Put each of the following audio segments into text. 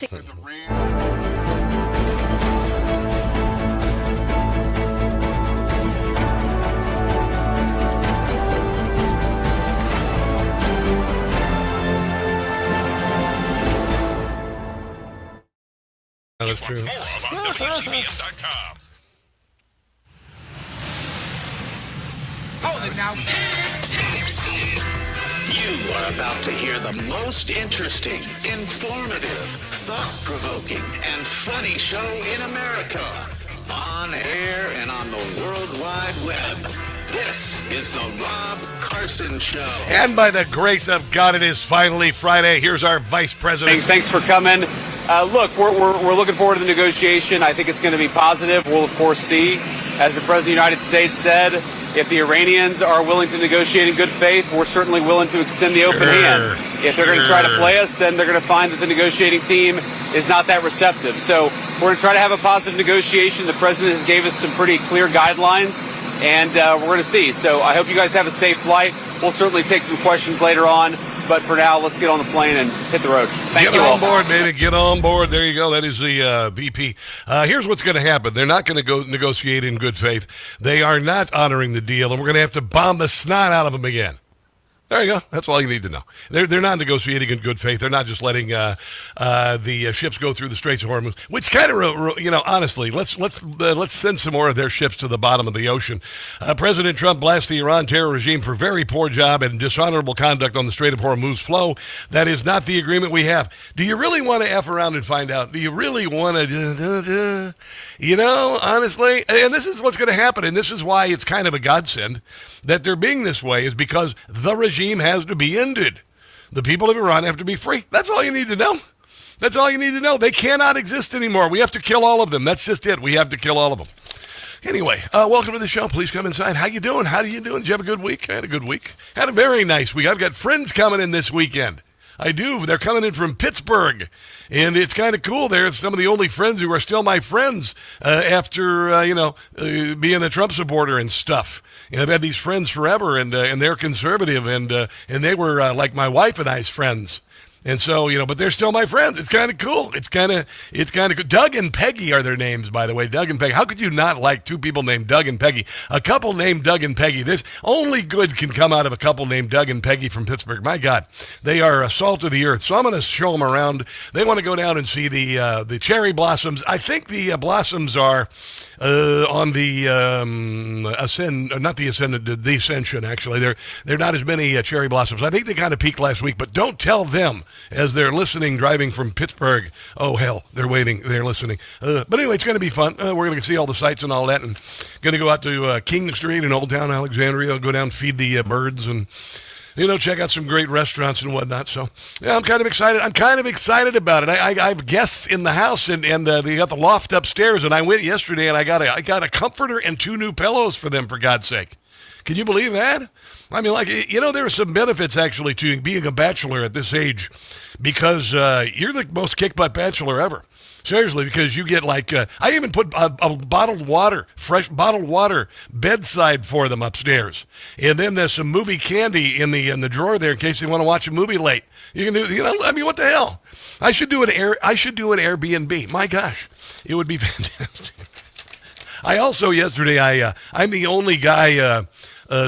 That's true. More on WCBM.com. Hold it now. You are about to hear the most interesting, informative, thought-provoking, and funny show in America. On air and on the World Wide Web. This is the Rob Carson Show. And by the grace of God, it is finally Friday. Here's our Vice President. Thanks for coming. Look, we're looking forward to the negotiation. I think it's going to be positive. We'll, of course, see. As the President of the United States said, if the Iranians are willing to negotiate in good faith, we're certainly willing to extend the open hand. If they're going to try to play us, then they're going to find that the negotiating team is not that receptive. So we're going to try to have a positive negotiation. The President has gave us some pretty clear guidelines, and we're going to see. So I hope you guys have a safe flight. We'll certainly take some questions later on. But for now, let's get on the plane and hit the road. Thank you all. Get on board, baby. Get on board. There you go. That is the VP. Here's what's going to happen. They're not going to go negotiate in good faith. They are not honoring the deal, and we're going to have to bomb the snot out of them again. There you go. That's all you need to know. They're not negotiating in good faith. They're not just letting the ships go through the Straits of Hormuz, which kind of, honestly, let's send some more of their ships to the bottom of the ocean. President Trump blasts the Iran terror regime for very poor job and dishonorable conduct on the Strait of Hormuz flow. That is not the agreement we have. Do you really want to F around and find out? Do you really want to, honestly? And this is what's going to happen, and this is why it's kind of a godsend that they're being this way, is because the regime has to be ended. The people of Iran have to be free. That's all you need to know. That's all you need to know. They cannot exist anymore. We have to kill all of them. That's just it. We have to kill all of them. Anyway, welcome to the show. Please come inside. How you doing? How are you doing? Did you have a good week? I had a good week. Had a very nice week. I've got friends coming in this weekend. I do. They're coming in from Pittsburgh, and it's kind of cool. They're some of the only friends who are still my friends after, being a Trump supporter and stuff. I've had these friends forever, and they're conservative, and they were like my wife and I's friends. And so, but they're still my friends. It's kind of cool. It's kind of cool. Doug and Peggy are their names, by the way. Doug and Peggy. How could you not like two people named Doug and Peggy? A couple named Doug and Peggy. There's only good can come out of a couple named Doug and Peggy from Pittsburgh. My God, they are salt of the earth. So I'm going to show them around. They want to go down and see the cherry blossoms. I think the blossoms are on the the Ascension. Actually, they're not as many cherry blossoms. I think they kind of peaked last week, but don't tell them. As they're listening, driving from Pittsburgh. Oh, hell, they're waiting. They're listening. But anyway, it's going to be fun. We're going to see all the sights and all that, and going to go out to King Street in Old Town Alexandria, go down, feed the birds, and, check out some great restaurants and whatnot. So, yeah, I'm kind of excited. I'm kind of excited about it. I have guests in the house, and they got the loft upstairs, and I went yesterday, and I got a comforter and 2 new pillows for them, for God's sake. Can you believe that? I mean, there are some benefits, actually, to being a bachelor at this age, because you're the most kick-butt bachelor ever. Seriously, because you get I even put a bottled water, fresh bottled water bedside for them upstairs. And then there's some movie candy in the drawer there in case they want to watch a movie late. You can do, what the hell? I should do an Airbnb. My gosh, it would be fantastic. I also, yesterday, I'm the only guy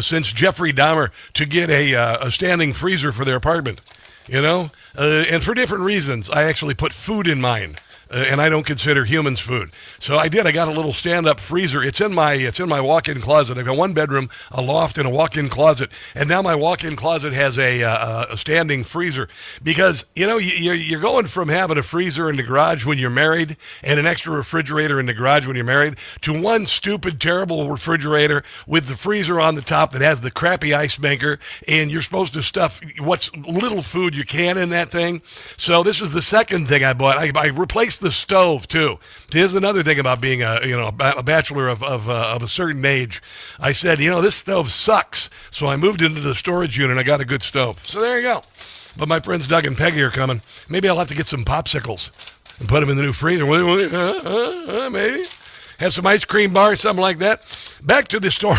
since Jeffrey Dahmer to get a standing freezer for their apartment, and for different reasons. I actually put food in mine. And I don't consider humans food. So I did. I got a little stand-up freezer. It's in my walk-in closet. I've got 1 bedroom, a loft, and a walk-in closet. And now my walk-in closet has a standing freezer. Because, you're going from having a freezer in the garage when you're married and an extra refrigerator in the garage when you're married to one stupid, terrible refrigerator with the freezer on the top that has the crappy ice maker, and you're supposed to stuff what's little food you can in that thing. So this was the second thing I bought. I replaced the stove too. Here's another thing about being a bachelor of a certain age. I said, this stove sucks. So I moved into the storage unit and I got a good stove. So there you go. But my friends Doug and Peggy are coming. Maybe I'll have to get some popsicles and put them in the new freezer. Maybe. Have some ice cream bar, something like that. Back to the story.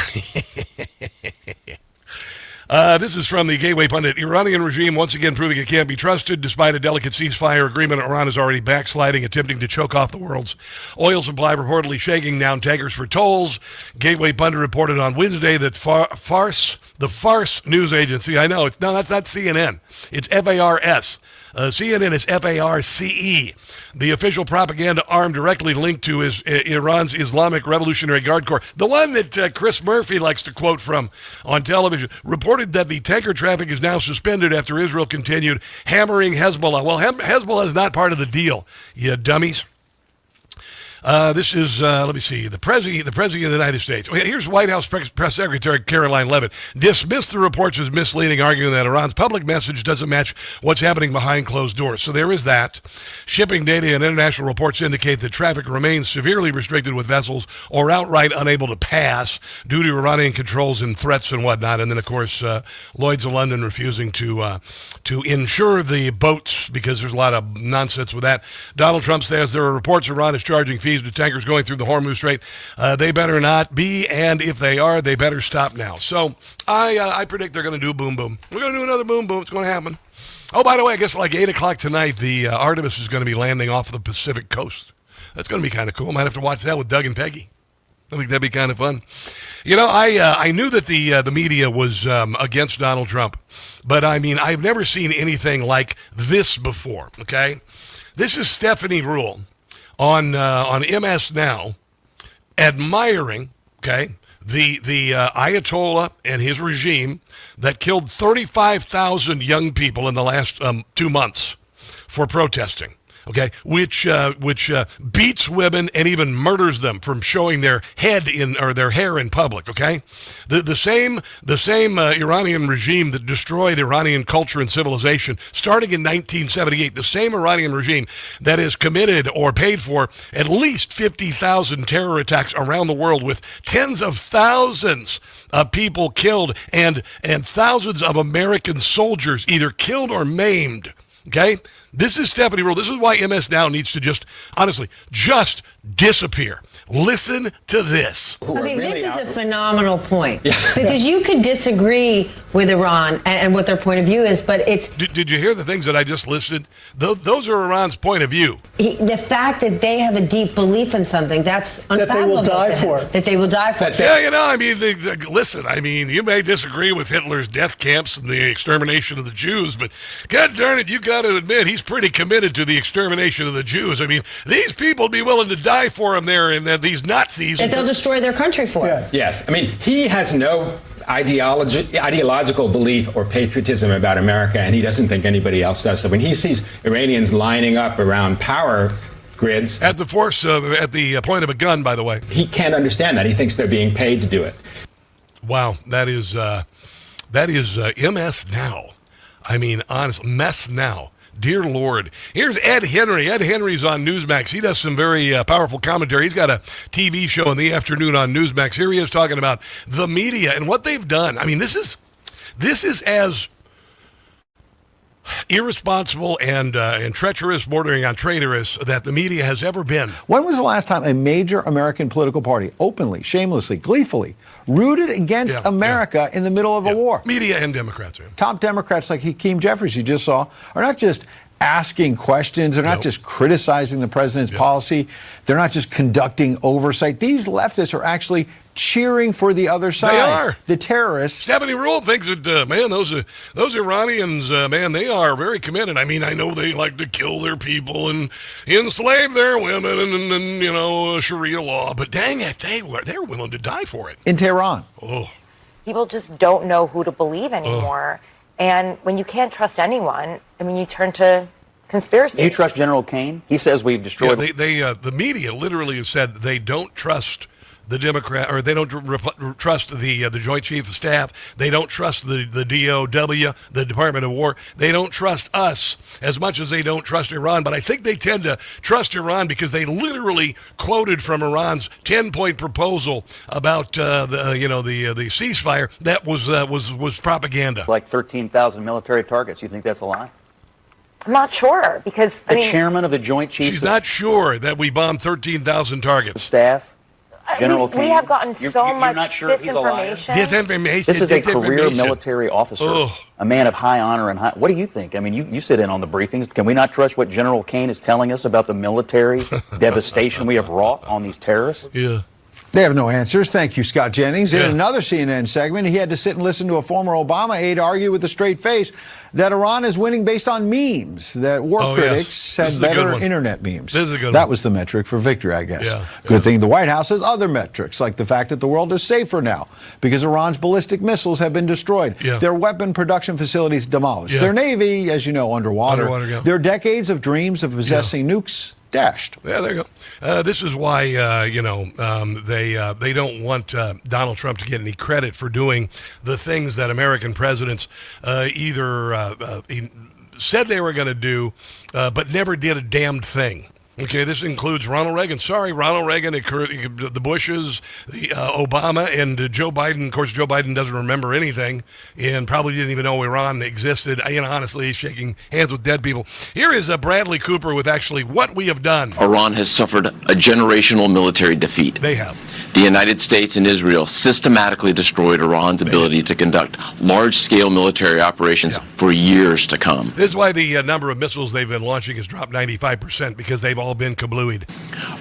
This is from the Gateway Pundit. Iranian regime once again proving it can't be trusted. Despite a delicate ceasefire agreement, Iran is already backsliding, attempting to choke off the world's oil supply, reportedly shaking down tankers for tolls. Gateway Pundit reported on Wednesday that the Farce news agency, I know, that's not CNN. It's FARS. CNN is FARCE. The official propaganda arm directly linked to is Iran's Islamic Revolutionary Guard Corps. The one that Chris Murphy likes to quote from on television reported that the tanker traffic is now suspended after Israel continued hammering Hezbollah. Well, Hezbollah is not part of the deal, you dummies. This is, let me see, the President of the United States. Here's White House Press Secretary Caroline Leavitt dismissed the reports as misleading, arguing that Iran's public message doesn't match what's happening behind closed doors. So there is that. Shipping data and international reports indicate that traffic remains severely restricted with vessels or outright unable to pass due to Iranian controls and threats and whatnot. And then, of course, Lloyd's of London refusing to insure the boats because there's a lot of nonsense with that. Donald Trump says there are reports Iran is charging fees to tankers going through the Hormuz Strait. They better not be, and if they are, they better stop now. So I predict they're going to do a boom boom. We're going to do another boom boom. It's going to happen. Oh, by the way, I guess like 8 o'clock tonight, the Artemis is going to be landing off the Pacific coast. That's going to be kind of cool. Might have to watch that with Doug and Peggy. I think that'd be kind of fun. You know, I knew that the media was against Donald Trump, but I mean, I've never seen anything like this before, okay? This is Stephanie Rule on MS Now, admiring, okay, the Ayatollah and his regime that killed 35,000 young people in the last 2 months for protesting. Okay, which beats women and even murders them from showing their head or their hair in public. Okay, the same Iranian regime that destroyed Iranian culture and civilization starting in 1978. The same Iranian regime that has committed or paid for at least 50,000 terror attacks around the world, with tens of thousands of people killed and thousands of American soldiers either killed or maimed. Okay? This is Stephanie Rule. This is why MS Now needs to just disappear. Listen to this. Okay, this is a phenomenal point. Because you could disagree with Iran and what their point of view is, but it's... Did you hear the things that I just listed? Those are Iran's point of view. The fact that they have a deep belief in something, that's unfathomable that they will die to him. for. That they will die for. Yeah, you know, I mean, listen, I mean, you may disagree with Hitler's death camps and the extermination of the Jews, but God darn it, you got to admit, he's pretty committed to the extermination of the Jews. I mean, these people would be willing to die for him there, and these Nazis. That they'll destroy their country for. Yes. I mean, he has no ideological belief or patriotism about America, and he doesn't think anybody else does. So when he sees Iranians lining up around power grids at the point of a gun, by the way, he can't understand that. He thinks they're being paid to do it. Wow, that is MS Now. I mean, honest mess now. Dear Lord. Here's Ed Henry. Ed Henry's on Newsmax. He does some very powerful commentary. He's got a TV show in the afternoon on Newsmax. Here he is talking about the media and what they've done. I mean, this is as irresponsible and treacherous, bordering on traitorous, that the media has ever been. When was the last time a major American political party openly, shamelessly, gleefully rooted against America in the middle of a war? Media and Democrats. Yeah. Top Democrats like Hakeem Jeffries, you just saw, are not just asking questions. They're not just criticizing the president's policy. They're not just conducting oversight. These leftists are actually cheering for the other side. They are. The terrorists. Stephanie Rule thinks that, man, those Iranians, man, they are very committed. I mean, I know they like to kill their people and enslave their women and you know, Sharia law, but dang it, they're willing to die for it. In Tehran. Oh. People just don't know who to believe anymore. And when you can't trust anyone, I mean, you turn to conspiracy. Do you trust General Kane? He says we've destroyed... Yeah, the media literally has said they don't trust the Democrat, or they don't trust the Joint Chief of Staff. They don't trust the DOW, the Department of War. They don't trust us as much as they don't trust Iran. But I think they tend to trust Iran because they literally quoted from Iran's 10-point proposal about the ceasefire that was propaganda. Like 13,000 military targets. You think that's a lie? I'm not sure because the chairman of the Joint Chiefs. She's not sure that we bombed 13,000 targets. Staff. General Kane. We have gotten so you're much not sure he's a liar? disinformation. This is a career Disinformation. military officer, Oh. a man of high honor and high. What do you think? I mean, you sit in on the briefings. Can we not trust what General Kane is telling us about the military devastation we have wrought on these terrorists? Yeah. They have no answers. Thank you, Scott Jennings. In Yeah. another CNN segment, he had to sit and listen to a former Obama aide argue with a straight face that Iran is winning based on memes, that war Oh, critics yes. had This is a good better one. internet memes. This is a good that one. was the metric for victory, I guess. Yeah. Good Yeah. thing the White House has other metrics, like the fact that the world is safer now because Iran's ballistic missiles have been destroyed, Yeah. their weapon production facilities demolished, Yeah. their Navy, as you know, underwater, yeah. their decades of dreams of possessing nukes dashed. Yeah, there you go. This is why they don't want Donald Trump to get any credit for doing the things that American presidents either said they were going to do, but never did a damned thing. Okay, this includes Ronald Reagan. Sorry, Ronald Reagan, the Bushes, the Obama, and Joe Biden. Of course, Joe Biden doesn't remember anything and probably didn't even know Iran existed. Honestly, he's shaking hands with dead people. Here is Bradley Cooper with actually what we have done. Iran has suffered a generational military defeat. They have. The United States and Israel systematically destroyed Iran's ability to conduct large-scale military operations for years to come. This is why the number of missiles they've been launching has dropped 95% because they've all been kablooied.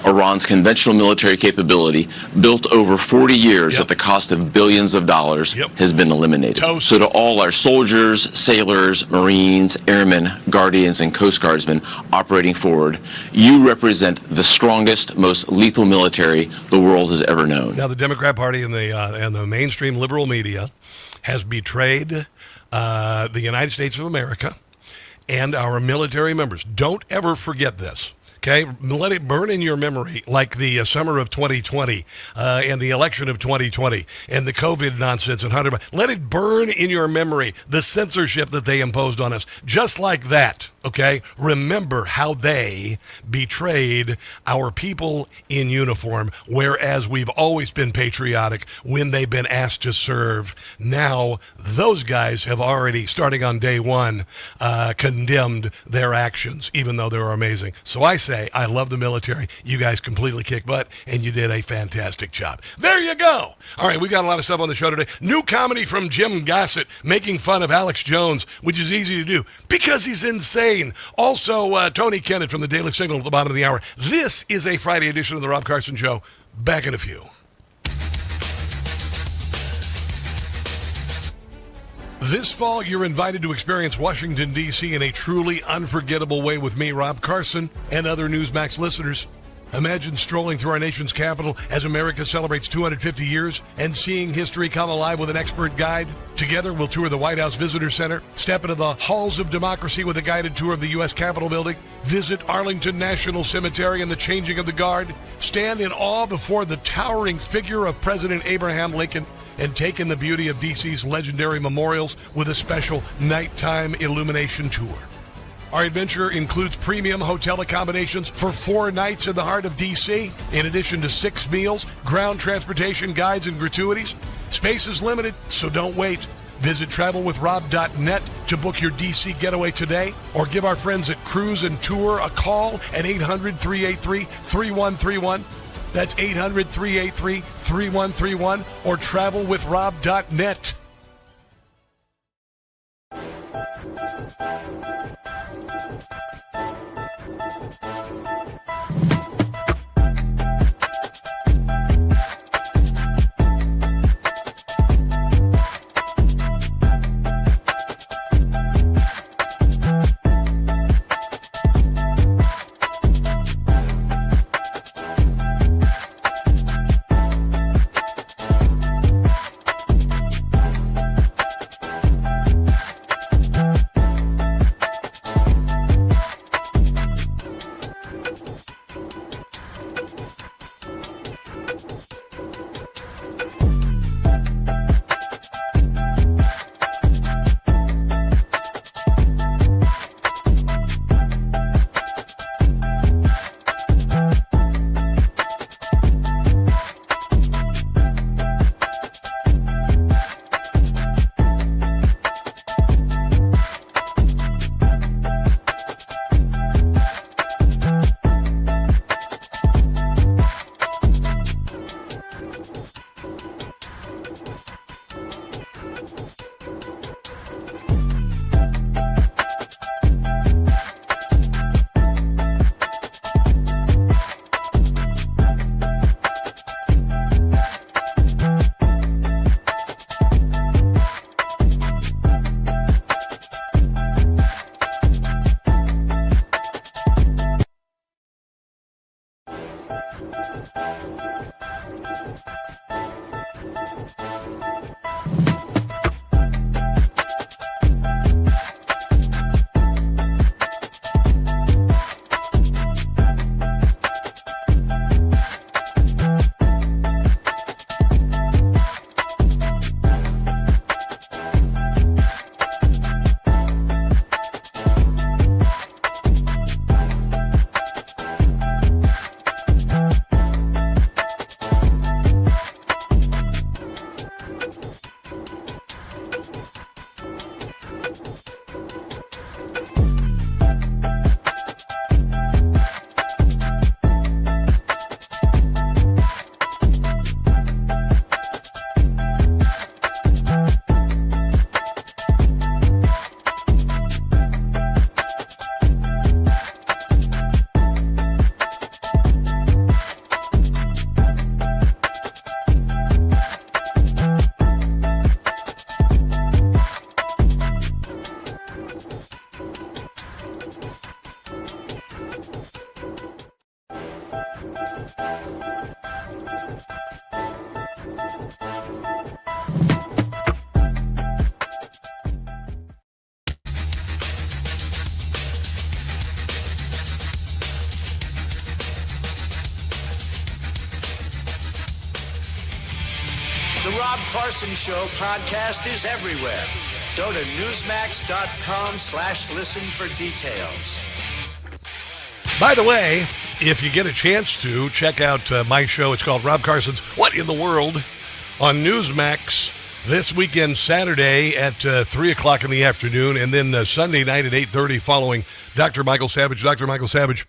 Iran's conventional military capability, built over 40 years at the cost of billions of dollars, has been eliminated. Toast. So to all our soldiers, sailors, Marines, airmen, guardians, and Coast Guardsmen operating forward, you represent the strongest, most lethal military the world has ever known. Now, the Democrat Party and the mainstream liberal media has betrayed the United States of America and our military members. Don't ever forget this. Okay, let it burn in your memory like the summer of 2020 and the election of 2020 and the COVID nonsense and Hunter Biden. Let it burn in your memory the censorship that they imposed on us. Just like that, okay? Remember how they betrayed our people in uniform, whereas we've always been patriotic when they've been asked to serve. Now, those guys have already, starting on day one, condemned their actions, even though they were amazing. So I say, I love the military. You guys completely kick butt, and you did a fantastic job. There you go. All right, we got a lot of stuff on the show today. New comedy from Jim Gossett, making fun of Alex Jones, which is easy to do because he's insane. Also, Tony Kinnett from the Daily Signal at the bottom of the hour. This is a Friday edition of the Rob Carson Show. Back in a few. This fall, you're invited to experience Washington, D.C. in a truly unforgettable way with me, Rob Carson, and other Newsmax listeners. Imagine strolling through our nation's capital as America celebrates 250 years and seeing history come alive with an expert guide. Together, we'll tour the White House Visitor Center, step into the halls of democracy with a guided tour of the U.S. Capitol building, visit Arlington National Cemetery and the changing of the guard, stand in awe before the towering figure of President Abraham Lincoln, and take in the beauty of D.C.'s legendary memorials with a special nighttime illumination tour. Our adventure includes premium hotel accommodations for 4 nights in the heart of D.C., in addition to 6 meals, ground transportation, guides, and gratuities. Space is limited, so don't wait. Visit travelwithrob.net to book your D.C. getaway today, or give our friends at Cruise and Tour a call at 800-383-3131. That's 800-383-3131 or travelwithrob.net. The Rob Carson Show podcast is everywhere. Go to newsmax.com/listen for details. By the way, if you get a chance to, check out my show. It's called Rob Carson's What in the World on Newsmax this weekend, Saturday at 3 o'clock in the afternoon, and then Sunday night at 8:30 following Dr. Michael Savage. Dr. Michael Savage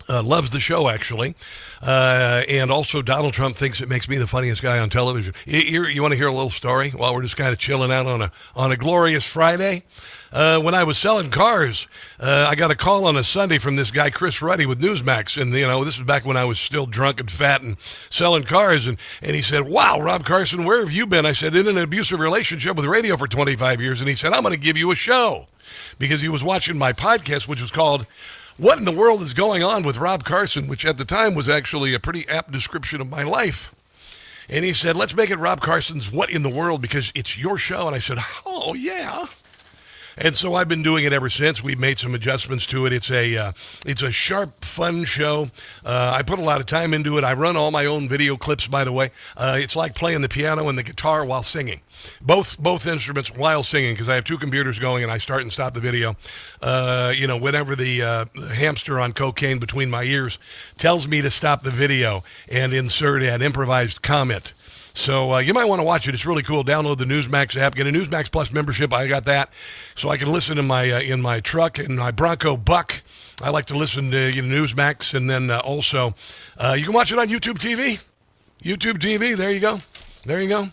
loves the show, actually. And also, Donald Trump thinks it makes me the funniest guy on television. You want to hear a little story while we're just kind of chilling out on a glorious Friday? When I was selling cars, I got a call on a Sunday from this guy, Chris Ruddy, with Newsmax. And, this was back when I was still drunk and fat and selling cars. And he said, "Wow, Rob Carson, where have you been?" I said, "In an abusive relationship with radio for 25 years. And he said, "I'm going to give you a show." Because he was watching my podcast, which was called What in the World is Going On with Rob Carson, which at the time was actually a pretty apt description of my life. And he said, "Let's make it Rob Carson's What in the World because it's your show." And I said, "Oh, yeah." And so I've been doing it ever since. We've made some adjustments to it. It's a sharp, fun show. I put a lot of time into it. I run all my own video clips, by the way. It's like playing the piano and the guitar while singing. Both instruments while singing, because I have two computers going and I start and stop the video. Whenever the hamster on cocaine between my ears tells me to stop the video and insert an improvised comment. So you might want to watch it. It's really cool. Download the Newsmax app. Get a Newsmax Plus membership. I got that, so I can listen in my truck in my Bronco Buck. I like to listen to Newsmax, and then also you can watch it on YouTube TV. YouTube TV. There you go. There you go.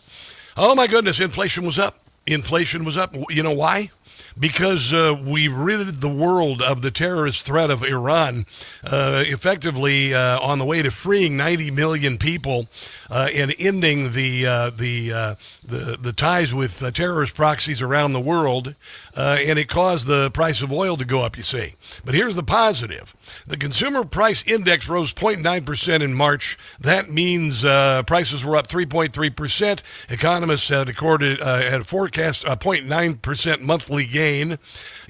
Oh my goodness, inflation was up. Inflation was up. You know why? Because we ridded the world of the terrorist threat of Iran, effectively on the way to freeing 90 million people and ending the ties with terrorist proxies around the world, and it caused the price of oil to go up, you see. But here's the positive. The consumer price index rose 0.9% in March. That means prices were up 3.3%. Economists had forecast a 0.9% monthly gain.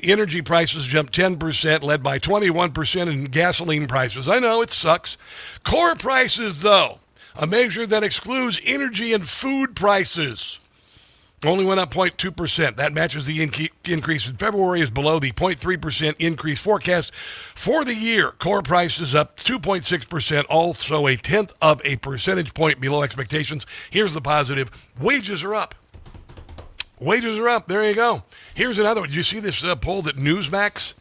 Energy prices jumped 10%, led by 21% in gasoline prices. I know, it sucks. Core prices, though, a measure that excludes energy and food prices, only went up 0.2%. That matches the increase in February, is below the 0.3% increase forecast for the year. Core prices up 2.6%, also a tenth of a percentage point below expectations. Here's the positive. Wages are up. Wages are up. There you go. Here's another one. Did you see this poll that Newsweek,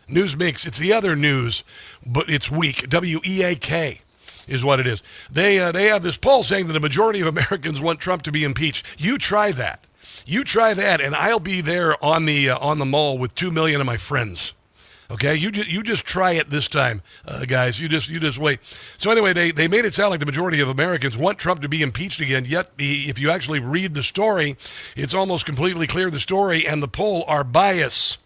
Newsmix, it's the other news, but it's week, WEAK is what it is. They have this poll saying that the majority of Americans want Trump to be impeached. You try that. You try that, and I'll be there on the mall with 2 million of my friends. Okay, you just try it this time, guys. You just wait. So anyway, they made it sound like the majority of Americans want Trump to be impeached again. Yet, if you actually read the story, it's almost completely clear the story and the poll are biased.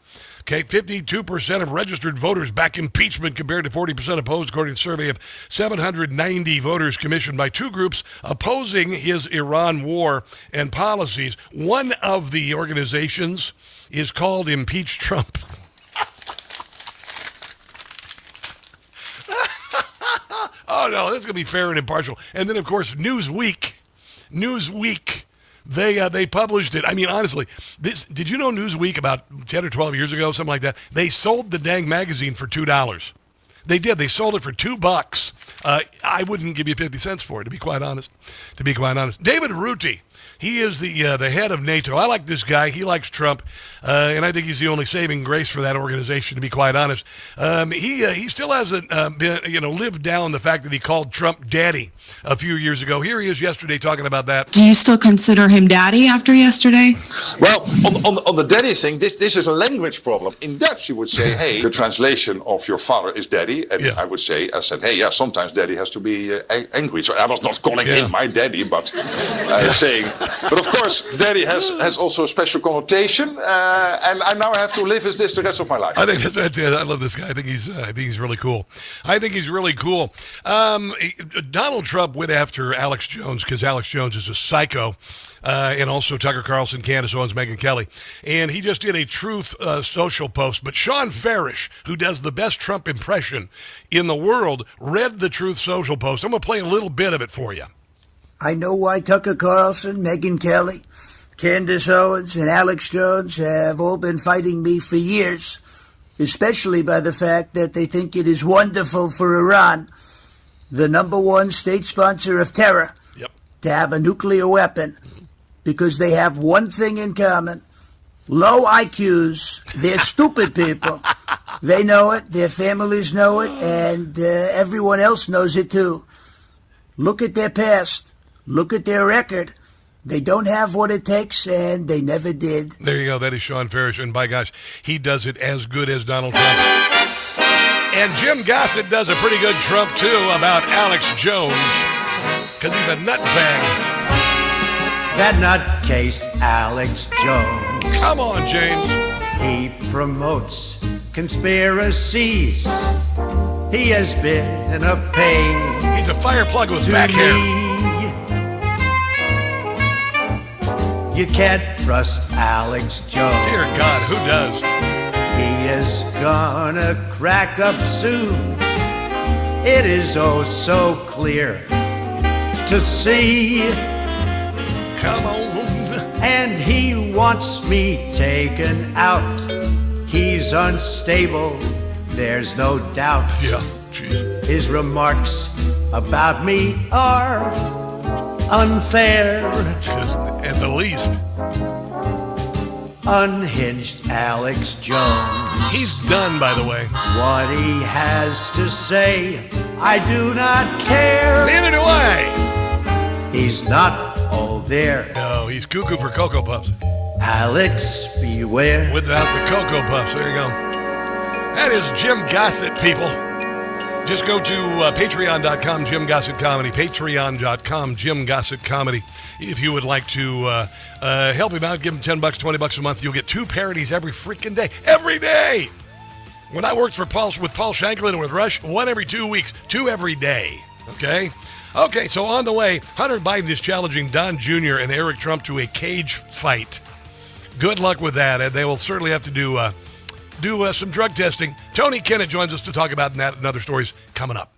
Okay, 52% of registered voters back impeachment compared to 40% opposed, according to a survey of 790 voters commissioned by two groups opposing his Iran war and policies. One of the organizations is called Impeach Trump. Oh, no, that's going to be fair and impartial. And then, of course, Newsweek, they published it. I mean, honestly, did you know Newsweek about 10 or 12 years ago, something like that? They sold the dang magazine for $2. They did. They sold it for $2. I wouldn't give you 50 cents for it, to be quite honest. David Rutte, he is the head of NATO. I like this guy. He likes Trump, and I think he's the only saving grace for that organization, to be quite honest. He still hasn't lived down the fact that he called Trump daddy a few years ago. Here he is yesterday talking about that. Do you still consider him daddy after yesterday? Well, on the daddy thing, this is a language problem. In Dutch, you would say, hey, the translation of your father is daddy. And I would say, sometimes daddy has to be angry. So I was not calling him my daddy, but saying... But of course, daddy has also a special connotation, and I now have to live as this the rest of my life. I think I love this guy. I think he's really cool. Donald Trump went after Alex Jones because Alex Jones is a psycho, and also Tucker Carlson, Candace Owens, Megyn Kelly. And he just did a Truth Social post. But Sean Farish, who does the best Trump impression in the world, read the Truth Social post. I'm going to play a little bit of it for you. I know why Tucker Carlson, Megyn Kelly, Candace Owens, and Alex Jones have all been fighting me for years, especially by the fact that they think it is wonderful for Iran, the number one state sponsor of terror, to have a nuclear weapon, because they have one thing in common: low IQs. They're stupid people. They know it, their families know it, and everyone else knows it too. Look at their past. Look at their record. They don't have what it takes, and they never did. There you go. That is Sean Farish, and by gosh, he does it as good as Donald Trump. And Jim Gossett does a pretty good Trump, too, about Alex Jones, because he's a nutbag. That nutcase, Alex Jones. Come on, James. He promotes conspiracies. He has been a pain. He's a fire plug with back hair. You can't trust Alex Jones. Dear God, who does? He is gonna crack up soon. It is oh so clear to see. Come on. And he wants me taken out. He's unstable, there's no doubt. Yeah, jeez. His remarks about me are unfair. At the least. Unhinged Alex Jones. He's done, by the way. What he has to say, I do not care. Neither do I. He's not all there. No, he's cuckoo for Cocoa Puffs. Alex, beware. Without the Cocoa Puffs. There you go. That is Jim Gossett, people. Just go to patreon.com, Jim Gossett Comedy. Patreon.com, Jim Gossett Comedy. If you would like to help him out, give him $10, $20 a month. You'll get 2 parodies every freaking day. Every day! When I worked with Paul Shanklin and with Rush, 1 every 2 weeks. 2 every day. Okay? Okay, so on the way, Hunter Biden is challenging Don Jr. and Eric Trump to a cage fight. Good luck with that, and they will certainly have to do some drug testing. Tony Kinnett joins us to talk about that and other stories coming up.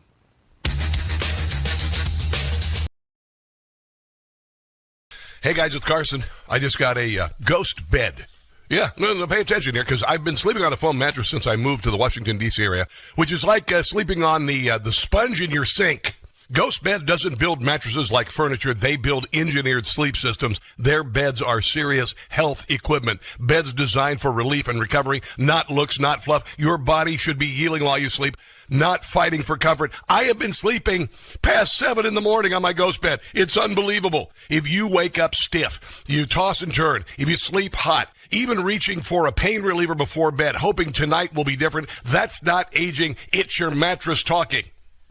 Hey guys, it's Carson. I just got a ghost bed. Yeah, no, pay attention here, because I've been sleeping on a foam mattress since I moved to the Washington, D.C. area, which is like sleeping on the sponge in your sink. Ghost Bed doesn't build mattresses like furniture. They build engineered sleep systems. Their beds are serious health equipment. Beds designed for relief and recovery, not looks, not fluff. Your body should be healing while you sleep, not fighting for comfort. I have been sleeping past 7 in the morning on my Ghost Bed. It's unbelievable. If you wake up stiff, you toss and turn, if you sleep hot, even reaching for a pain reliever before bed, hoping tonight will be different, that's not aging. It's your mattress talking.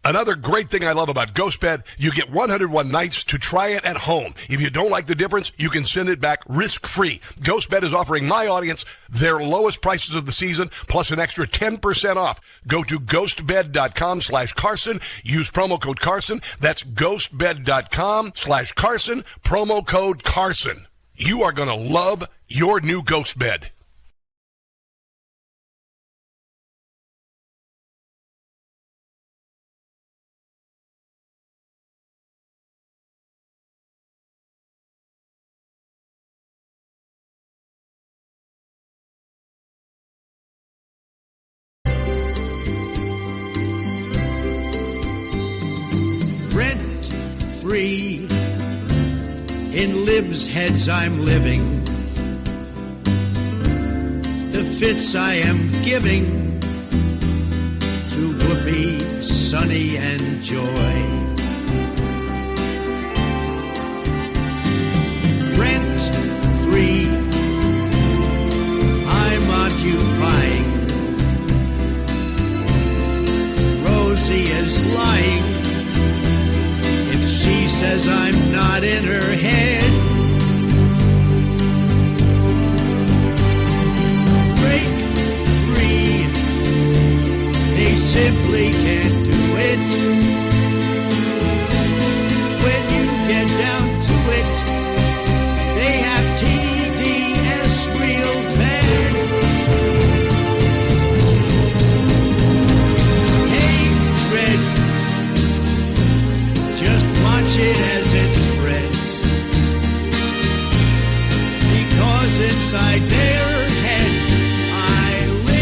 Another great thing I love about GhostBed, you get 101 nights to try it at home. If you don't like the difference, you can send it back risk-free. GhostBed is offering my audience their lowest prices of the season, plus an extra 10% off. Go to ghostbed.com/Carson. Use promo code Carson. That's ghostbed.com/Carson. Promo code Carson. You are going to love your new GhostBed. Free in libs' heads I'm living, the fits I am giving to Whoopi, Sunny, and Joy. Rent free, I'm occupying. Rosie is lying. She says I'm not in her head. Break free, they simply can't do it. When you get down to it, they have TDS real bad. Hatred, just watch it as it spreads, because inside their heads I live.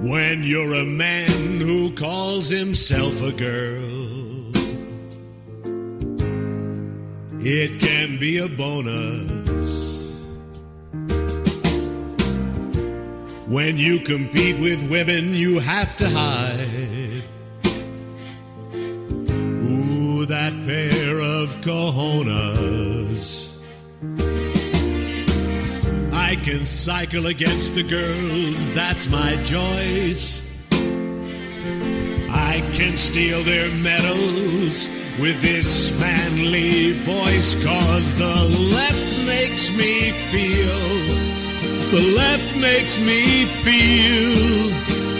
When you're a man who calls himself a girl, it can be a bonus. When you compete with women, you have to hide. Ooh, that pair of cojones. I can cycle against the girls, that's my choice. I can steal their medals with this manly voice, 'cause the left makes me feel, the left makes me feel,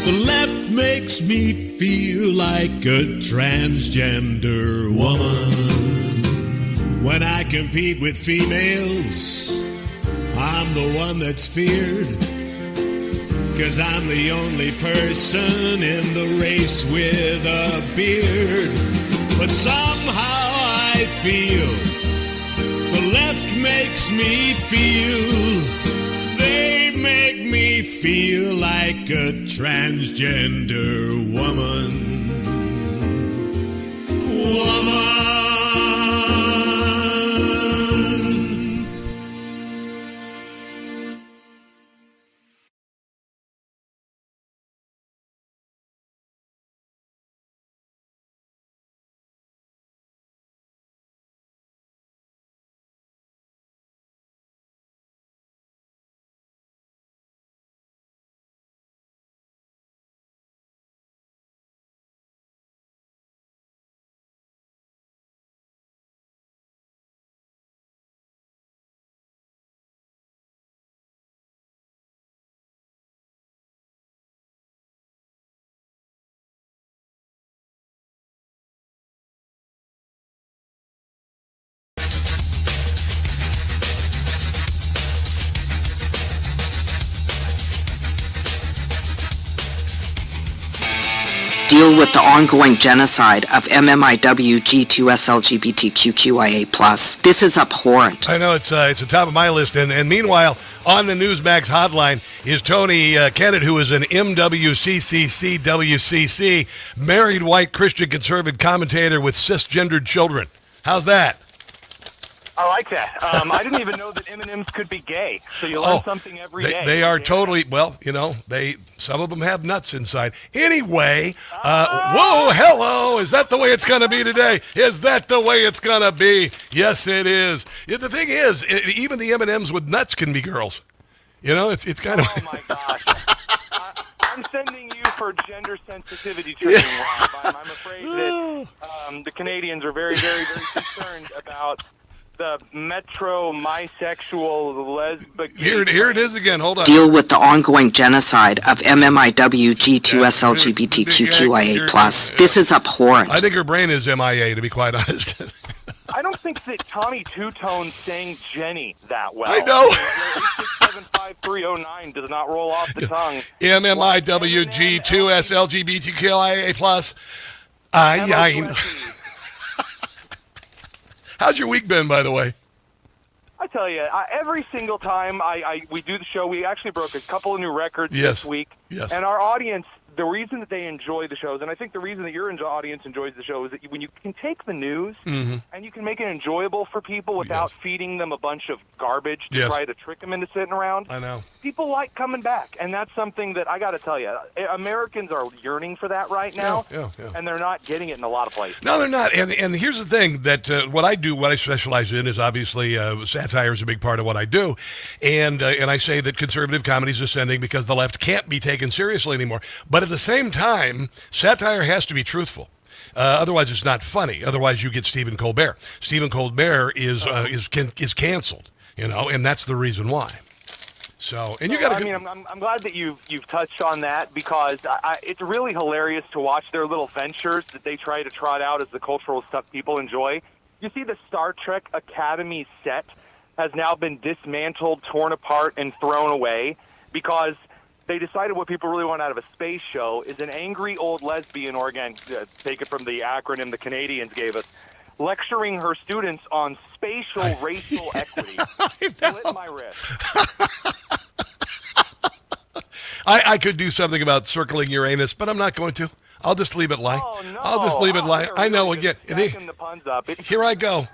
the left makes me feel like a transgender woman. When I compete with females, I'm the one that's feared, 'cause I'm the only person in the race with a beard. But somehow I feel the left makes me feel, they make me feel like a transgender woman. Deal with the ongoing genocide of MMIW G2S LGBTQIA+. This is abhorrent. I know it's the top of my list. And meanwhile, on the Newsmax hotline is Tony Kinnett, who is an MWCCCWCC, married white Christian conservative commentator with cisgendered children. How's that? I like that. I didn't even know that M&Ms could be gay. So you learn something every day. They are totally, well, some of them have nuts inside. Anyway, whoa, hello. Is that the way it's going to be today? Is that the way it's going to be? Yes, it is. The thing is, even the M&Ms with nuts can be girls. It's kind of. Oh, my gosh. I'm sending you for gender sensitivity training, Rob. I'm afraid that the Canadians are very, very, very concerned about the metro-misexual lesbian. Here it is again. Hold on. Deal with the ongoing genocide of MMIW G2SLGBTQIA+. This is abhorrent. I think her brain is MIA, to be quite honest. I don't think that Tommy Two-Tone sang Jenny that well. I know. 675-309 does not roll off the tongue. MMIW G2SLGBTQIA+. How's your week been, by the way? I tell you, every single time we do the show, we actually broke a couple of new records this week. Yes. And our audience, the reason that they enjoy the shows, and I think the reason that your audience enjoys the show, is that when you can take the news and you can make it enjoyable for people without feeding them a bunch of garbage to try to trick them into sitting around. I know. People like coming back, and that's something that I got to tell you, Americans are yearning for that right now, and they're not getting it in a lot of places. No, they're not. And here's the thing, that what I specialize in is obviously satire is a big part of what I do, and I say that conservative comedy is ascending because the left can't be taken seriously anymore. But at the same time, satire has to be truthful. Otherwise, it's not funny. Otherwise, you get Stephen Colbert. Stephen Colbert is canceled, and that's the reason why. So, and you got to. I'm glad that you've touched on that, because it's really hilarious to watch their little ventures that they try to trot out as the cultural stuff people enjoy. You see, the Star Trek Academy set has now been dismantled, torn apart, and thrown away because they decided what people really want out of a space show is an angry old lesbian, or again, take it from the acronym the Canadians gave us, lecturing her students on spatial racial equity. Split my wrist. I could do something about circling Uranus, but I'm not going to. I'll just leave it lie. Oh, no. I'll just leave it lie. I know, again. The puns up. Here I go.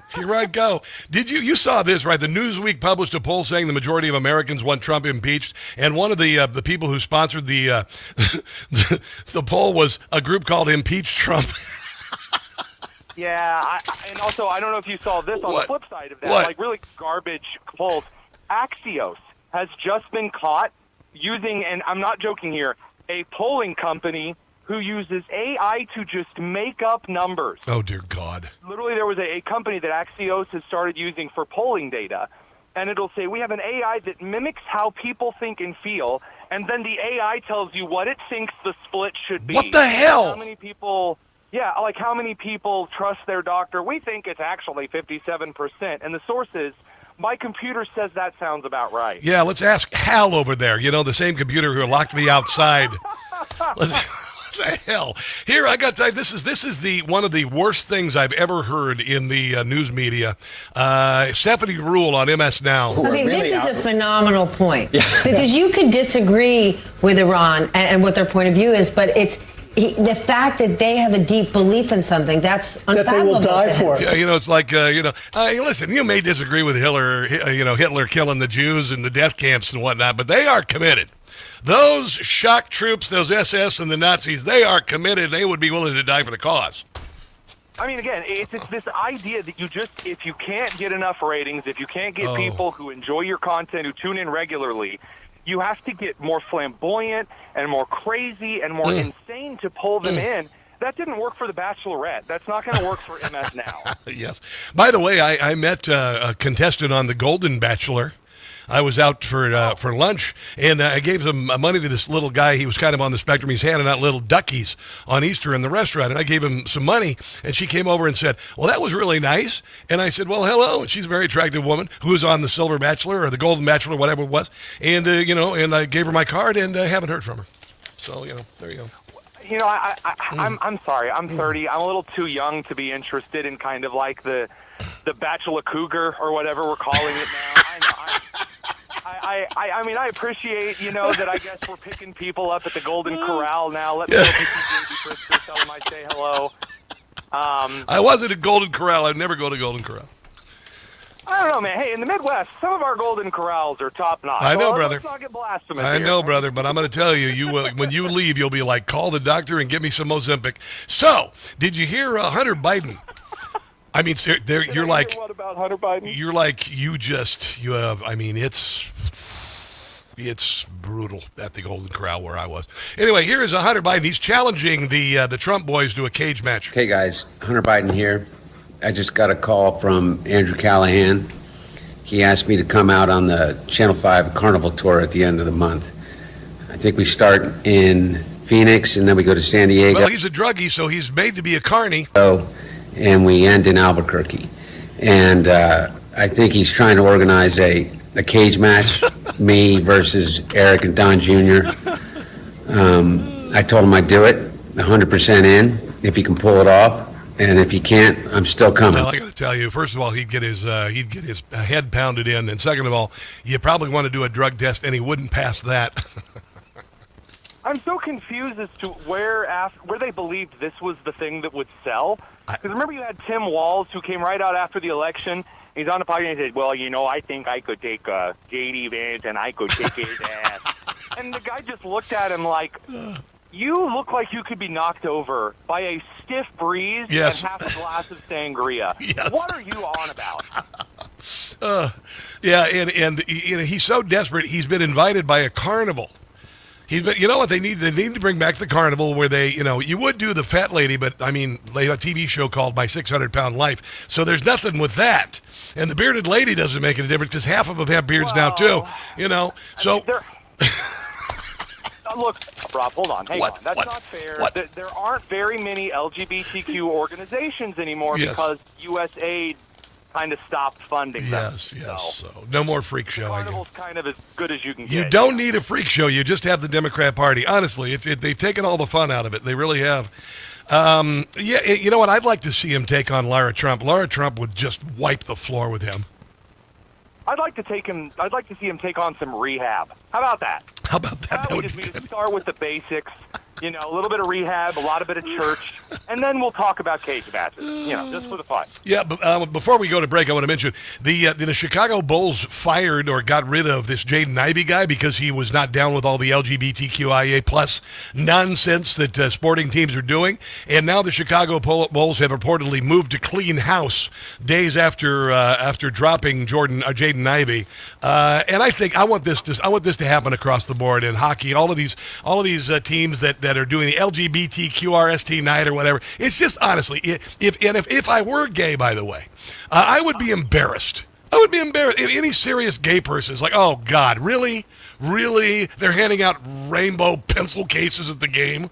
Did you saw this, right? The Newsweek published a poll saying the majority of Americans want Trump impeached, and one of the people who sponsored the poll was a group called Impeach Trump. Yeah, and also, I don't know if you saw this on the flip side of that, like really garbage polls. Axios has just been caught using, and I'm not joking here, a polling company who uses AI to just make up numbers. Oh, dear God. Literally, there was a company that Axios has started using for polling data, and it'll say, we have an AI that mimics how people think and feel, and then the AI tells you what it thinks the split should be. What the hell? How many people... Yeah, like how many people trust their doctor? We think it's actually 57%. And the source is, my computer says that sounds about right. Yeah, let's ask Hal over there. The same computer who locked me outside. What the hell? Here, I got to tell you, this is one of the worst things I've ever heard in the news media. Stephanie Rule on MS Now. Okay, this is a phenomenal point. Because you could disagree with Iran and what their point of view is, but it's the fact that they have a deep belief in something, that's unfathomable. That they will die for. Yeah, it's like, listen, you may disagree with Hitler killing the Jews and the death camps and whatnot, but they are committed. Those shock troops, those SS and the Nazis, they are committed. They would be willing to die for the cause. I mean, again, it's this idea that if you can't get enough ratings, if you can't get people who enjoy your content, who tune in regularly, you have to get more flamboyant and more crazy and more insane to pull them in. That didn't work for The Bachelorette. That's not going to work for MS Now. Yes. By the way, I met a contestant on The Golden Bachelor. I was out for lunch, and I gave some money to this little guy. He was kind of on the spectrum. He's handing out little duckies on Easter in the restaurant, and I gave him some money, and she came over and said, well, that was really nice. And I said, well, hello. And she's a very attractive woman who was on the Silver Bachelor or the Golden Bachelor, whatever it was. And, and I gave her my card, and I haven't heard from her. So, there you go. I'm sorry. I'm 30. I'm a little too young to be interested in kind of like the Bachelor Cougar or whatever we're calling it now. I know. I mean, I appreciate, that I guess we're picking people up at the Golden Corral now. Let me go see JB Pritzker, tell him I say hello. I wasn't at Golden Corral. I'd never go to Golden Corral. I don't know, man. Hey, in the Midwest, some of our Golden Corrals are top notch. I know, brother. Let's not get blasphemous I here. know, brother, but I'm going to tell you, you will, when you leave, you'll be like, call the doctor and give me some Ozempic. So, did you hear Hunter Biden? I mean, you're like, what about Hunter Biden? You're like, you have. I mean, it's brutal at the Golden Corral where I was. Anyway, here is Hunter Biden. He's challenging the Trump boys to a cage match. Hey guys, Hunter Biden here. I just got a call from Andrew Callahan. He asked me to come out on the Channel 5 Carnival tour at the end of the month. I think we start in Phoenix and then we go to San Diego. Well, he's a druggie, so he's made to be a carny. And we end in Albuquerque. And I think he's trying to organize a cage match, me versus Eric and Don Jr. I told him I'd do it, 100% in, if he can pull it off. And if he can't, I'm still coming. Well, I got to tell you, first of all, he'd get his head pounded in, and second of all, you probably want to do a drug test, and he wouldn't pass that. I'm so confused as to where they believed this was the thing that would sell. Because remember, you had Tim Walz, who came right out after the election. He's on the podcast and he said, "Well, I think I could take J.D. Vance and I could kick his ass." And the guy just looked at him like, "You look like you could be knocked over by a stiff breeze and half a glass of sangria. Yes. What are you on about?" Yeah, and he's so desperate. He's been invited by a carnival. You know what they need? They need to bring back the carnival where they, you would do the fat lady, but I mean, they have a TV show called My 600-Pound Life. So there's nothing with that. And the bearded lady doesn't make any difference because half of them have beards now too. So. Look, Rob, hold on. Hang on. That's not fair. There aren't very many LGBTQ organizations anymore because USAID kind of stopped funding them. Yes. So no more freak show. Carnival's kind of as good as you can get. You don't need a freak show. You just have the Democrat Party. Honestly, they've taken all the fun out of it. They really have. You know what? I'd like to see him take on Lara Trump. Lara Trump would just wipe the floor with him. I'd like to see him take on some rehab. How about that? How about that? We just start with the basics. A little bit of rehab, a lot of bit of church, and then we'll talk about cage matches. Just for the fun. Yeah, but before we go to break, I want to mention the Chicago Bulls fired or got rid of this Jaden Ivey guy because he was not down with all the LGBTQIA plus nonsense that sporting teams are doing, and now the Chicago Bulls have reportedly moved to clean house days after dropping Jaden Ivey, and I want this to happen across the board in hockey. All of these teams that are doing the LGBTQRST night or whatever. It's just honestly, if I were gay, by the way, I would be embarrassed. I would be embarrassed. If any serious gay person is like, "Oh God, really? They're handing out rainbow pencil cases at the game."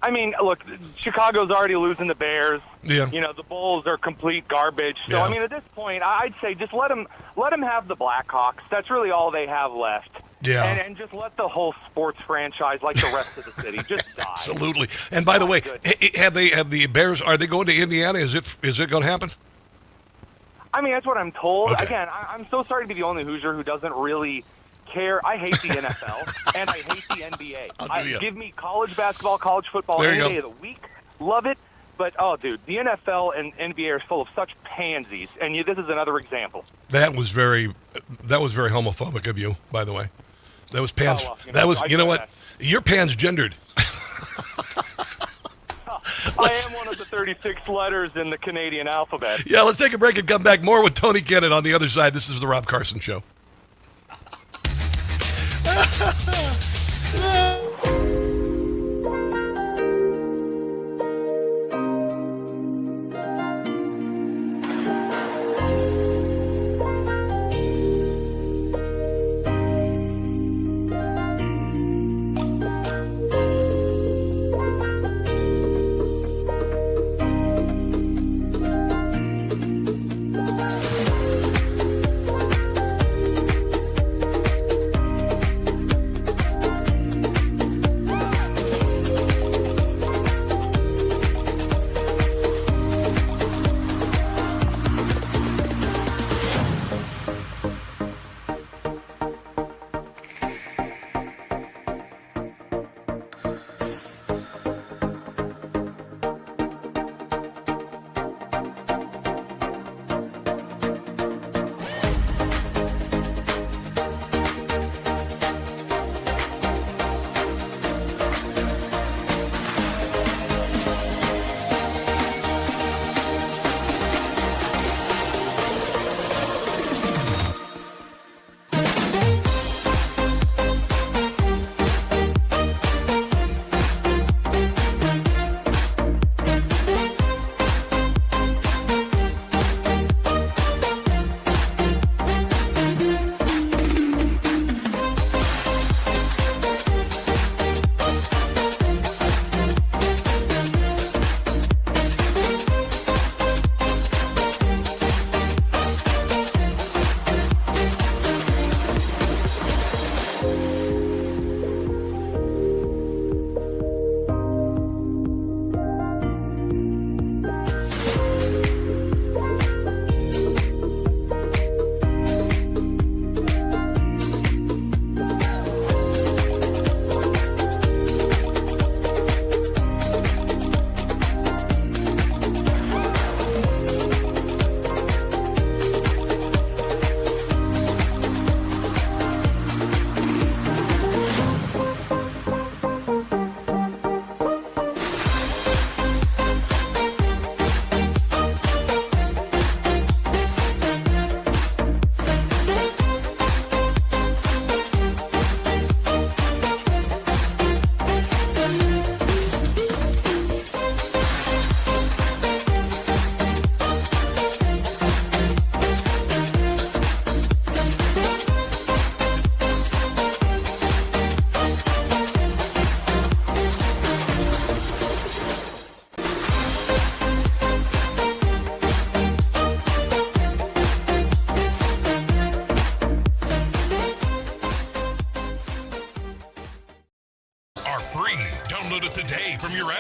I mean, look, Chicago's already losing the Bears. Yeah. The Bulls are complete garbage. So Yeah. I mean, at this point, I'd say just let them have the Blackhawks. That's really all they have left. Yeah. And just let the whole sports franchise, like the rest of the city, just die. Absolutely. And by the way, have the Bears? Are they going to Indiana? Is it going to happen? I mean, that's what I'm told. Okay. Again, I'm so sorry to be the only Hoosier who doesn't really care. I hate the NFL and I hate the NBA. Give me college basketball, college football any day of the week. Love it. But, dude, the NFL and NBA are full of such pansies, and this is another example. That was very homophobic of you, by the way. That was pans. What? You're pansgendered. I am one of the 36 letters in the Canadian alphabet. Yeah, let's take a break and come back more with Tony Kinnett on the other side. This is the Rob Carson Show.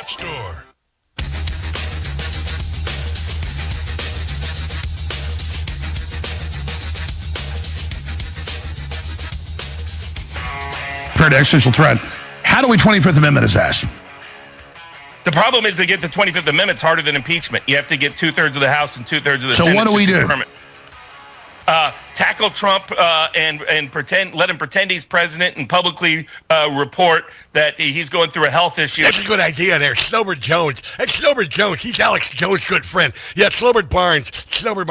App Store. Compared to existential threat. How do we 25th Amendment is asked? The problem is to get the 25th Amendment is harder than impeachment. You have to get 2/3 of the House and 2/3 of the Senate. So what do we do? Tackle Trump and pretend, let him pretend he's president and publicly report that he's going through a health issue. That's a good idea there. Snowbird Jones. That's Snowbird Jones. He's Alex Jones' good friend. Yeah, Snowbird Barnes.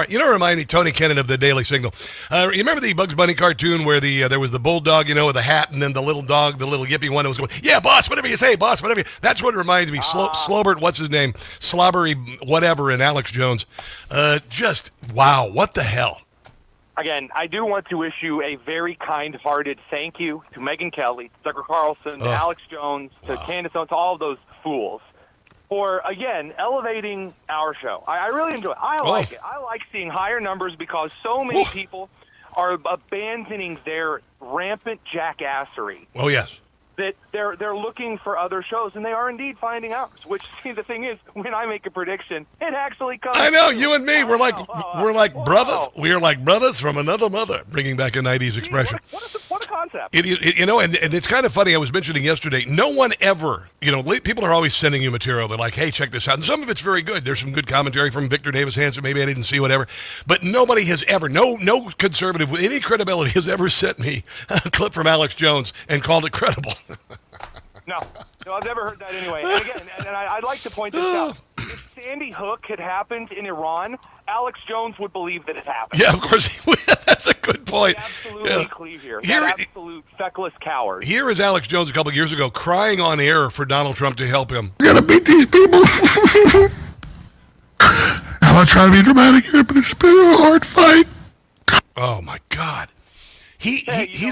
You know, remind me, Tony Kinnett of the Daily Signal. You remember the Bugs Bunny cartoon where there was the bulldog, with the hat, and then the little dog, the little yippy one that was going, yeah, boss, whatever you say, boss, whatever. That's what it reminds me. Slobert, what's his name? Slobbery whatever, and Alex Jones. Just, wow, what the hell? Again, I do want to issue a very kind-hearted thank you to Megyn Kelly, to Tucker Carlson, to Alex Jones, to Candace Owens, to all of those fools for, again, elevating our show. I really enjoy it. I like it. I like seeing higher numbers because so many people are abandoning their rampant jackassery. Oh, yes. That they're looking for other shows, and they are indeed finding ours. Which, see, the thing is, when I make a prediction, it actually comes. I know, you and me, we're like brothers. We are like brothers from another mother. Bringing back a '90s expression. What a concept! And it's kind of funny. I was mentioning yesterday. No one ever, people are always sending you material. They're like, "Hey, check this out." And some of it's very good. There's some good commentary from Victor Davis Hanson. Maybe I didn't see whatever, but nobody has ever, no conservative with any credibility has ever sent me a clip from Alex Jones and called it credible. No, I've never heard that anyway. And again, and I'd like to point this out. If Sandy Hook had happened in Iran, Alex Jones would believe that it happened. Yeah, of course he would. That's a good point. Absolutely clear here. That absolute feckless coward. Here is Alex Jones a couple of years ago crying on air for Donald Trump to help him. We're going to beat these people. I'm not trying to be dramatic here, but it's been a hard fight. Oh, my God. He's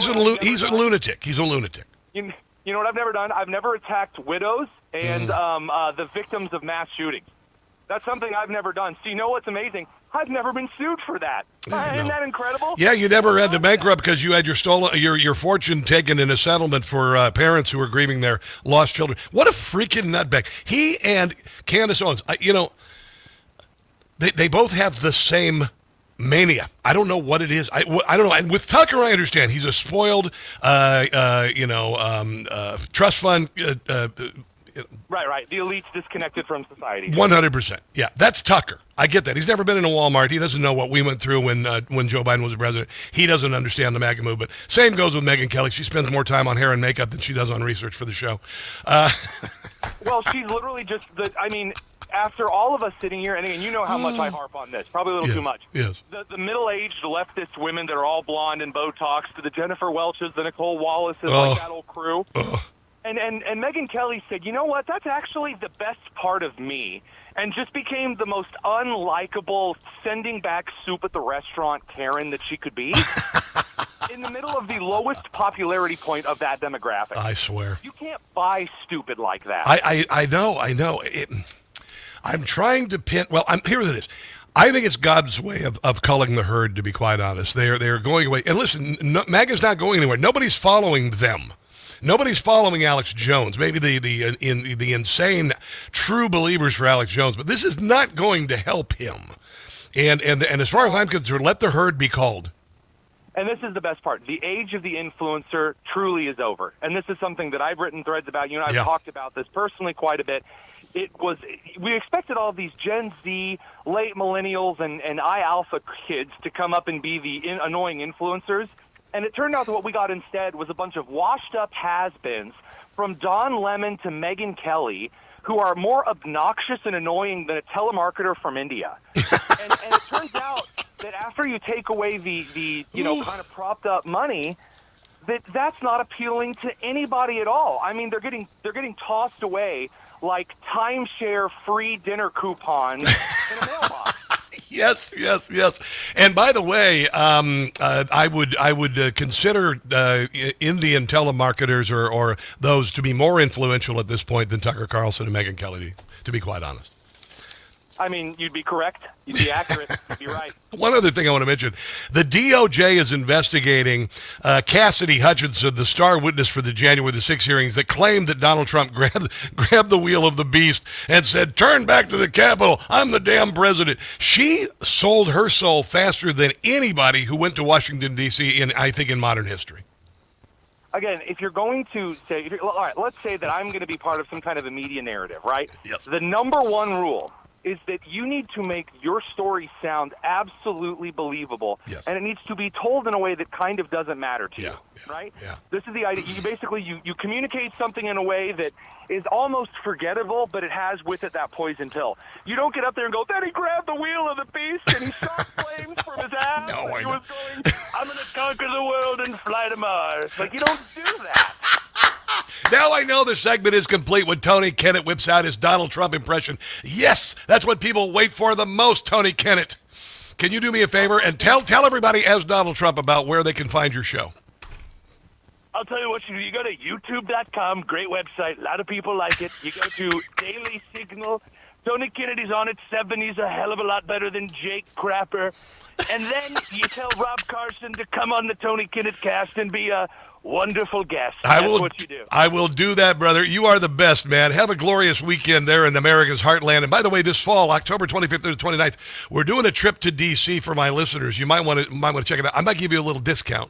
a lunatic. He's a lunatic. You know what I've never done? I've never attacked widows and the victims of mass shootings. That's something I've never done. So you know what's amazing? I've never been sued for that. Isn't that incredible? Yeah, you never had to bankrupt because you had your fortune taken in a settlement for parents who were grieving their lost children. What a freaking nutbag. He and Candace Owens, they both have the same mania. I don't know what it is. I don't know. And with Tucker, I understand he's a spoiled, trust fund. Right. The elite's disconnected from society. 100%. Yeah, that's Tucker. I get that. He's never been in a Walmart. He doesn't know what we went through when Joe Biden was the president. He doesn't understand the MAGA movement. Same goes with Megyn Kelly. She spends more time on hair and makeup than she does on research for the show. Well, she's literally just after all of us sitting here, and again, you know how much I harp on this, probably a little too much. Yes. The middle-aged leftist women that are all blonde and Botox, to the Jennifer Welches, the Nicole Wallaces, like that old crew. And Megyn Kelly said, you know what, that's actually the best part of me, and just became the most unlikable, sending back soup at the restaurant Karen that she could be. In the middle of the lowest popularity point of that demographic. I swear. You can't buy stupid like that. I know. I'm trying to pin. Well, here it is. I think it's God's way of culling the herd. To be quite honest, they're going away. And listen, MAGA's not going anywhere. Nobody's following them. Nobody's following Alex Jones. Maybe the insane true believers for Alex Jones, but this is not going to help him. And as far as I'm concerned, let the herd be called. And this is the best part. The age of the influencer truly is over. And this is something that I've written threads about. You and I've talked about this personally quite a bit. We expected all these Gen Z, late millennials, and I-alpha kids to come up and be the annoying influencers. And it turned out that what we got instead was a bunch of washed-up has-beens, from Don Lemon to Megyn Kelly, who are more obnoxious and annoying than a telemarketer from India. and it turns out that after you take away the kind of propped-up money, that's not appealing to anybody at all. I mean, they're getting tossed away like timeshare free dinner coupons in a mailbox. Yes. And by the way, I would consider Indian telemarketers or those to be more influential at this point than Tucker Carlson and Megyn Kelly, to be quite honest. I mean, you'd be correct. You'd be accurate. You'd be right. One other thing I want to mention. The DOJ is investigating Cassidy Hutchinson, the star witness for the January the 6th hearings, that claimed that Donald Trump grabbed the wheel of the beast and said, "Turn back to the Capitol. I'm the damn president." She sold her soul faster than anybody who went to Washington, D.C. I think in modern history. Again, if you're going to say, all right, let's say that I'm going to be part of some kind of a media narrative, right? Yes. The number one rule is that you need to make your story sound absolutely believable, and it needs to be told in a way that kind of doesn't matter to you, right? Yeah. This is the idea. You basically you communicate something in a way that is almost forgettable, but it has with it that poison pill. You don't get up there and go, "Then he grabbed the wheel of the beast and he shot flames from his ass." No, and he was going, "I'm going to conquer the world and fly to Mars." Like, you don't do that. Now I know the segment is complete when Tony Kinnett whips out his Donald Trump impression. Yes, that's what people wait for the most, Tony Kinnett. Can you do me a favor and tell everybody as Donald Trump about where they can find your show? I'll tell you what you do. You go to youtube.com, great website. A lot of people like it. You go to Daily Signal. Tony Kinnett is on at 7. He's a hell of a lot better than Jake Crapper. And then you tell Rob Carson to come on the Tony Kinnett cast and be a wonderful guest. That's what you do. I will do that, brother. You are the best, man. Have a glorious weekend there in America's heartland. And by the way, this fall, October 25th through the 29th, we're doing a trip to D.C. for my listeners. You might want to check it out. I might give you a little discount.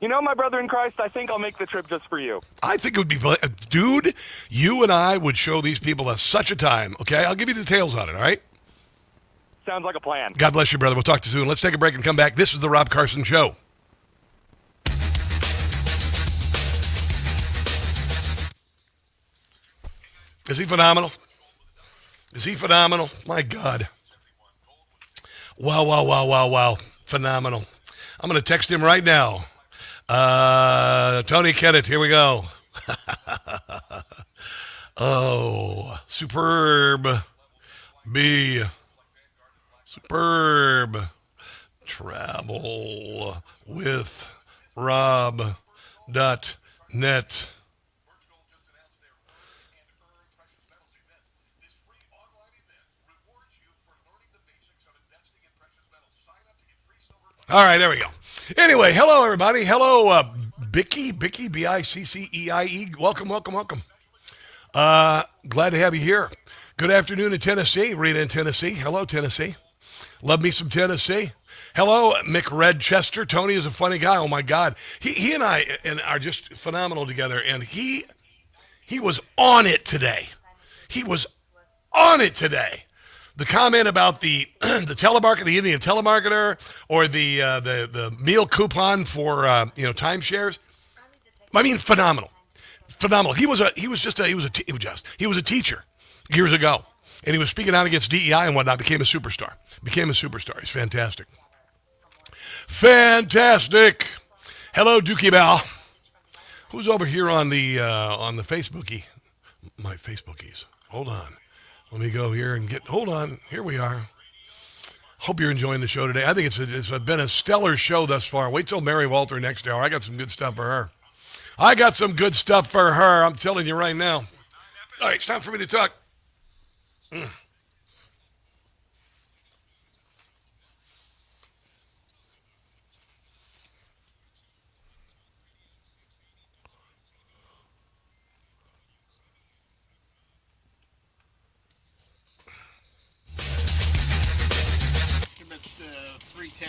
You know, my brother in Christ, I think I'll make the trip just for you. I think it would be, dude, you and I would show these people such a time, okay? I'll give you the details on it, all right? Sounds like a plan. God bless you, brother. We'll talk to you soon. Let's take a break and come back. This is the Rob Carson Show. Is he phenomenal? Is he phenomenal? My God. Wow. Phenomenal. I'm going to text him right now. Tony Kinnett, here we go. Oh, superb. Superb. Travel with Rob.net. All right, there we go. Anyway, hello, everybody. Hello, Bicky, B-I-C-C-E-I-E. Welcome. Glad to have you here. Good afternoon in Tennessee. Rita in Tennessee. Hello, Tennessee. Love me some Tennessee. Hello, Mick Redchester. Tony is a funny guy. Oh, my God. He and I are just phenomenal together, and he was on it today. The comment about the telemarketer, the Indian telemarketer, or the meal coupon for timeshares. I mean, phenomenal. He was a teacher years ago, and he was speaking out against DEI and whatnot. Became a superstar. He's fantastic. Hello, Dookie Bell. Who's over here on the Facebookie? My Facebookies. Hold on. Let me go here and hold on. Here we are. Hope you're enjoying the show today. I think it's been a stellar show thus far. Wait till Mary Walter next hour. I got some good stuff for her. I'm telling you right now. All right, it's time for me to talk.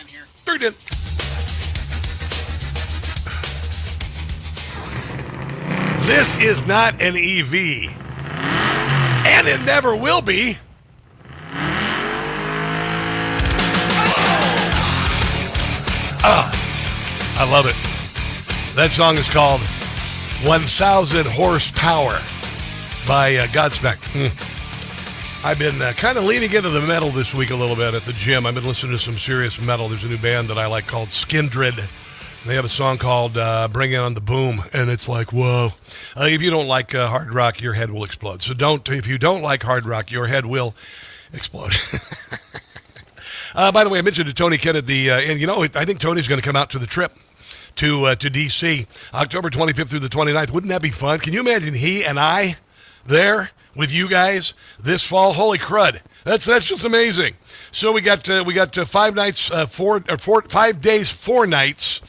Here. 310. This is not an EV, and it never will be. I love it. That song is called 1000 Horsepower by Godsmack. I've been kind of leaning into the metal this week a little bit at the gym. I've been listening to some serious metal. There's a new band that I like called Skindred. They have a song called Bring On the Boom, and it's like, whoa. If you don't like hard rock, your head will explode. So if you don't like hard rock, your head will explode. By the way, I mentioned to Tony Kinnett, I think Tony's going to come out to the trip to D.C. October 25th through the 29th. Wouldn't that be fun? Can you imagine he and I there? with you guys this fall. Holy crud. That's just amazing. So we got 5 nights, 5 days, 4 nights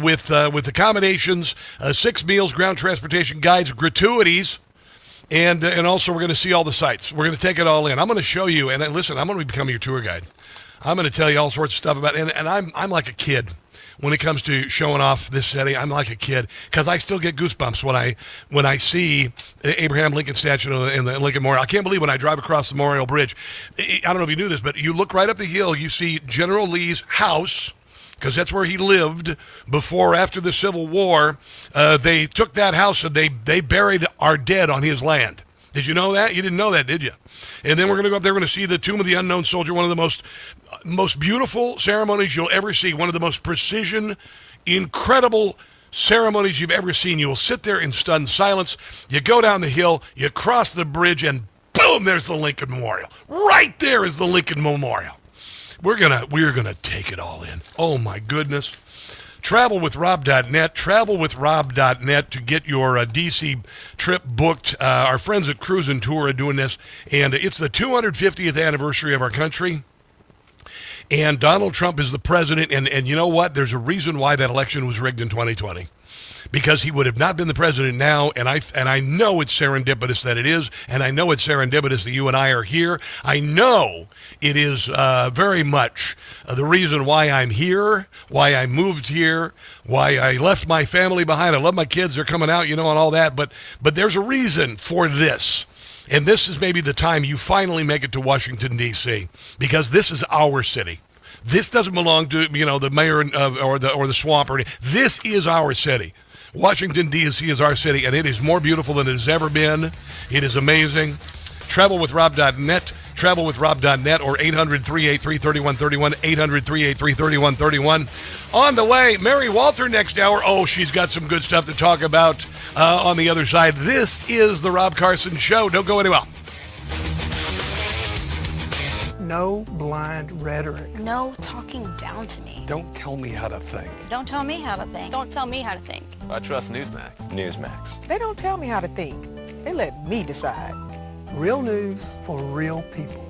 with accommodations, 6 meals, ground transportation, guides, gratuities, and also we're going to see all the sites. We're going to take it all in. I'm going to show you, and listen, I'm going to become your tour guide. I'm going to tell you all sorts of stuff about it, and I'm like a kid. When it comes to showing off this city, I'm like a kid because I still get goosebumps when I see the Abraham Lincoln statue in the Lincoln Memorial. I can't believe when I drive across the Memorial Bridge. I don't know if you knew this, but you look right up the hill, you see General Lee's house, because that's where he lived before, after the Civil War. They took that house and they buried our dead on his land. Did you know that? You didn't know that, did you? And then we're going to go up there. We're going to see the Tomb of the Unknown Soldier, one of the most beautiful ceremonies you'll ever see, one of the most precision, incredible ceremonies you've ever seen. You will sit there in stunned silence. You go down the hill, you cross the bridge, and boom, there's the Lincoln Memorial. Right there is the Lincoln Memorial. We're gonna take it all in. Oh my goodness. Travelwithrob.net, travelwithrob.net to get your DC trip booked. Our friends at Cruise and Tour are doing this, and it's the 250th anniversary of our country. And Donald Trump is the president, and you know what? There's a reason why that election was rigged in 2020. Because he would have not been the president now, and I know it's serendipitous that it is, and I know it's serendipitous that you and I are here. I know it is very much the reason why I'm here, why I moved here, why I left my family behind. I love my kids; they're coming out, and all that. But there's a reason for this. And this is maybe the time you finally make it to Washington, D.C., because this is our city. This doesn't belong to, the mayor or the swamp. This is our city. Washington, D.C. is our city, and it is more beautiful than it has ever been. It is amazing. Travelwithrob.net, travelwithrob.net, or 800-383-3131, 800-383-3131. On the way, Mary Walter next hour. Oh, she's got some good stuff to talk about on the other side. This is The Rob Carson Show. Don't go anywhere. No blind rhetoric. No talking down to me. Don't tell me how to think. Don't tell me how to think. Don't tell me how to think. I trust Newsmax. Newsmax. They don't tell me how to think. They let me decide. Real news for real people.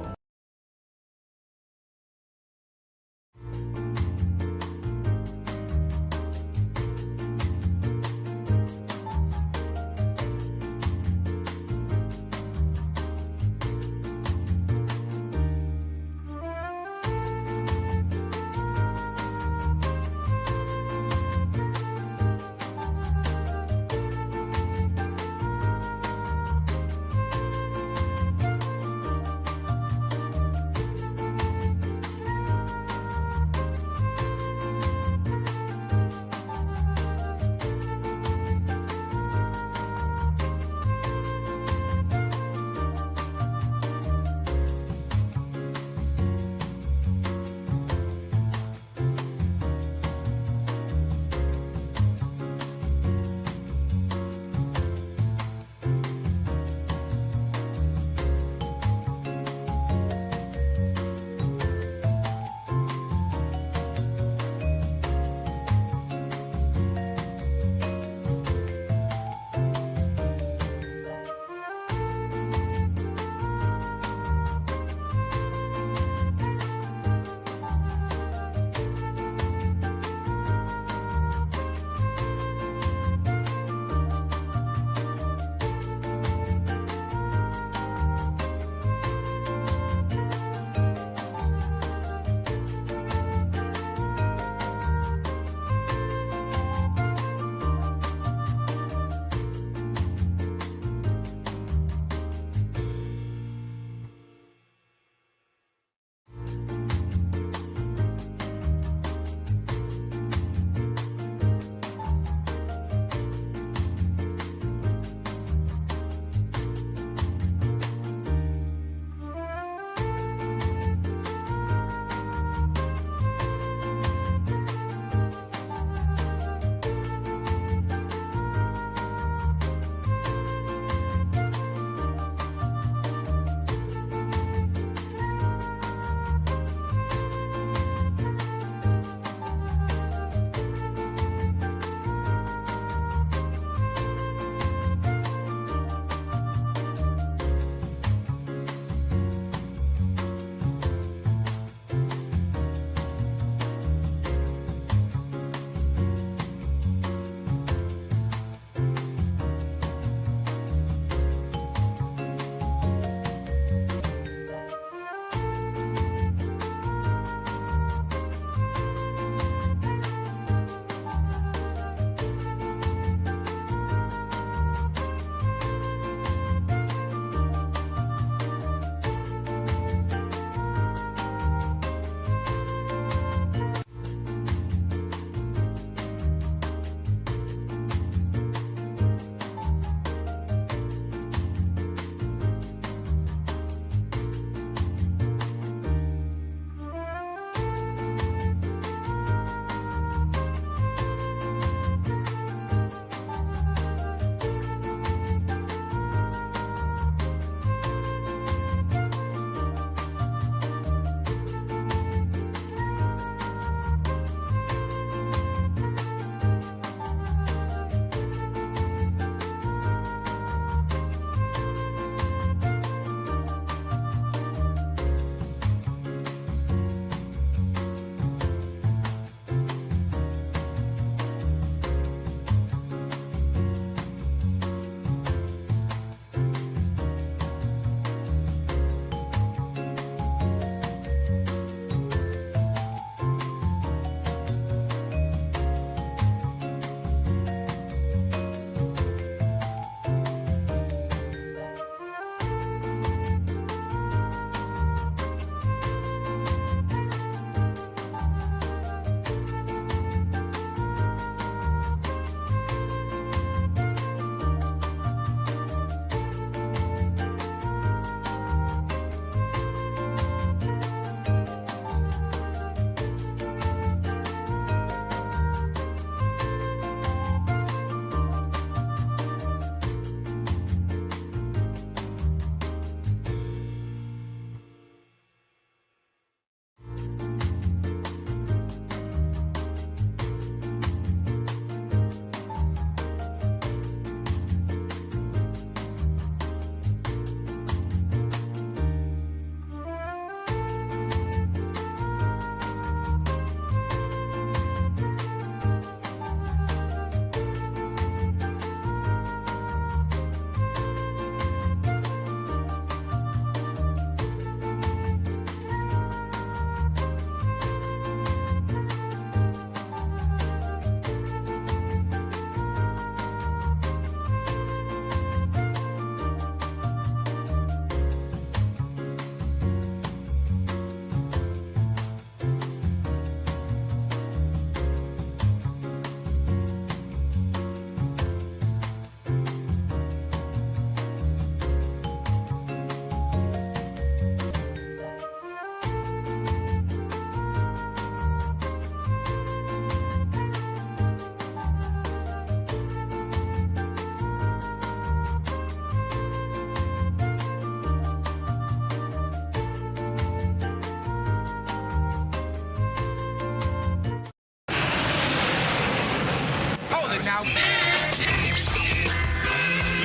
out.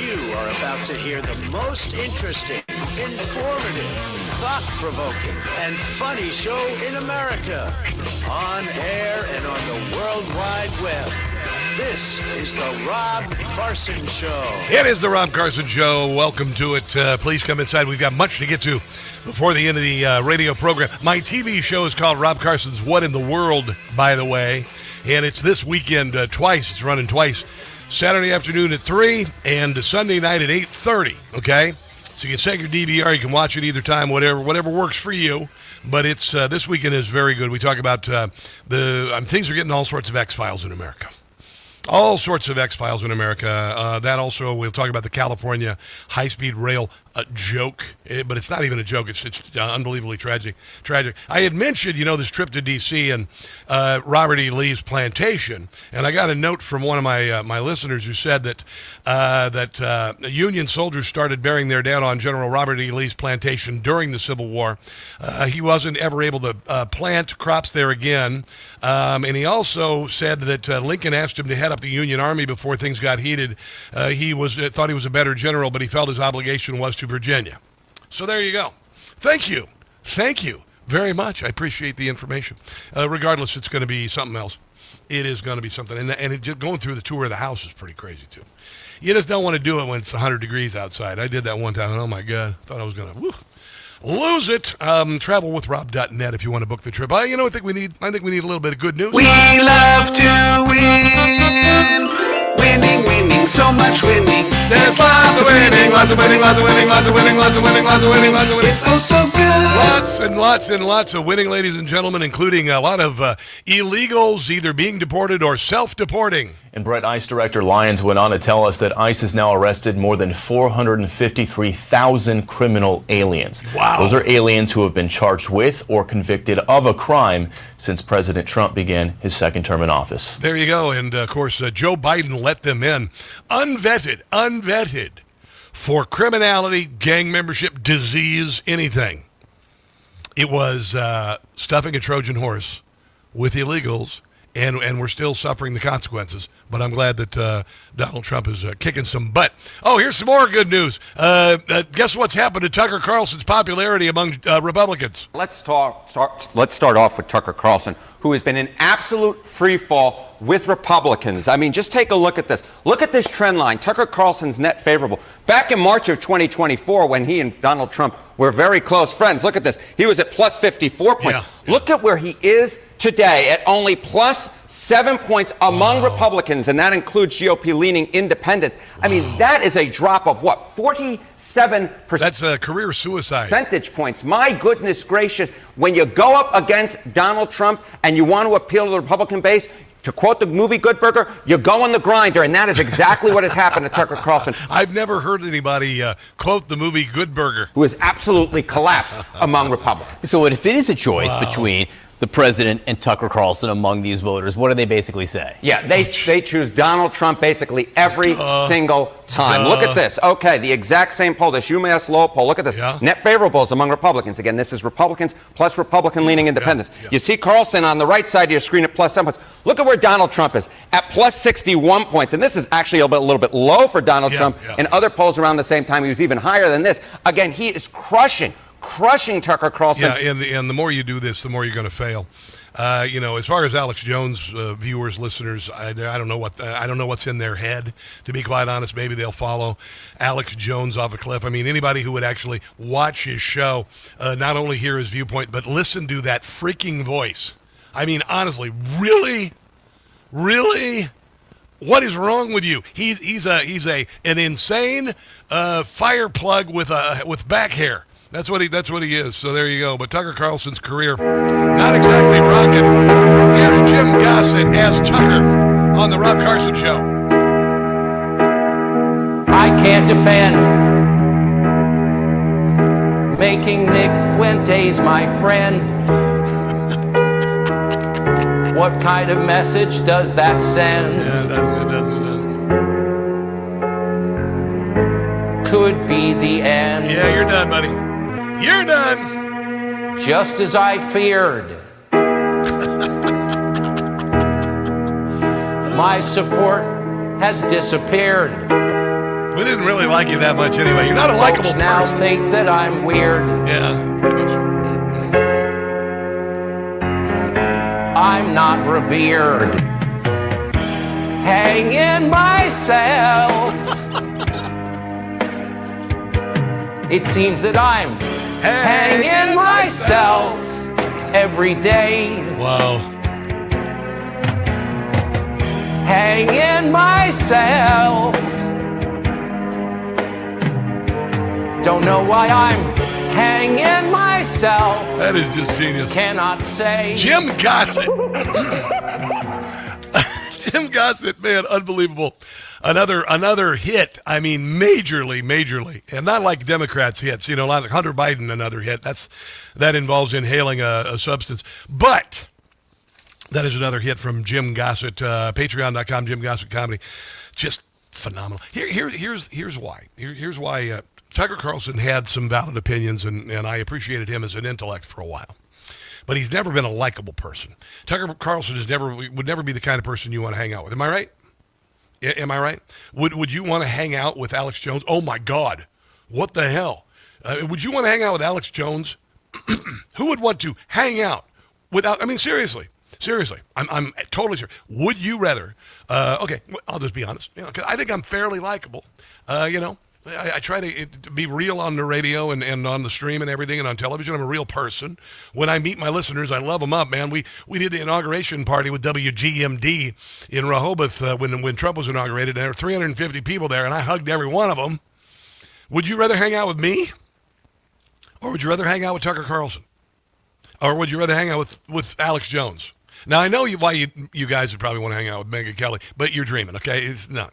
You are about to hear the most interesting, informative, thought-provoking, and funny show in America. On air and on the World Wide Web. This is the Rob Carson Show. It is the Rob Carson Show. Welcome to it. Please come inside. We've got much to get to before the end of the radio program. My TV show is called Rob Carson's What in the World, by the way. And it's this weekend twice. It's running twice. Saturday afternoon at 3 and Sunday night at 8:30, okay? So you can set your DVR. You can watch it either time, whatever works for you. But it's this weekend is very good. We talk about things are getting all sorts of X-Files in America. All sorts of X-Files in America. That also, we'll talk about the California high-speed rail joke, but it's not even a joke. It's unbelievably tragic. I had mentioned, this trip to D.C. and Robert E. Lee's plantation, and I got a note from one of my listeners who said that Union soldiers started burying their dead on General Robert E. Lee's plantation during the Civil War. He wasn't ever able to plant crops there again, and he also said that Lincoln asked him to head up the Union Army before things got heated. He thought he was a better general, but he felt his obligation was to Virginia. So there you go. Thank you very much. I appreciate the information. Regardless, it's going to be something else. It is going to be something. And just going through the tour of the house is pretty crazy, too. You just don't want to do it when it's 100 degrees outside. I did that one time, and oh, my God, I thought I was going to lose it. Travelwithrob.net if you want to book the trip. I think we need a little bit of good news. We love to win. Winning, so much winning. There's lots of winning, lots of winning, lots of winning, lots of winning, lots of winning, lots of winning, lots of winning. It's so good. Lots of winning, ladies and gentlemen, including a lot of illegals either being deported or self-deporting. And Brett, ICE Director Lyons went on to tell us that ICE has now arrested more than 453,000 criminal aliens. Wow. Those are aliens who have been charged with or convicted of a crime since President Trump began his second term in office. There you go. And, of course, Joe Biden let them in. Unvetted for criminality, gang membership, disease, anything. It was stuffing a Trojan horse with illegals, and we're still suffering the consequences. But I'm glad that Donald Trump is kicking some butt. Oh, here's some more good news. Guess what's happened to Tucker Carlson's popularity among Republicans? Let's start off with Tucker Carlson, who has been in absolute free fall with Republicans. I mean, just take a look at this. Look at this trend line. Tucker Carlson's net favorable. Back in March of 2024, when he and Donald Trump were very close friends, look at this. He was at plus 54 points. Yeah. Look at where he is today at only plus 7 points among Republicans, and that includes GOP-leaning independents. I mean, that is a drop of what, 47%? That's a career suicide. Percentage points. My goodness gracious. When you go up against Donald Trump and you want to appeal to the Republican base, to quote the movie Good Burger, you go on the grinder, and that is exactly what has happened to Tucker Carlson. I've never heard anybody quote the movie Good Burger. Who has absolutely collapsed among Republicans. So if it is a choice between the president and Tucker Carlson among these voters, what do they basically say? Yeah, they choose Donald Trump basically every single time. Look at this. Okay, the exact same poll, this UMass Lowell poll. Look at this. Yeah. Net favorables among Republicans. Again, this is Republicans plus Republican-leaning independents. Yeah. You see Carlson on the right side of your screen at plus 7 points. Look at where Donald Trump is at plus 61 points. And this is actually a little bit low for Donald Trump. In other polls around the same time, he was even higher than this. Again, he is crushing Tucker Carlson. Yeah, and the more you do this, the more you're going to fail. As far as Alex Jones viewers, listeners, I don't know what's in their head. To be quite honest, maybe they'll follow Alex Jones off a cliff. I mean, anybody who would actually watch his show, not only hear his viewpoint, but listen to that freaking voice. I mean, honestly, really, what is wrong with you? He's an insane fire plug with back hair. That's what he is. So there you go. But Tucker Carlson's career, not exactly rocking. Here's Jim Gossett as Tucker on the Rob Carson Show. I can't defend making Nick Fuentes my friend. What kind of message does that send? Yeah, it doesn't. Could be the end. Yeah, you're done, buddy. You're done. Just as I feared. My support has disappeared. We didn't really like you that much anyway. You're not a likable Folks now person. think that I'm weird. Yeah, pretty much. I'm not revered. Hanging myself. It seems that I'm hanging myself every day. Wow. Hanging myself. Don't know why I'm hanging myself. That is just genius. Cannot say. Jim Gossett. Jim Gossett, man, unbelievable. Another hit. I mean, majorly, and not like Democrats hits. You know, like Hunter Biden, another hit. That involves inhaling a substance. But that is another hit from Jim Gossett. Patreon.com, Jim Gossett Comedy. Just phenomenal. Here's why. Here's why Tucker Carlson had some valid opinions, and I appreciated him as an intellect for a while. But he's never been a likable person. Tucker Carlson would never be the kind of person you want to hang out with. Am I right? Am I right? Would you want to hang out with Alex Jones? Oh my God, what the hell? Would you want to hang out with Alex Jones? Who would want to hang out without? I mean, seriously, I'm totally serious. Would you rather? Okay, I'll just be honest. You know, 'cause I think I'm fairly likable. You know. I try to be real on the radio and on the stream and everything and on television. I'm a real person. When I meet my listeners, I love them up, man. We did the inauguration party with WGMD in Rehoboth when Trump was inaugurated. And there were 350 people there, and I hugged every one of them. Would you rather hang out with me? Or would you rather hang out with Tucker Carlson? Or would you rather hang out with Alex Jones? Now, I know why you guys would probably want to hang out with Megyn Kelly, but you're dreaming, okay? It's no.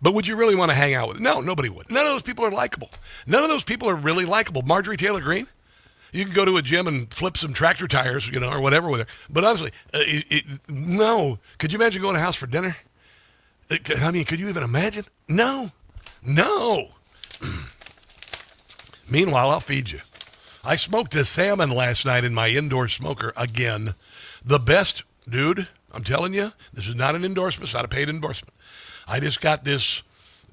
But would you really want to hang out with? No, nobody would. None of those people are likable. None of those people are really likable. Marjorie Taylor Greene, you can go to a gym and flip some tractor tires, you know, or whatever with her. But honestly, no. Could you imagine going to a house for dinner? I mean, could you even imagine? No. Meanwhile, I'll feed you. I smoked a salmon last night in my indoor smoker again. The best, dude, I'm telling you, this is not an endorsement. It's not a paid endorsement. I just got this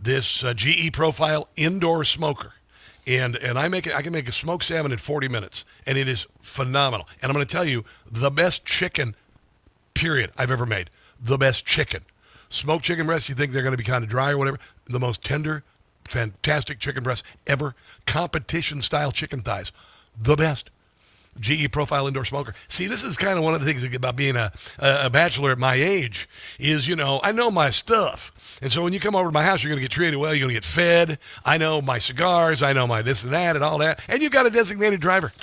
GE Profile indoor smoker, and I can make a smoked salmon in 40 minutes, and it is phenomenal. And I'm going to tell you, the best chicken, period, I've ever made. The best chicken. Smoked chicken breasts, you think they're going to be kind of dry or whatever. The most tender, fantastic chicken breasts ever. Competition-style chicken thighs. The best. GE Profile indoor smoker. See, this is kind of one of the things about being a bachelor at my age is, you know, I know my stuff. And so when you come over to my house, you're going to get treated well. You're going to get fed. I know my cigars. I know my this and that and all that. And you've got a designated driver.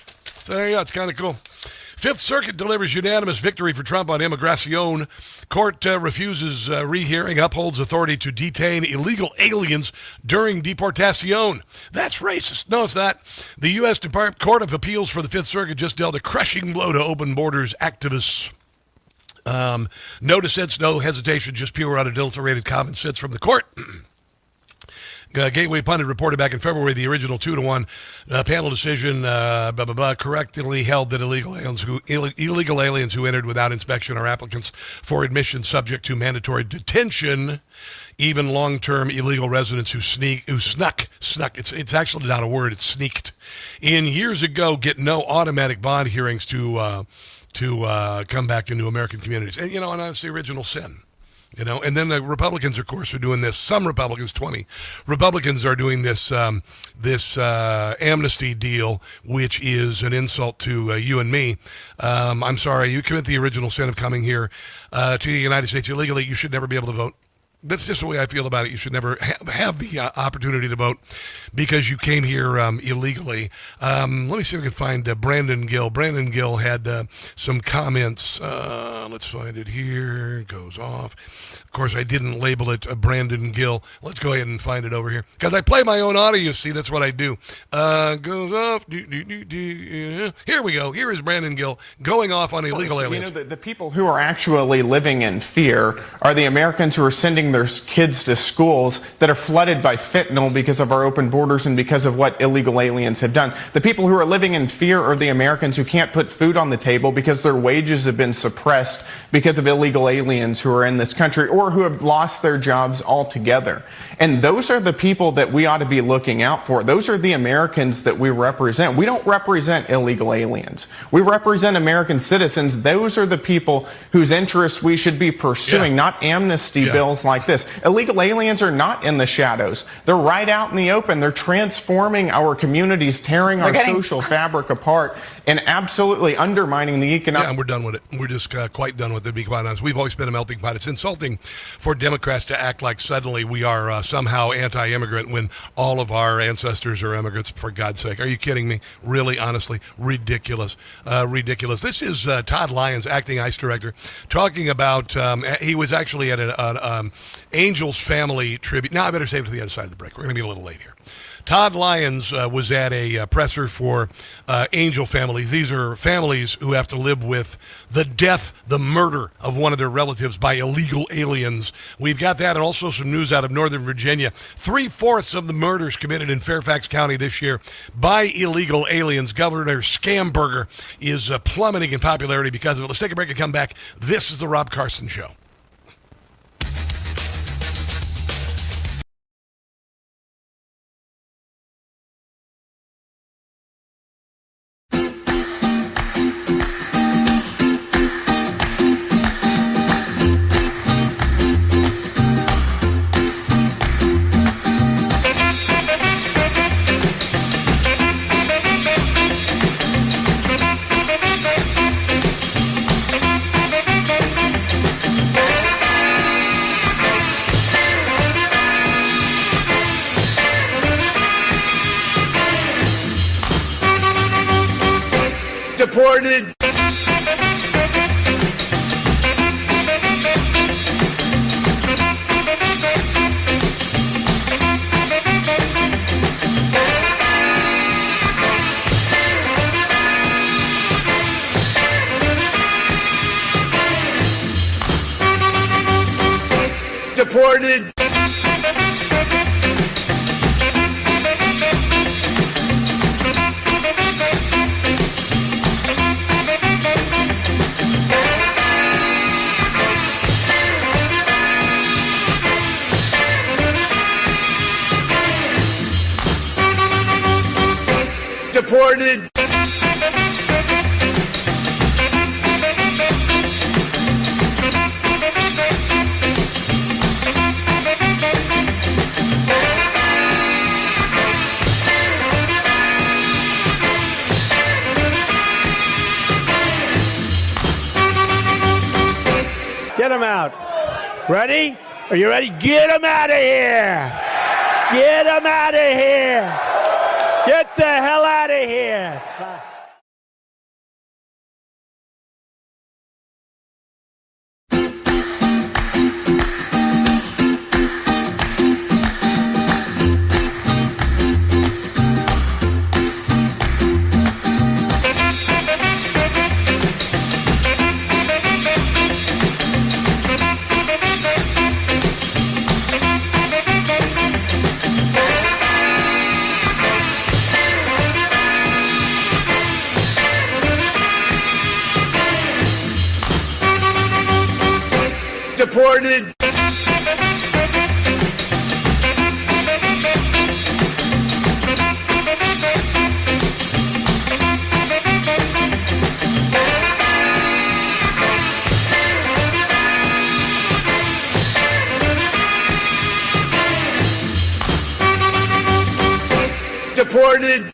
So there you go. It's kind of cool. Fifth Circuit delivers unanimous victory for Trump on immigration. Court refuses rehearing, upholds authority to detain illegal aliens during deportation. That's racist. No, it's not. The U.S. Court of Appeals for the Fifth Circuit just dealt a crushing blow to open borders activists. No dissents, no hesitation, just pure unadulterated common sense from the court. Gateway Pundit reported back in February the original 2-1 panel decision correctly held that illegal aliens who entered without inspection are applicants for admission subject to mandatory detention. Even long-term illegal residents who snuck. It's actually not a word. It's sneaked in years ago get no automatic bond hearings to come back into American communities. And, you know, and that's the original sin. You know, and then the Republicans, of course, are doing this. Some Republicans, 20 Republicans, are doing this amnesty deal, which is an insult to you and me. I'm sorry, you commit the original sin of coming here to the United States illegally. You should never be able to vote. That's just the way I feel about it. You should never have the opportunity to vote because you came here illegally. Let me see if I can find Brandon Gill. Brandon Gill had some comments. Let's find it here. It goes off. Of course, I didn't label it Brandon Gill. Let's go ahead and find it over here. Because I play my own audio, you see. That's what I do. Goes off. Here we go. Here is Brandon Gill going off on illegal aliens. You know, the people who are actually living in fear are the Americans who are sending bring their kids to schools that are flooded by fentanyl because of our open borders and because of what illegal aliens have done. The people who are living in fear are the Americans who can't put food on the table because their wages have been suppressed because of illegal aliens who are in this country or who have lost their jobs altogether. And those are the people that we ought to be looking out for. Those are the Americans that we represent. We don't represent illegal aliens. We represent American citizens. Those are the people whose interests we should be pursuing, not amnesty bills like this. Illegal aliens are not in the shadows. They're right out in the open. They're transforming our communities, tearing our social fabric apart, and absolutely undermining the economic... Yeah, and we're done with it. We're just quite done with it, to be quite honest. We've always been a melting pot. It's insulting for Democrats to act like suddenly we are somehow anti-immigrant when all of our ancestors are immigrants, for God's sake. Are you kidding me? Really, honestly, ridiculous. Ridiculous. This is Todd Lyons, acting ICE director, talking about, he was actually at an Angels family tribute. Now I better save it to the other side of the break. We're going to be a little late here. Todd Lyons was at a presser for Angel families. These are families who have to live with the death, the murder of one of their relatives by illegal aliens. We've got that and also some news out of Northern Virginia. 3/4 of the murders committed in Fairfax County this year by illegal aliens. Governor Scamberger is plummeting in popularity because of it. Let's take a break and come back. This is the Rob Carson Show. Deported. Deported. Deported. Get them out. Ready? Are you ready? Get them out of here. Get them out of here. Get the hell out of here. Deported. Deported.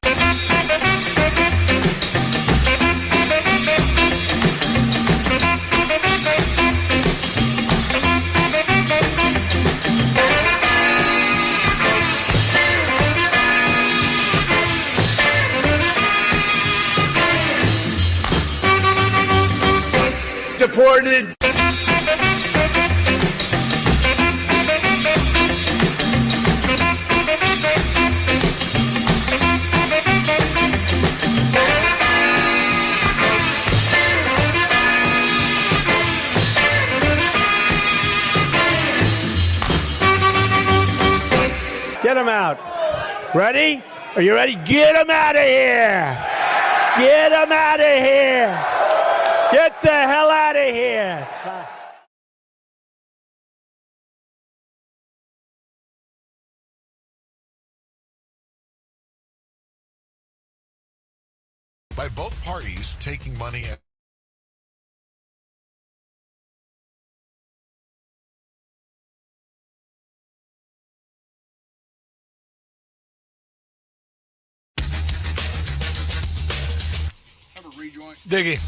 Deported. them out. Ready? Are you ready? Get them out of here. Get them out of here. Get the hell out of here. By both parties taking money at Diggy.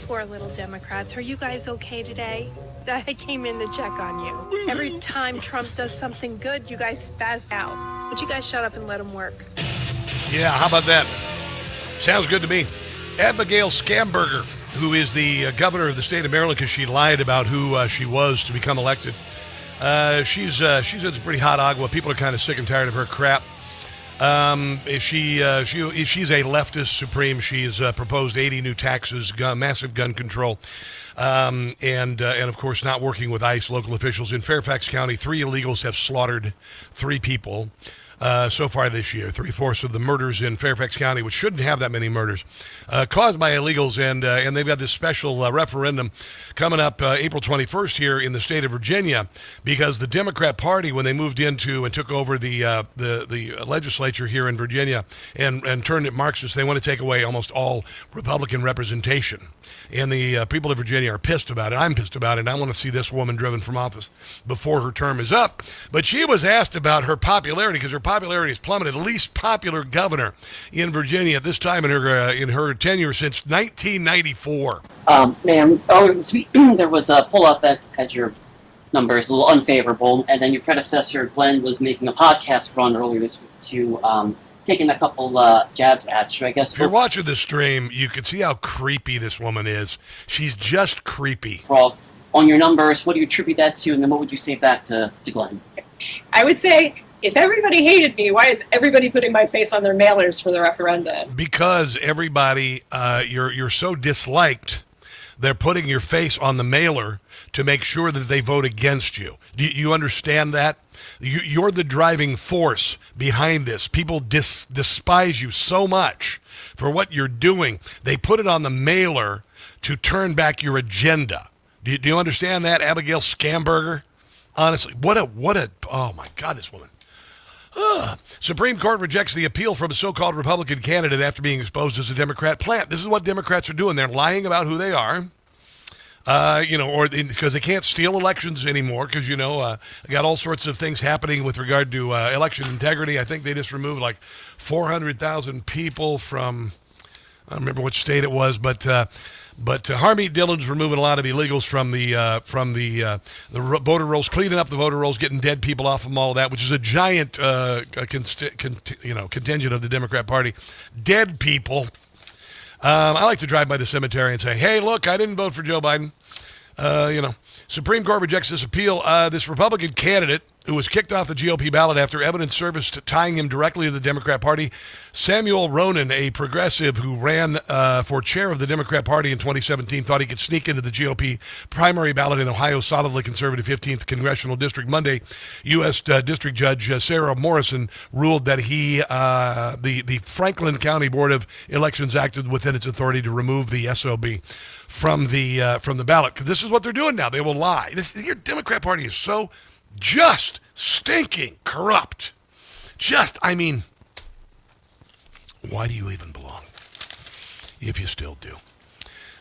Poor little Democrats. Are you guys okay today? I came in to check on you. Every time Trump does something good, you guys spaz out. Would you guys shut up and let him work? Yeah, how about that? Sounds good to me. Abigail Scamberger, who is the governor of the state of Maryland because she lied about who she was to become elected. She's in some pretty hot agua. People are kind of sick and tired of her crap. She's a leftist supreme. She's proposed 80 new taxes, massive gun control, and of course not working with ICE. Local officials in Fairfax County, 3 illegals have slaughtered 3 people so far this year. 3/4 of the murders in Fairfax County, which shouldn't have that many murders, caused by illegals, and they've got this special referendum coming up April 21st here in the state of Virginia, because the Democrat Party, when they moved into and took over the legislature here in Virginia and turned it Marxist, they want to take away almost all Republican representation. And the people of Virginia are pissed about it. I'm pissed about it. And I want to see this woman driven from office before her term is up. But she was asked about her popularity, because her popularity has plummeted. Least popular governor in Virginia at this time in her tenure since 1994. Ma'am, there was a poll-up that had your numbers a little unfavorable, and then your predecessor, Glenn, was making a podcast run earlier this week to taking a couple jabs at you, I guess. If you're watching the stream, you can see how creepy this woman is. She's just creepy. On your numbers, what do you attribute that to, and then what would you say back to Glenn? I would say, if everybody hated me, why is everybody putting my face on their mailers for the referendum? Because everybody, you're so disliked, they're putting your face on the mailer to make sure that they vote against you. Do you understand that? You're the driving force behind this. People despise you so much for what you're doing. They put it on the mailer to turn back your agenda. Do you understand that, Abigail Scamberger? Honestly, what a, oh my God, this woman. Supreme Court rejects the appeal from a so-called Republican candidate after being exposed as a Democrat plant. This is what Democrats are doing. They're lying about who they are. Or because they can't steal elections anymore, because, got all sorts of things happening with regard to election integrity. I think they just removed like 400,000 people from, I don't remember which state it was, but Harmeet Dillon's removing a lot of illegals from the voter rolls, cleaning up the voter rolls, getting dead people off of all of that, which is a giant contingent of the Democrat Party. Dead people. I like to drive by the cemetery and say, hey, look, I didn't vote for Joe Biden. Supreme Court rejects this appeal. This Republican candidate who was kicked off the GOP ballot after evidence surfaced tying him directly to the Democrat Party, Samuel Ronan, a progressive who ran for chair of the Democrat Party in 2017, thought he could sneak into the GOP primary ballot in Ohio's solidly conservative 15th Congressional District. Monday, U.S. District Judge Sarah Morrison ruled that the Franklin County Board of Elections acted within its authority to remove the SOB from the ballot. Because this is what they're doing now. They will lie. Your Democrat Party is so just stinking corrupt. Why do you even belong? If you still do.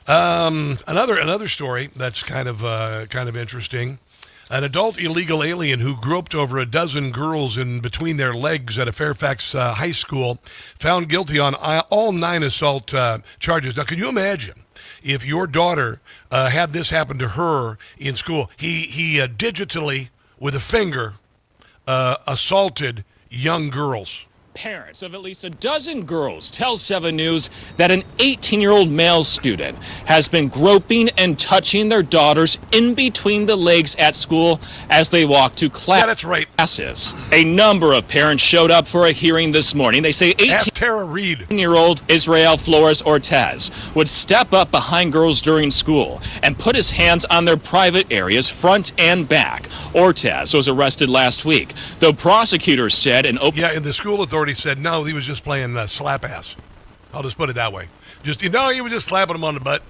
Another story that's kind of interesting. An adult illegal alien who groped over a dozen girls in between their legs at a Fairfax high school found guilty on all 9 assault charges. Now, can you imagine if your daughter had this happen to her in school? He digitally, with a finger, assaulted young girls. Parents of at least a dozen girls tell 7 News that an 18-year-old male student has been groping and touching their daughters in between the legs at school as they walk to class. Yeah, that's right. Classes. A number of parents showed up for a hearing this morning. They say 18-year-old Israel Flores Ortez would step up behind girls during school and put his hands on their private areas, front and back. Ortez was arrested last week, though prosecutors said an open... Yeah, and the school authorities said, no, he was just playing slap ass. I'll just put it that way. He was just slapping him on the butt.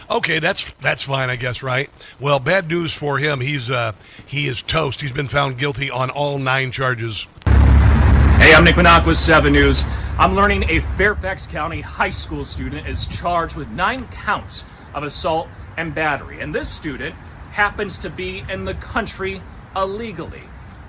Okay, that's fine, I guess, right? Well, bad news for him. He is toast. He's been found guilty on all 9 charges. Hey, I'm Nick Minock with 7 News. I'm learning a Fairfax County high school student is charged with 9 counts of assault and battery. And this student happens to be in the country illegally.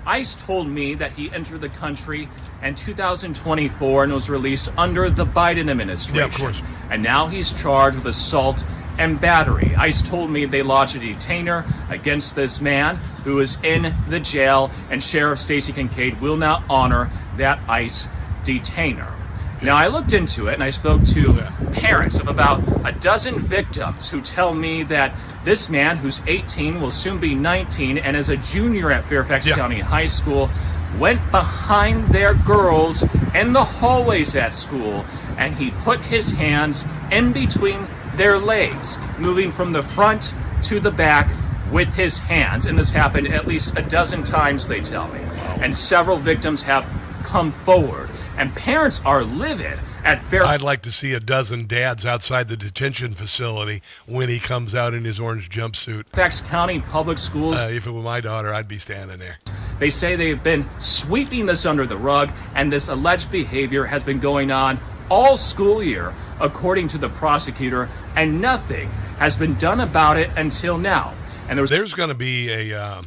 ICE told me that he entered the country in 2024 and was released under the Biden administration. Yeah, of course. And now he's charged with assault and battery. ICE told me they lodged a detainer against this man who is in the jail, and Sheriff Stacey Kincaid will now honor that ICE detainer. Now, I looked into it and I spoke to parents of about a dozen victims who tell me that this man, who's 18, will soon be 19, and is a junior at Fairfax County High School, went behind their girls in the hallways at school, and he put his hands in between their legs, moving from the front to the back with his hands. And this happened at least a dozen times, they tell me. And several victims have come forward. And parents are livid at Fairfax. I'd like to see a dozen dads outside the detention facility when he comes out in his orange jumpsuit. Fairfax County Public Schools. If it were my daughter, I'd be standing there. They say they've been sweeping this under the rug, and this alleged behavior has been going on all school year, according to the prosecutor, and nothing has been done about it until now. And there's going to be a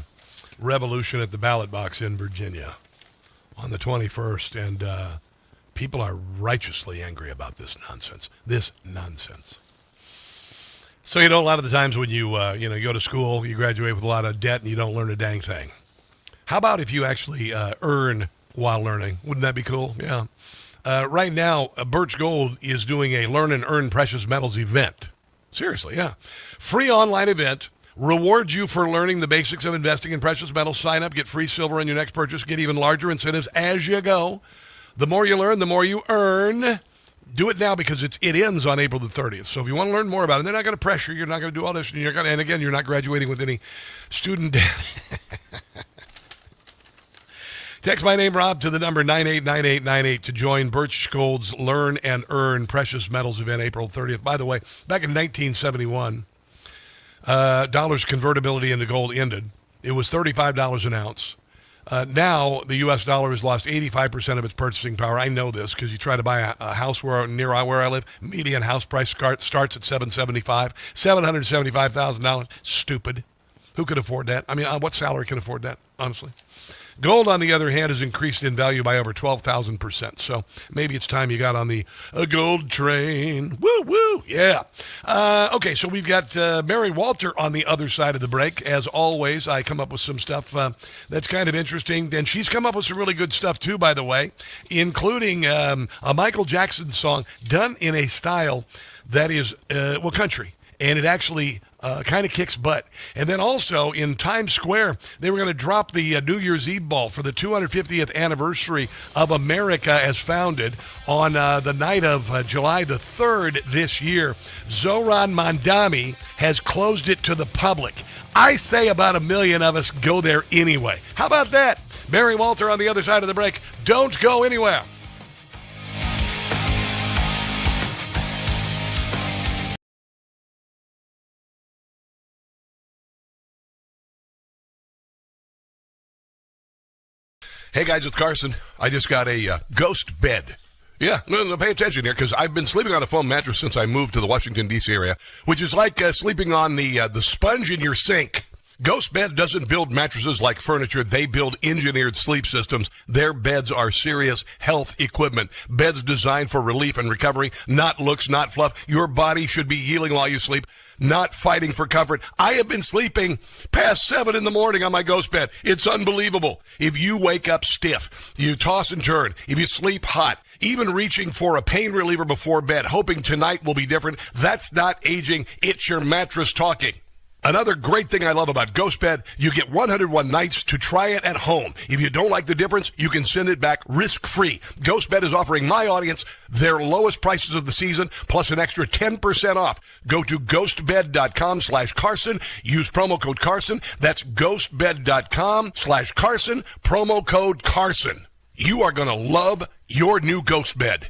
revolution at the ballot box in Virginia on the 21st, and people are righteously angry about this nonsense. So, a lot of the times when you go to school, you graduate with a lot of debt and you don't learn a dang thing. How about if you actually earn while learning? Wouldn't that be cool? Yeah. Right now, Birch Gold is doing a Learn and Earn Precious Metals event. Seriously, yeah. Free online event. Rewards you for learning the basics of investing in precious metals. Sign up, get free silver in your next purchase, get even larger incentives as you go. The more you learn, the more you earn. Do it now because it ends on April the 30th. So if you want to learn more about it, they're not going to pressure you. You're not going to do all this. And again, you're not graduating with any student debt. Text my name, Rob, to the number 989898 to join Birch Gold's Learn and Earn Precious Metals event April 30th. By the way, back in 1971, dollars convertibility into gold ended. It was $35 an ounce. Now, the U.S. dollar has lost 85% of its purchasing power. I know this because you try to buy a house near where I live. Median house price starts at $775,000. Stupid. Who could afford that? I mean, what salary can afford that, honestly? Gold, on the other hand, has increased in value by over 12,000%. So maybe it's time you got on the gold train. Woo, woo, yeah. Okay, so we've got Mary Walter on the other side of the break. As always, I come up with some stuff that's kind of interesting. And she's come up with some really good stuff, too, by the way, including a Michael Jackson song done in a style that is, country. And it actually kind of kicks butt. And then also in Times Square, they were going to drop the New Year's Eve ball for the 250th anniversary of America as founded on the night of July the 3rd this year. Zohran Mamdani has closed it to the public. I say about 1 million of us go there anyway. How about that? Mary Walter on the other side of the break. Don't go anywhere. Hey guys, it's Carson. I just got a ghost bed. Yeah, no, pay attention here because I've been sleeping on a foam mattress since I moved to the Washington, D.C. area, which is like sleeping on the sponge in your sink. Ghost Bed doesn't build mattresses like furniture. They build engineered sleep systems. Their beds are serious health equipment. Beds designed for relief and recovery, not looks, not fluff. Your body should be healing while you sleep, not fighting for comfort. I have been sleeping past 7 in the morning on my Ghost Bed. It's unbelievable. If you wake up stiff, you toss and turn, if you sleep hot, even reaching for a pain reliever before bed, hoping tonight will be different, that's not aging. It's your mattress talking. Another great thing I love about Ghost Bed, you get 101 nights to try it at home. If you don't like the difference, you can send it back risk-free. Ghost Bed is offering my audience their lowest prices of the season, plus an extra 10% off. Go to ghostbed.com/Carson. Use promo code Carson. That's ghostbed.com/Carson. Promo code Carson. You are going to love your new Ghost Bed.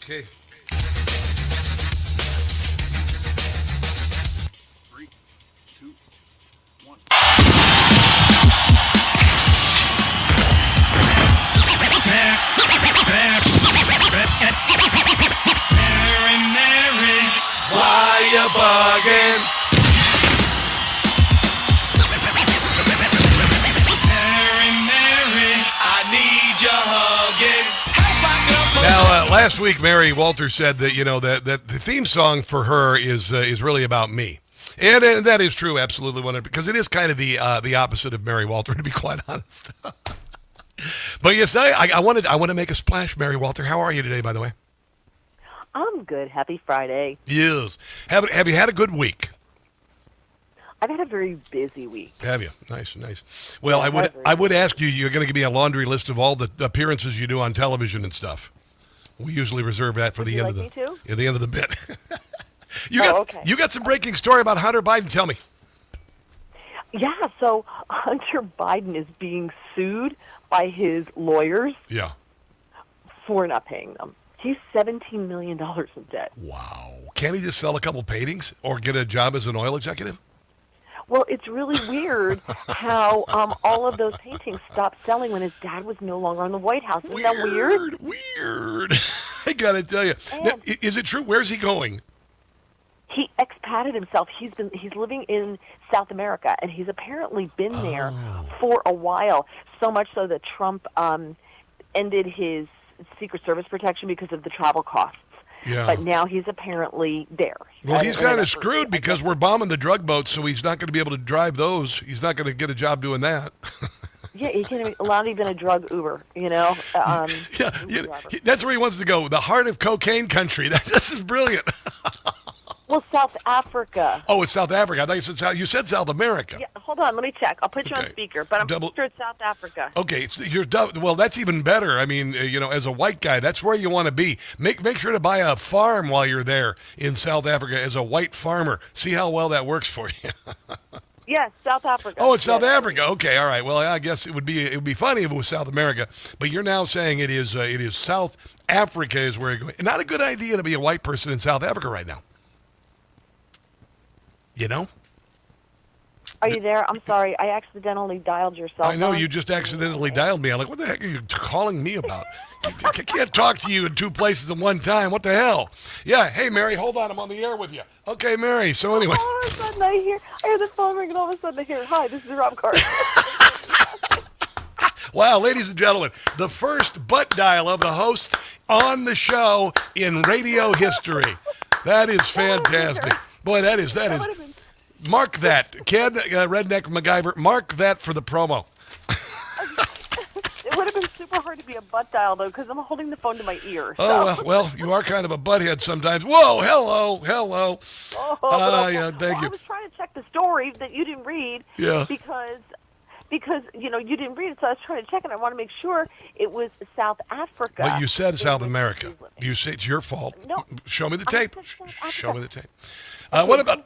Okay. Last week, Mary Walter said that that the theme song for her is really about me, and that is true, absolutely, 100%, because it is kind of the opposite of Mary Walter, to be quite honest. But yes, I want to make a splash, Mary Walter. How are you today, by the way? I'm good. Happy Friday. Yes. Have you had a good week? I've had a very busy week. Have you? Nice. Well, yeah, I would ask you. You're going to give me a laundry list of all the appearances you do on television and stuff. We usually reserve that for the end of the end of the bit. You got some breaking story about Hunter Biden. Tell me. Yeah. So Hunter Biden is being sued by his lawyers. Yeah. For not paying them. He's $17 million in debt. Wow. Can't he just sell a couple paintings or get a job as an oil executive? Well, it's really weird how all of those paintings stopped selling when his dad was no longer in the White House. Isn't that weird? Weird. I got to tell you. Now, is it true? Where's he going? He expatted himself. He's living in South America, and he's apparently been there for a while, so much so that Trump ended his Secret Service protection because of the travel costs. Yeah. But now he's apparently there. Well, he's kind of screwed because we're bombing the drug boats, so he's not going to be able to drive those. He's not going to get a job doing that. Yeah, he can't allowed even a drug Uber, that's where he wants to go, the heart of cocaine country. This is brilliant. Well, South Africa. Oh, it's South Africa. I thought you said South America. Yeah, hold on, let me check. I'll put you on speaker, but I'm sure it's South Africa. Okay, well, that's even better. I mean, as a white guy, that's where you want to be. Make sure to buy a farm while you're there in South Africa as a white farmer. See how well that works for you. Yes, South Africa. Oh, it's South Africa. Okay, all right. Well, I guess it would be funny if it was South America, but you're now saying it is South Africa is where you're going. Not a good idea to be a white person in South Africa right now. Are you there? I'm sorry. I accidentally dialed your cell phone. I know, you just accidentally dialed me. I'm like, what the heck are you calling me about? I can't talk to you in two places at one time. What the hell? Yeah, hey, Mary, hold on. I'm on the air with you. Okay, Mary, so anyway. All of a sudden I hear the phone ring, and all of a sudden I hear, hi, this is Rob Carson. Wow, ladies and gentlemen, the first butt dial of the host on the show in radio history. That is fantastic. Boy, that is. Mark that. Ken, Redneck MacGyver, mark that for the promo. It would have been super hard to be a butt dial, though, because I'm holding the phone to my ear. So. Oh, well, you are kind of a butthead sometimes. Whoa, hello. Yeah, thank you. I was trying to check the story that you didn't read. Yeah. Because you didn't read it, so I was trying to check it. I want to make sure it was South Africa. But you said South America. You say it's your fault. No. Show me the tape. Show me the tape. What about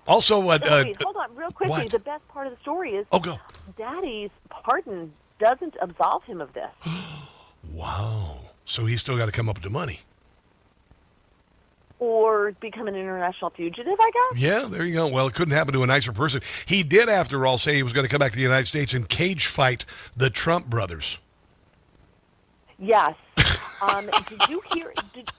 also? Hold on, real quickly. What? The best part of the story is go. Daddy's pardon doesn't absolve him of this. Wow. So he's still got to come up with the money. Or become an international fugitive, I guess? Yeah, there you go. Well, it couldn't happen to a nicer person. He did, after all, say he was going to come back to the United States and cage fight the Trump brothers. Yes. Did you hear?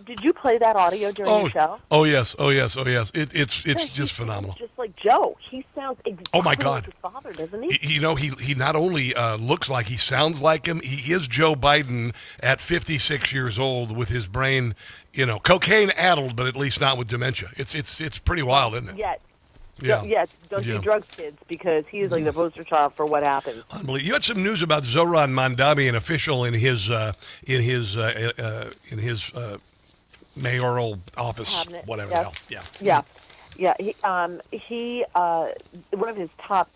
Did you play that audio during the show? Oh yes. It's just phenomenal. Just like Joe, he sounds exactly my God. like his father, doesn't he? He not only looks like, he sounds like him. He is Joe Biden at 56 years old with his brain, cocaine addled, but at least not with dementia. It's pretty wild, isn't it? Don't do drugs, kids, because he is like the poster child for what happens. Unbelievable. You had some news about Zoran Mandami, an official in his mayoral office, Cabinet, whatever. Yes. Yeah. He one of his top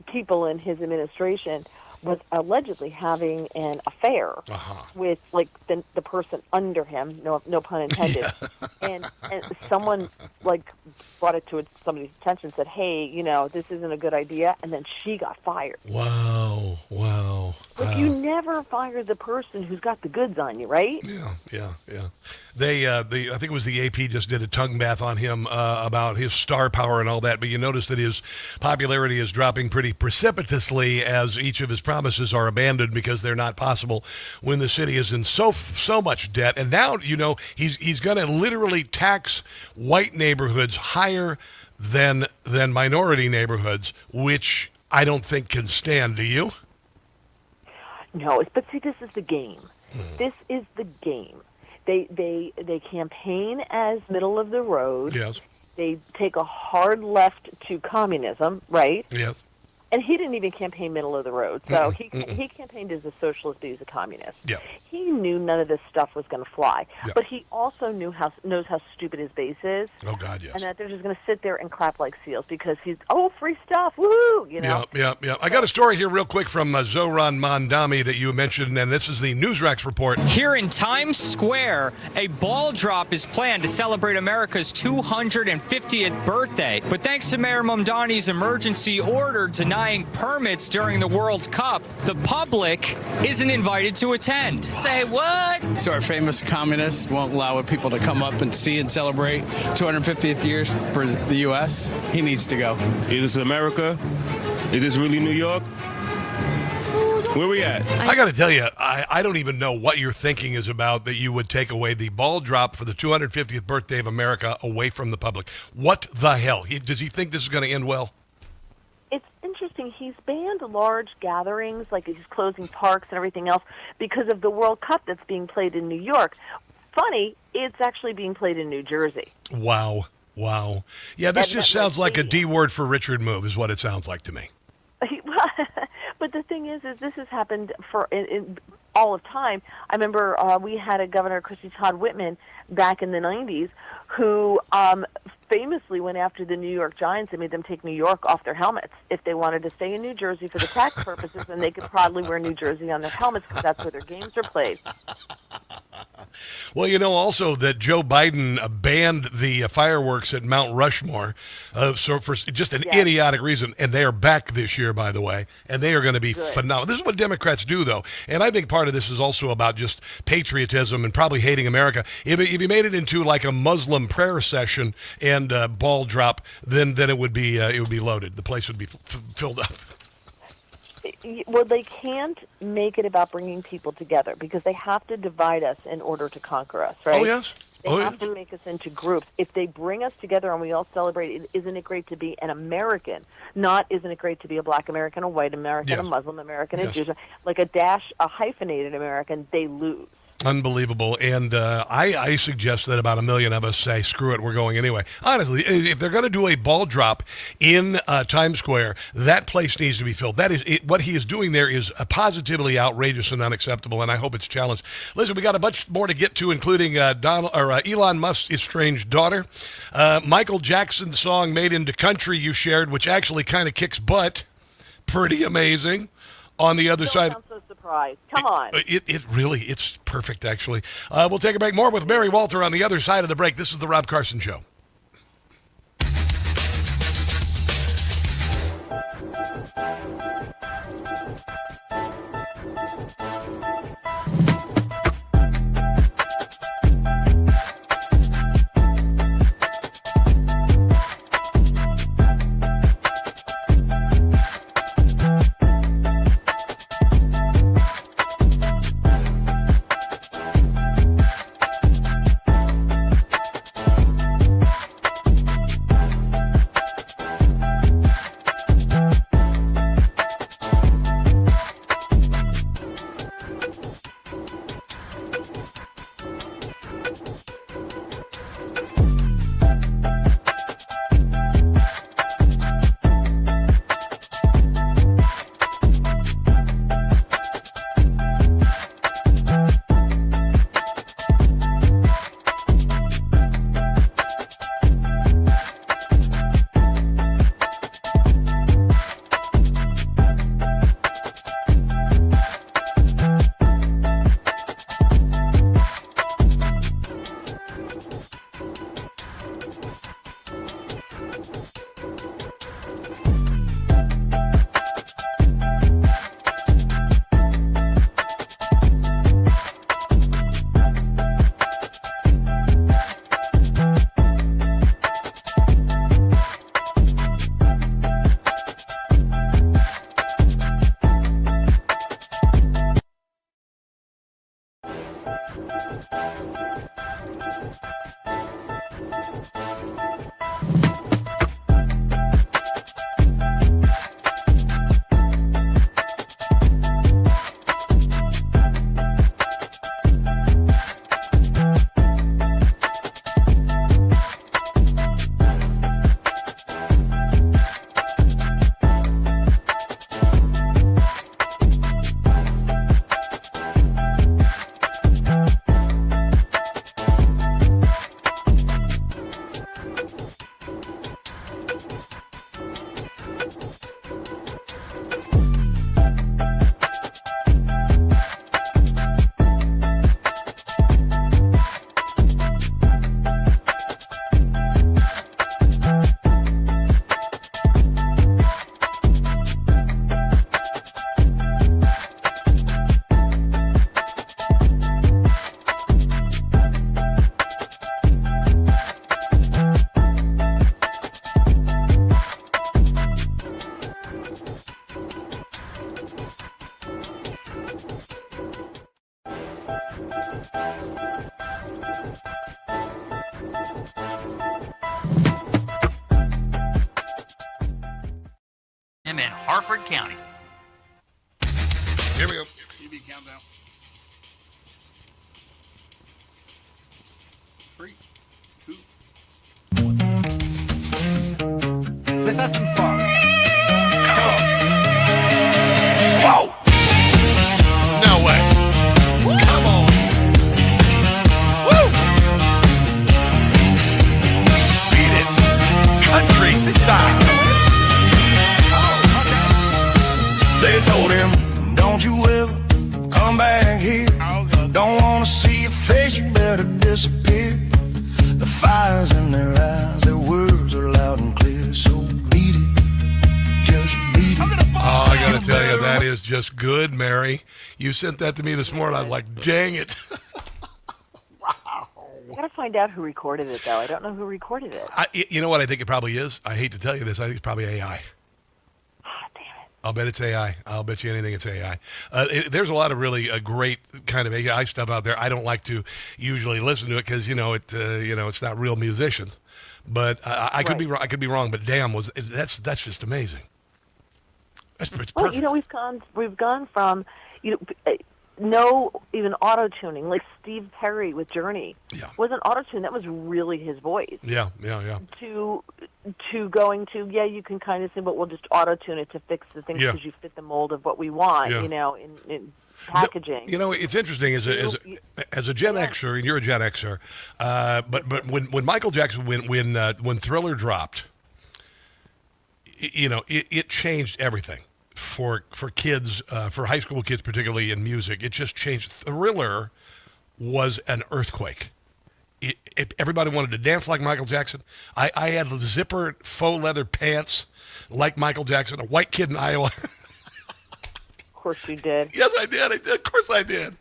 people in his administration was allegedly having an affair with the person under him, no pun intended, and someone brought it to somebody's attention and said, hey, this isn't a good idea, and then she got fired. Wow. You never fire the person who's got the goods on you, right? Yeah. They, I think it was the AP just did a tongue bath on him about his star power and all that, but you notice that his popularity is dropping pretty precipitously as each of his promises are abandoned because they're not possible when the city is in so much debt. And now, he's going to literally tax white neighborhoods higher than minority neighborhoods, which I don't think can stand. Do you? No, but see, this is the game. This is the game. They campaign as middle of the road. Yes. They take a hard left to communism, right? Yes. And he didn't even campaign middle of the road. So he campaigned as a socialist, but he's a communist. Yeah. He knew none of this stuff was going to fly. Yeah. But he also knows how stupid his base is. Oh, God, yes. And that they're just going to sit there and clap like seals because he's, free stuff, woohoo, you know? Yeah. I got a story here real quick from Zoran Mandami that you mentioned, and this is the Newsmax report. Here in Times Square, a ball drop is planned to celebrate America's 250th birthday. But thanks to Mayor Mamdani's emergency order denying permits during the World Cup, the public isn't invited to attend. Say what? So our famous communist won't allow people to come up and see and celebrate 250th years for the U.S. He needs to go. Is this America? Is this really New York? Where we at? I got to tell you, I don't even know what your thinking is about that you would take away the ball drop for the 250th birthday of America away from the public. What the hell? Does he think this is going to end well? It's interesting. He's banned large gatherings, like he's closing parks and everything else, because of the World Cup that's being played in New York. Funny, it's actually being played in New Jersey. Wow. Yeah, this just sounds like a D word for Richard move is what it sounds like to me. But the thing is this has happened for in all of time. I remember we had a governor, Christy Todd Whitman, back in the 90s, who famously went after the New York Giants and made them take New York off their helmets. If they wanted to stay in New Jersey for the tax purposes, then they could probably wear New Jersey on their helmets because that's where their games are played. Well, you know also that Joe Biden banned the fireworks at Mount Rushmore so for just an idiotic reason, and they are back this year, by the way, and they are going to be phenomenal. This is what Democrats do, though, and I think part of this is also about just patriotism and probably hating America. If you made it into like a Muslim prayer session and ball drop, then it would be loaded. The place would be filled up. Well, they can't make it about bringing people together because they have to divide us in order to conquer us, right? Oh, yes. They have to make us into groups. If they bring us together and we all celebrate, isn't it great to be an American? Not isn't it great to be a black American, a white American, a Muslim American, a Jewish, like a hyphenated American, they lose. Unbelievable. And I suggest that about 1 million of us say, screw it, we're going anyway. Honestly, if they're going to do a ball drop in Times Square, that place needs to be filled. That is what he is doing there is positively outrageous and unacceptable, and I hope it's challenged. Listen, we got a bunch more to get to, including Elon Musk's estranged daughter. Michael Jackson's song Made into Country you shared, which actually kind of kicks butt. Pretty amazing. On the other side. I'm so surprised. Come on. It's perfect, actually. We'll take a break. More with Mary Walter on the other side of the break. This is the Rob Carson Show. Harford County. Here we go. TV countdown. 3, 2. Let's have some fun. Come on. Whoa! No way. Come on. Woo! Beat it. Country style. They told him, don't you ever come back here. Don't want to see your face, you better disappear. The fire's in their eyes, their words are loud and clear. So beat it, just beat it. Oh, I gotta tell you, that is just good, Mary. You sent that to me this morning. I was like, dang it. I gotta find out who recorded it, though. I don't know who recorded it. You know what I think it probably is? I hate to tell you this. I think it's probably AI. I'll bet it's AI. I'll bet you anything it's AI. There's a lot of really great kind of AI stuff out there. I don't like to usually listen to it because it's not real musicians. But I could be wrong. I could be wrong. But damn, that's just amazing. It's perfect. Well, we've gone from no even auto tuning, like Steve Perry with Journey wasn't auto tune. That was really his voice. Yeah. To going to you can kind of sing, but we'll just auto tune it to fix the things because you fit the mold of what we want. In packaging. It's interesting as a Gen Xer, and you're a Gen Xer. But when Michael Jackson when Thriller dropped, it changed everything. For kids, for high school kids, particularly in music, it just changed. Thriller was an earthquake. Everybody wanted to dance like Michael Jackson. I had zipper faux leather pants like Michael Jackson, a white kid in Iowa. Of course you did. Yes, I did. Of course I did.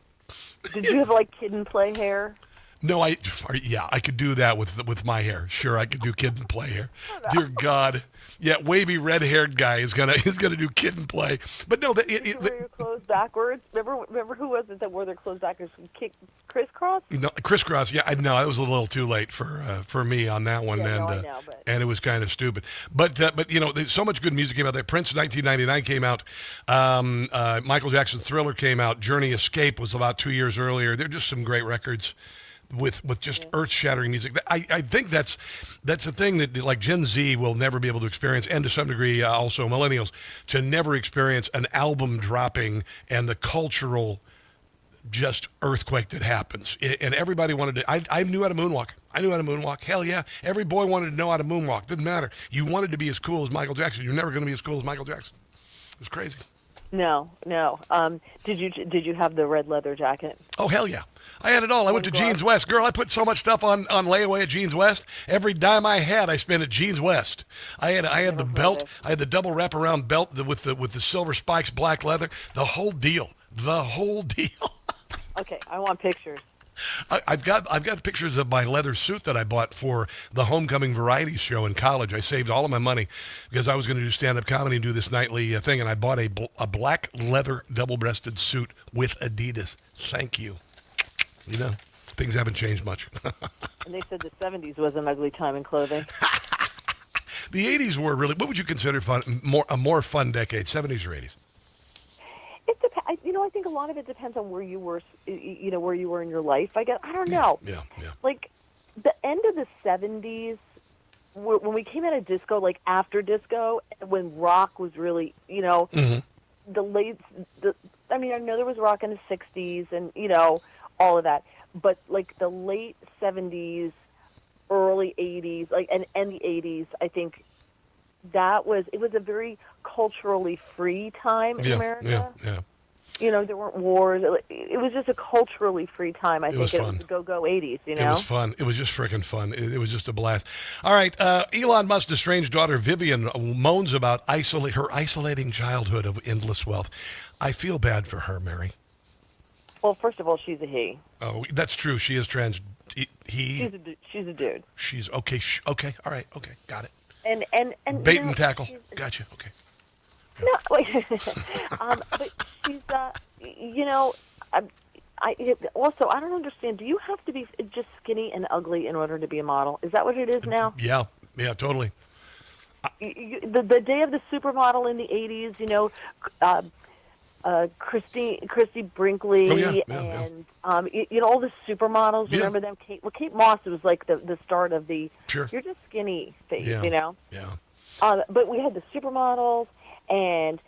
Did you have like kid and play hair? No, I could do that with my hair. Sure, I could do kid and play hair. Dear God, wavy red-haired guy is gonna do kid and play. But no, wear your clothes backwards. Remember who was it that wore their clothes backwards? Crisscross. No, crisscross. Yeah, I know. It was a little too late for me on that one, and it was kind of stupid. But there's so much good music came out there. Prince 1999 came out. Michael Jackson's Thriller came out. Journey Escape was about 2 years earlier. They're just some great records. With just earth-shattering music. I think that's a thing that like Gen Z will never be able to experience, and to some degree also millennials, to never experience an album dropping and the cultural just earthquake that happens. And everybody wanted to, I knew how to moonwalk. Hell yeah. Every boy wanted to know how to moonwalk. Didn't matter. You wanted to be as cool as Michael Jackson. You're never going to be as cool as Michael Jackson. It was crazy. No. Did you have the red leather jacket? Oh, hell yeah. I had it all. I went to Jeans West. Girl, I put so much stuff on layaway at Jeans West. Every dime I had, I spent at Jeans West. I had the belt. I had the double wraparound belt with the silver spikes, black leather. The whole deal. Okay, I want pictures. I've got pictures of my leather suit that I bought for the Homecoming Variety show in college. I saved all of my money because I was going to do stand-up comedy and do this nightly thing, and I bought a black leather double-breasted suit with Adidas. Thank you. Things haven't changed much. And they said the 70s was an ugly time in clothing. The 80s were really, what would you consider a more fun decade, 70s or 80s? It depends. I think a lot of it depends on where you were, where you were in your life. I don't know. Yeah. Like the end of the 70s, when we came out of disco, like after disco, when rock was really, Mm-hmm. I know there was rock in the 60s and, all of that. But like the late 70s, early 80s, and the 80s, I think it was a very culturally free time in America. Yeah. There weren't wars. It was just a culturally free time. I think it was the go-go 80s, It was fun. It was just freaking fun. It was just a blast. All right. Elon Musk's estranged daughter, Vivian, moans about her isolating childhood of endless wealth. I feel bad for her, Mary. Well, first of all, she's a he. Oh, that's true. She is trans. He. She's a dude. She's okay. Okay. All right. Okay. Got it. And bait and tackle. Gotcha. Okay. No, wait. But she's, also, I don't understand. Do you have to be just skinny and ugly in order to be a model? Is that what it is now? Yeah, totally. The day of the supermodel in the 80s, Christy Brinkley and all the supermodels. Yeah. Remember them? Kate Moss was like the start of the Sure. you're just skinny phase, Yeah. But we had the supermodels, and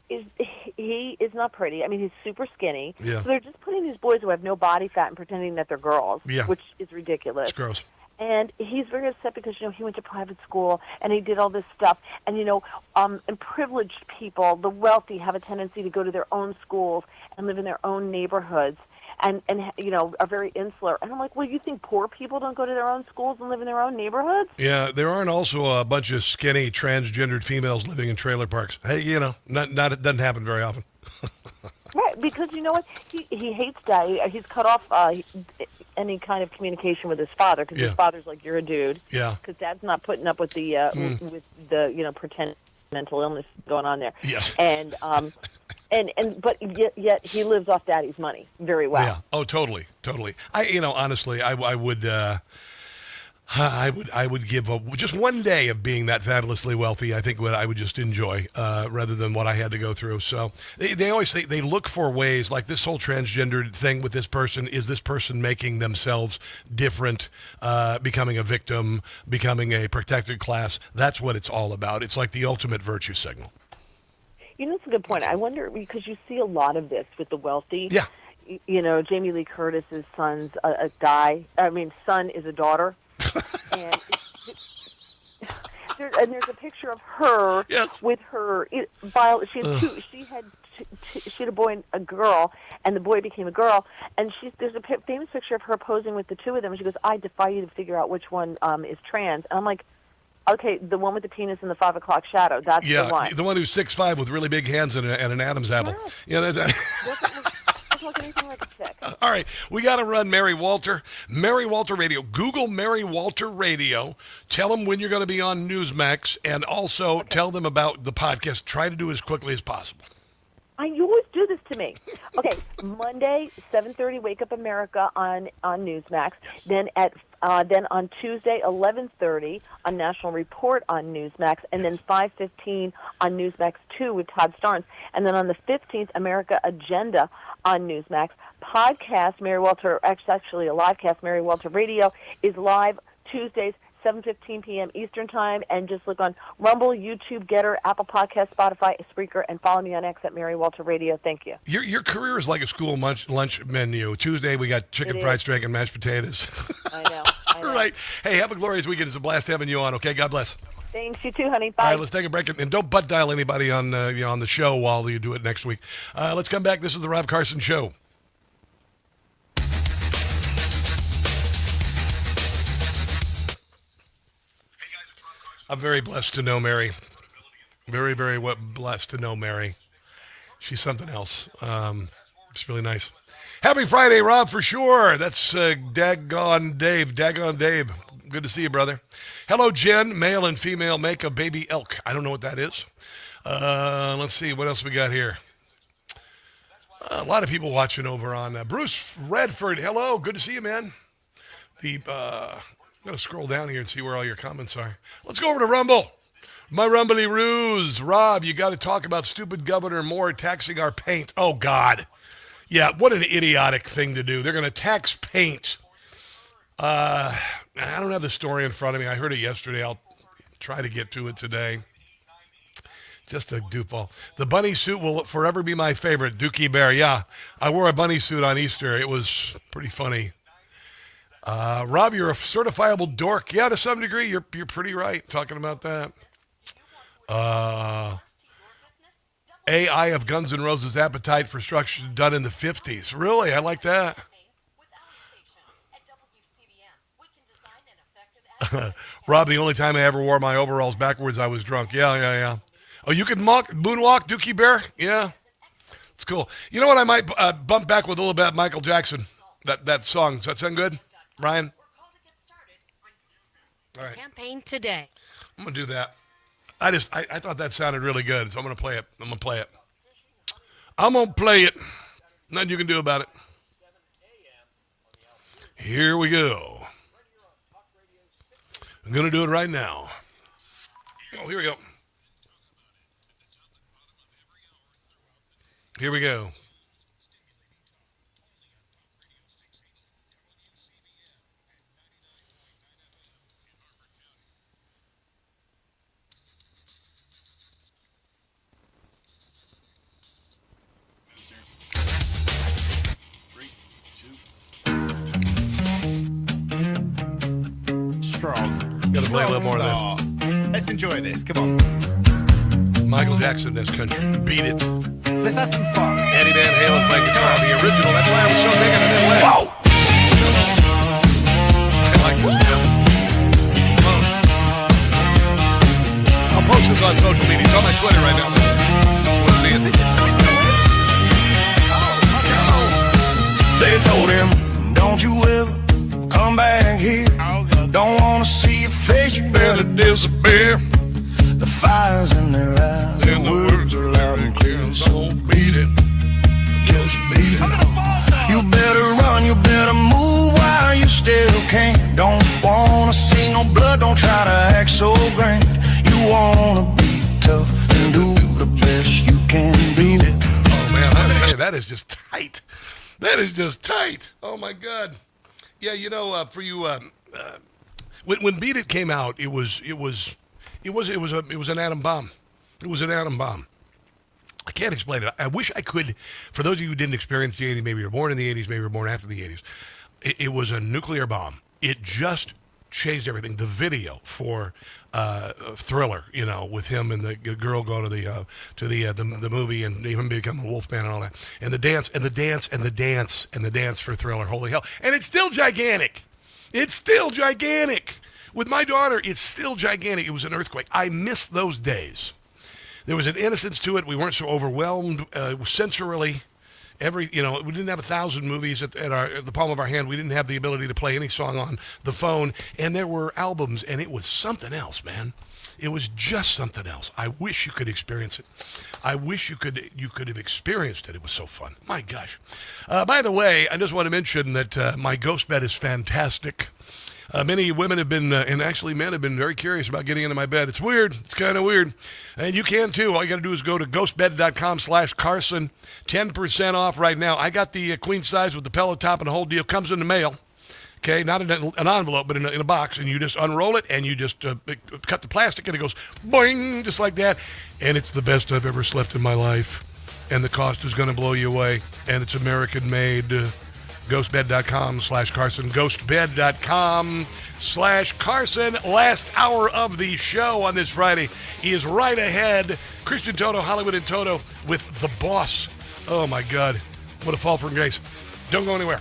he is not pretty. I mean, he's super skinny. Yeah. So they're just putting these boys who have no body fat and pretending that they're girls, which is ridiculous. It's gross. And he's very upset because, he went to private school and he did all this stuff. And, and privileged people, the wealthy, have a tendency to go to their own schools and live in their own neighborhoods and are very insular. And I'm like, well, you think poor people don't go to their own schools and live in their own neighborhoods? Yeah, there aren't also a bunch of skinny transgendered females living in trailer parks. Hey, not it doesn't happen very often. Right, because you know what? He hates Dad. He's cut off any kind of communication with his father because his father's like, you're a dude. Yeah. Because Dad's not putting up with the pretend mental illness going on there. Yes. And but yet he lives off Daddy's money very well. Yeah. Oh, totally. Honestly, I would give just one day of being that fabulously wealthy. I think what I would just enjoy rather than what I had to go through. So they always say they look for ways, like this whole transgendered thing with this person. Is this person making themselves different, becoming a victim, becoming a protected class? That's what it's all about. It's like the ultimate virtue signal. That's a good point. I wonder, because you see a lot of this with the wealthy. Yeah. Jamie Lee Curtis's son is a daughter. and there's a picture of her with her. She had a boy and a girl, and the boy became a girl. And there's a famous picture of her posing with the two of them. And she goes, "I defy you to figure out which one is trans." And I'm like, okay, the one with the penis and the 5 o'clock shadow. That's the one. The one who's 6'5" with really big hands and an Adam's apple. Yes. Doesn't look anything like a chick. All right, we got to run Mary Walter. Mary Walter Radio. Google Mary Walter Radio. Tell them when you're going to be on Newsmax, and also tell them about the podcast. Try to do it as quickly as possible. You always do this to me. Okay, Monday, 7:30, Wake Up America on Newsmax. Yes. Then on Tuesday, 11:30 on National Report on Newsmax, and then 5:15 on Newsmax 2 with Todd Starnes. And then on the 15th, America Agenda on Newsmax. Podcast, Mary Walter, actually a live cast, Mary Walter Radio, is live Tuesdays, 7:15 p.m. Eastern Time, and just look on Rumble, YouTube, Getter, Apple Podcasts, Spotify, Spreaker, and follow me on X at Mary Walter Radio. Thank you. Your career is like a school lunch menu. Tuesday, we got chicken fried steak and mashed potatoes. I know. All right. Hey, have a glorious weekend. It's a blast having you on, okay? God bless. Thanks. You too, honey. Bye. All right, let's take a break. And don't butt dial anybody on the show while you do it next week. Let's come back. This is the Rob Carson Show. I'm very blessed to know Mary. Very, very blessed to know Mary. She's something else. It's really nice. Happy Friday, Rob, for sure. That's Daggone Dave. Good to see you, brother. Hello, Jen. Male and female make a baby elk. I don't know what that is. Let's see. What else we got here? A lot of people watching over on Bruce Redford. Hello. Good to see you, man. I'm going to scroll down here and see where all your comments are. Let's go over to Rumble. My Rumbly Ruse. Rob, you got to talk about stupid Governor Moore taxing our paint. Oh, God. Yeah, what an idiotic thing to do. They're going to tax paint. I don't have the story in front of me. I heard it yesterday. I'll try to get to it today. Just a doofball. The bunny suit will forever be my favorite. Dookie Bear. Yeah, I wore a bunny suit on Easter. It was pretty funny. Rob, you're a certifiable dork. Yeah, to some degree, you're pretty right talking about that. AI of Guns N' Roses' Appetite for Structure done in the 50s. Really? I like that. Rob, the only time I ever wore my overalls backwards, I was drunk. Yeah. Oh, you can moonwalk, Dookie Bear? Yeah. It's cool. You know what? I might bump back with a little bit of Michael Jackson, that song. Does that sound good? Ryan? All right. Campaign today. I'm going to do that. I thought that sounded really good, so I'm going to play it. I'm going to play it. Nothing you can do about it. Here we go. I'm going to do it right now. Oh, here we go. Here we go. Strong. Gotta play a little more of this. Let's enjoy this. Come on. Michael Jackson, this country. Beat it. Let's have some fun. Eddie Van Halen playing guitar, the original. That's why I was so big in the Midwest. Whoa! I like this now. I'll post this on social media. It's on my Twitter right now. We'll see it. They told him, don't you ever come back here. Don't want to see your face, you better disappear. The fire's in their eyes, and the words are loud and clear. So beat it, just beat it. You better run, you better move while you still can. Don't wanna see no blood, don't try to act so grand. You wanna be tough and do the best you can. Beat it. Oh man, that is just tight. That is just tight. Oh my God. Yeah, you know, for you, when Beat It came out, it was an atom bomb. It was an atom bomb. I can't explain it. I wish I could. For those of you who didn't experience the 80s, maybe you were born in the 80s, maybe you were born after the 80s. It was a nuclear bomb. It just changed everything. The video for Thriller, you know, with him and the girl going to the movie and even become a Wolfman and all that, and the dance for Thriller. Holy hell! And it's still gigantic. It's still gigantic. With my daughter, it's still gigantic. It was an earthquake. I miss those days. There was an innocence to it. We weren't so overwhelmed sensorily. We didn't have 1,000 movies at the palm of our hand. We didn't have the ability to play any song on the phone. And there were albums, and it was something else, man. It was just something else. I wish you could experience it. I wish you could have experienced it. It was so fun. My gosh. By the way, I just want to mention that my ghost bed is fantastic. Many women have been, and actually men have been very curious about getting into my bed. It's weird. It's kind of weird. And you can too. All you got to do is go to ghostbed.com/Carson. 10% off right now. I got the queen size with the pillow top and the whole deal. Comes in the mail. Okay, not in an envelope, but in a box. And you just unroll it and you just cut the plastic and it goes boing, just like that. And it's the best I've ever slept in my life. And the cost is going to blow you away. And it's American made. Ghostbed.com/Carson. Ghostbed.com/Carson. Last hour of the show on this Friday is right ahead. Christian Toto, Hollywood and Toto with The Boss. Oh my God. What a fall from grace. Don't go anywhere.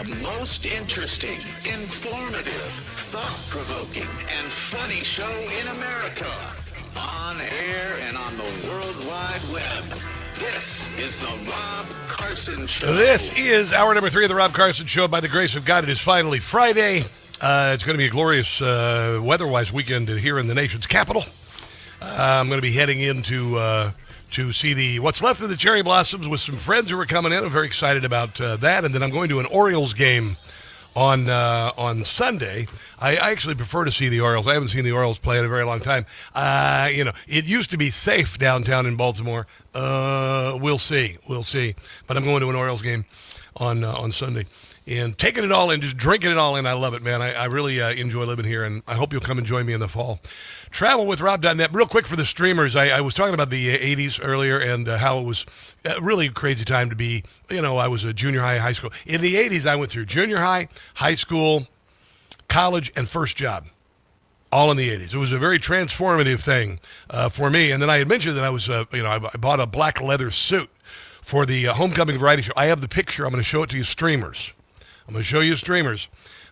the most interesting, informative, thought-provoking, and funny show in America. On air and on the World Wide Web. This is the Rob Carson Show. This is hour number 3 of the Rob Carson Show. By the grace of God, it is finally Friday. It's going to be a glorious weather-wise weekend here in the nation's capital. I'm going to be heading in to see what's left of the cherry blossoms with some friends who are coming in. I'm very excited about that. And then I'm going to an Orioles game on Sunday. I actually prefer to see the Orioles. I haven't seen the Orioles play in a very long time. It used to be safe downtown in Baltimore. We'll see. But I'm going to an Orioles game on Sunday. And taking it all in, just drinking it all in. I love it, man. I really enjoy living here, and I hope you'll come and join me in the fall. Travelwithrob.net. Real quick for the streamers, I was talking about the 80s earlier and how it was a really crazy time to be, I was a junior high, high school. In the 80s, I went through junior high, high school, college, and first job, all in the 80s. It was a very transformative thing for me. And then I had mentioned that I was, I bought a black leather suit for the Homecoming Variety Show. I have the picture. I'm going to show it to you streamers.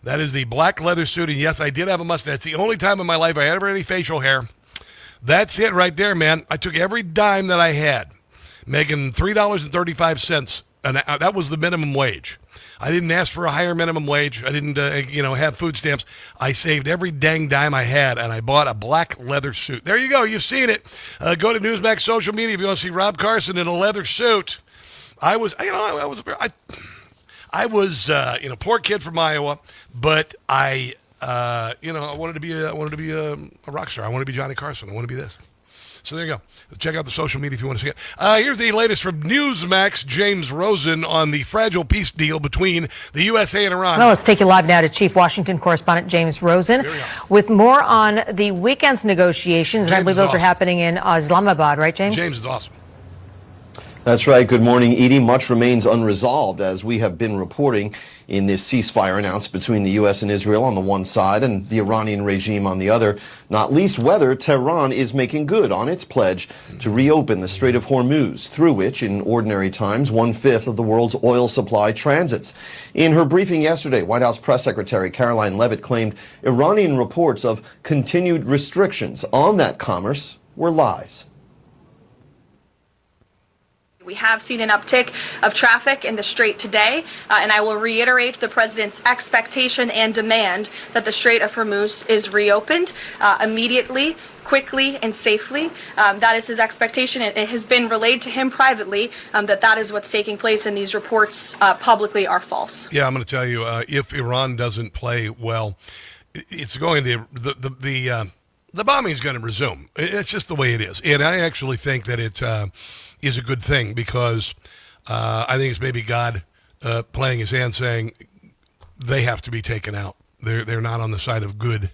That is the black leather suit, and yes, I did have a mustache. It's the only time in my life I ever had any facial hair. That's it right there, man. I took every dime that I had, making $3.35, and that was the minimum wage. I didn't ask for a higher minimum wage. I didn't, have food stamps. I saved every dang dime I had, and I bought a black leather suit. There you go. You've seen it. Go to Newsmax social media if you want to see Rob Carson in a leather suit. I was poor kid from Iowa, but I wanted to be a rock star. I wanted to be Johnny Carson. I want to be this. So there you go. Check out the social media if you want to see it. Here's the latest from Newsmax. James Rosen on the fragile peace deal between the USA and Iran. Well, let's take you live now to Chief Washington Correspondent James Rosen with more on the weekend's negotiations. And I believe those are happening in Islamabad, right, James? James is awesome. That's right. Good morning, Edie. Much remains unresolved, as we have been reporting in this ceasefire announced between the U.S. and Israel on the one side and the Iranian regime on the other, not least whether Tehran is making good on its pledge to reopen the Strait of Hormuz, through which, in ordinary times, 1/5 of the world's oil supply transits. In her briefing yesterday, White House Press Secretary Caroline Leavitt claimed Iranian reports of continued restrictions on that commerce were lies. We have seen an uptick of traffic in the Strait today, and I will reiterate the President's expectation and demand that the Strait of Hormuz is reopened immediately, quickly, and safely. That is his expectation. It has been relayed to him privately that is what's taking place, and these reports publicly are false. Yeah, I'm going to tell you, if Iran doesn't play well, it's going to the bombing is going to resume. It's just the way it is, and I actually think that it is a good thing, because I think it's maybe God playing his hand, saying they have to be taken out. They're not on the side of good,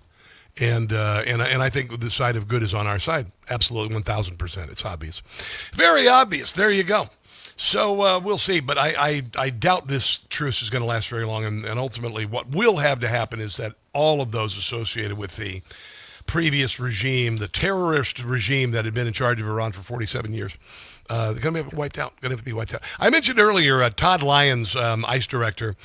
and I think the side of good is on our side. Absolutely, 1,000%. It's obvious, very obvious. There you go. So we'll see, but I doubt this truce is going to last very long, and ultimately what will have to happen is that all of those associated with the previous regime, the terrorist regime that had been in charge of Iran for 47 years, they're going to be wiped out. I mentioned earlier Todd Lyons, ICE director,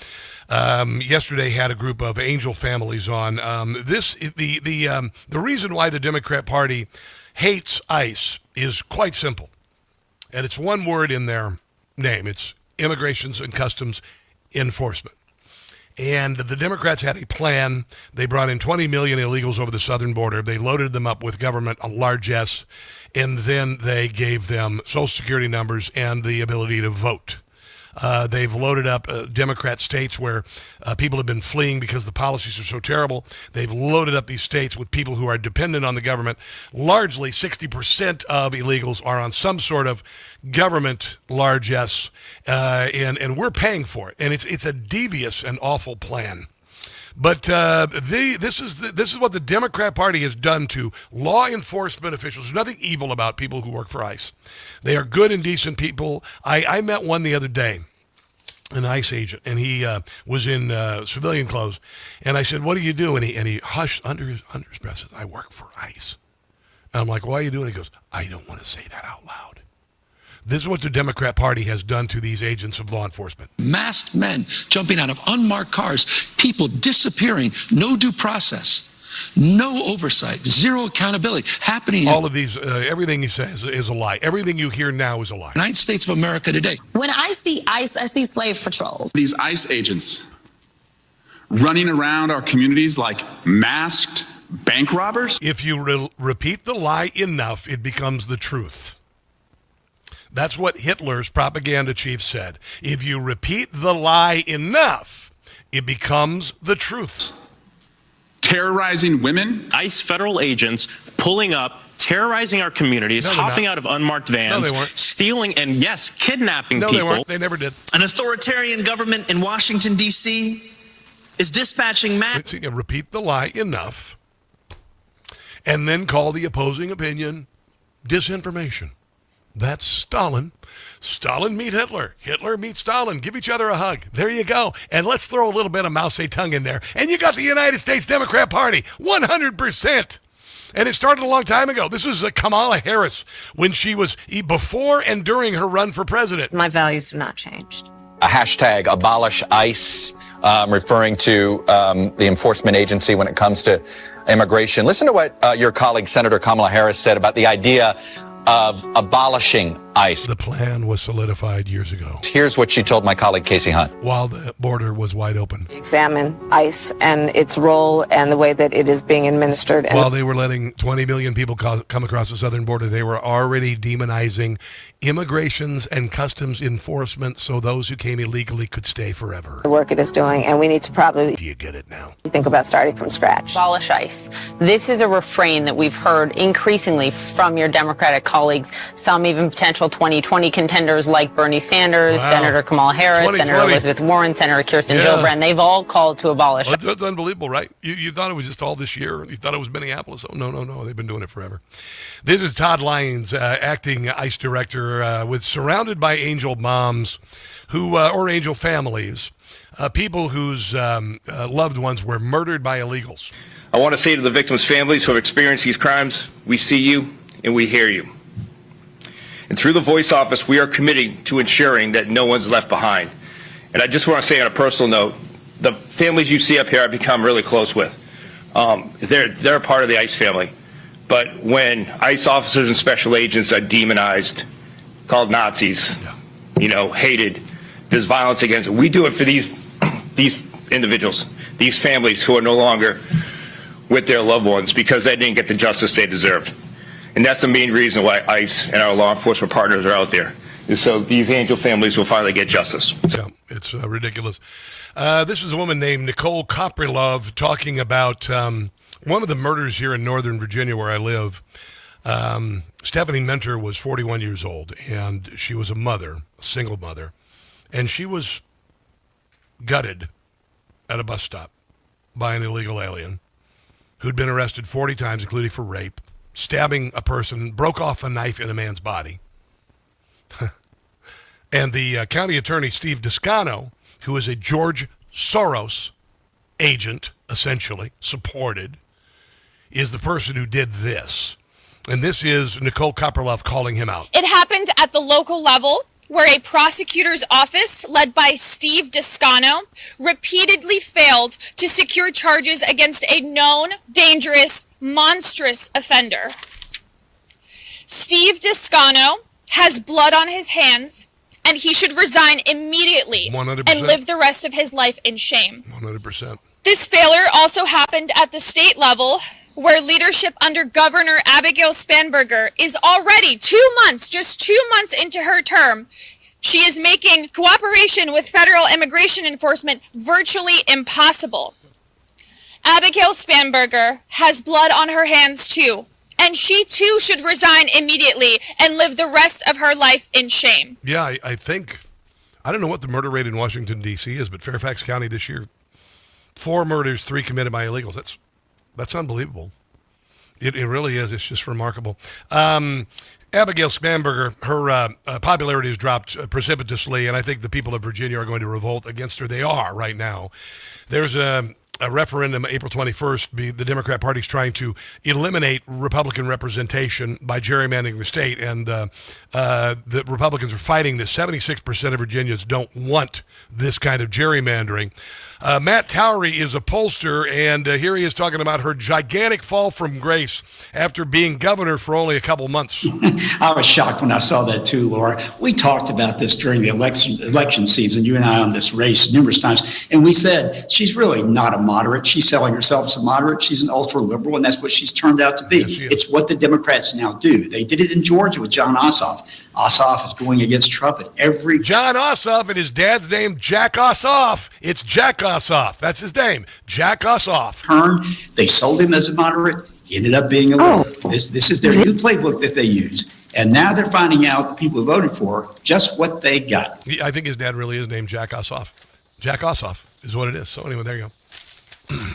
yesterday had a group of angel families on. The reason why the Democrat Party hates ICE is quite simple, and it's one word in their name. It's Immigrations and Customs Enforcement. And the Democrats had a plan. They brought in 20 million illegals over the southern border. They loaded them up with government largesse, and then they gave them Social Security numbers and the ability to vote. They've loaded up Democrat states where people have been fleeing because the policies are so terrible. They've loaded up these states with people who are dependent on the government. Largely, 60% of illegals are on some sort of government largesse, and we're paying for it. And it's a devious and awful plan. But this is what the Democrat Party has done to law enforcement officials. There's nothing evil about people who work for ICE. They are good and decent people. I met one the other day, an ICE agent, and he was in civilian clothes. And I said, "What do you do?" And he hushed under his breath, says, "I work for ICE." And I'm like, "Why are you doing it?" He goes, "I don't want to say that out loud." This is what the Democrat Party has done to these agents of law enforcement. Masked men jumping out of unmarked cars, people disappearing, no due process, no oversight, zero accountability happening. All of these, everything he says is a lie. Everything you hear now is a lie. United States of America today. When I see ICE, I see slave patrols. These ICE agents running around our communities like masked bank robbers. If you repeat the lie enough, it becomes the truth. That's what Hitler's propaganda chief said. If you repeat the lie enough, it becomes the truth. Terrorizing women. ICE federal agents pulling up, terrorizing our communities, hopping out of unmarked vans, stealing and, yes, kidnapping people. They weren't. They never did. An authoritarian government in Washington, D.C. is dispatching Repeat the lie enough, and then call the opposing opinion disinformation. That's Stalin. Stalin meet Hitler. Hitler meet Stalin. Give each other a hug. There you go. And let's throw a little bit of Mao Zedong in there. And you got the United States Democrat Party. 100%. And it started a long time ago. This was Kamala Harris when she was before and during her run for president. My values have not changed. A hashtag abolish ICE, referring to the enforcement agency when it comes to immigration. Listen to what your colleague, Senator Kamala Harris, said about the idea of abolishing ICE. The plan was solidified years ago. Here's what she told my colleague Casey Hunt. While the border was wide open. Examine ICE and its role and the way that it is being administered. While they were letting 20 million people come across the southern border, they were already demonizing immigrations and customs enforcement so those who came illegally could stay forever. The work it is doing, and we need to probably... Do you get it now? Think about starting from scratch. Abolish ICE. This is a refrain that we've heard increasingly from your Democratic colleagues, some even potential 2020 contenders like Bernie Sanders, Senator Kamala Harris, Senator Elizabeth Warren, Senator Kirsten Gillibrand. They've all called to abolish. Well, that's unbelievable, right? You thought it was just all this year. You thought it was Minneapolis. Oh, no. They've been doing it forever. This is Todd Lyons, acting ICE director, surrounded by angel moms or angel families, people whose loved ones were murdered by illegals. I want to say to the victims' families who have experienced these crimes, we see you and we hear you. And through the Voice Office, we are committed to ensuring that no one's left behind. And I just want to say on a personal note, the families you see up here I've become really close with. They're a part of the ICE family. But when ICE officers and special agents are demonized, called Nazis, hated, there's violence against it. We do it for these individuals, these families who are no longer with their loved ones because they didn't get the justice they deserved. And that's the main reason why ICE and our law enforcement partners are out there, is so these angel families will finally get justice. Yeah, it's ridiculous. This is a woman named Nicole Koprilov talking about one of the murders here in Northern Virginia where I live. Stephanie Mentor was 41 years old, and she was a single mother, and she was gutted at a bus stop by an illegal alien who'd been arrested 40 times, including for rape, stabbing a person, broke off a knife in the man's body. And the county attorney, Steve Descano, who is a George Soros agent, essentially, supported, is the person who did this. And this is Nicole Koprilov calling him out. It happened at the local level where a prosecutor's office led by Steve Descano repeatedly failed to secure charges against a known, dangerous, monstrous offender. Steve Descano has blood on his hands, and he should resign immediately 100%. And live the rest of his life in shame. 100%. This failure also happened at the state level, where leadership under Governor Abigail Spanberger is already just 2 months into her term. She is making cooperation with federal immigration enforcement virtually impossible. Abigail Spanberger has blood on her hands too, and she too should resign immediately and live the rest of her life in shame. Yeah, I think, I don't know what the murder rate in Washington, D.C. is, but Fairfax County this year, 4 murders, 3 committed by illegals. That's unbelievable. It really is. It's just remarkable. Abigail Spanberger, her popularity has dropped precipitously, and I think the people of Virginia are going to revolt against her. They are right now. There's a referendum April 21st. The Democrat Party's trying to eliminate Republican representation by gerrymandering the state, and the Republicans are fighting this. 76% of Virginians don't want this kind of gerrymandering. Matt Towery is a pollster, and here he is talking about her gigantic fall from grace after being governor for only a couple months. I was shocked when I saw that too, Laura. We talked about this during the election season, you and I, on this race numerous times, and we said she's really not a moderate. She's selling herself as a moderate. She's an ultra-liberal, and that's what she's turned out to be. Yes, it's what the Democrats now do. They did it in Georgia with John Ossoff. Ossoff is going against Trump at every... John Ossoff, and his dad's name, Jack Ossoff. It's Jack Ossoff. That's his name, Jack Ossoff. Turn. They sold him as a moderate. He ended up being a liberal. This is their new playbook that they use. And now they're finding out the people who voted for just what they got. I think his dad really is named Jack Ossoff. Jack Ossoff is what it is. So anyway, there you go.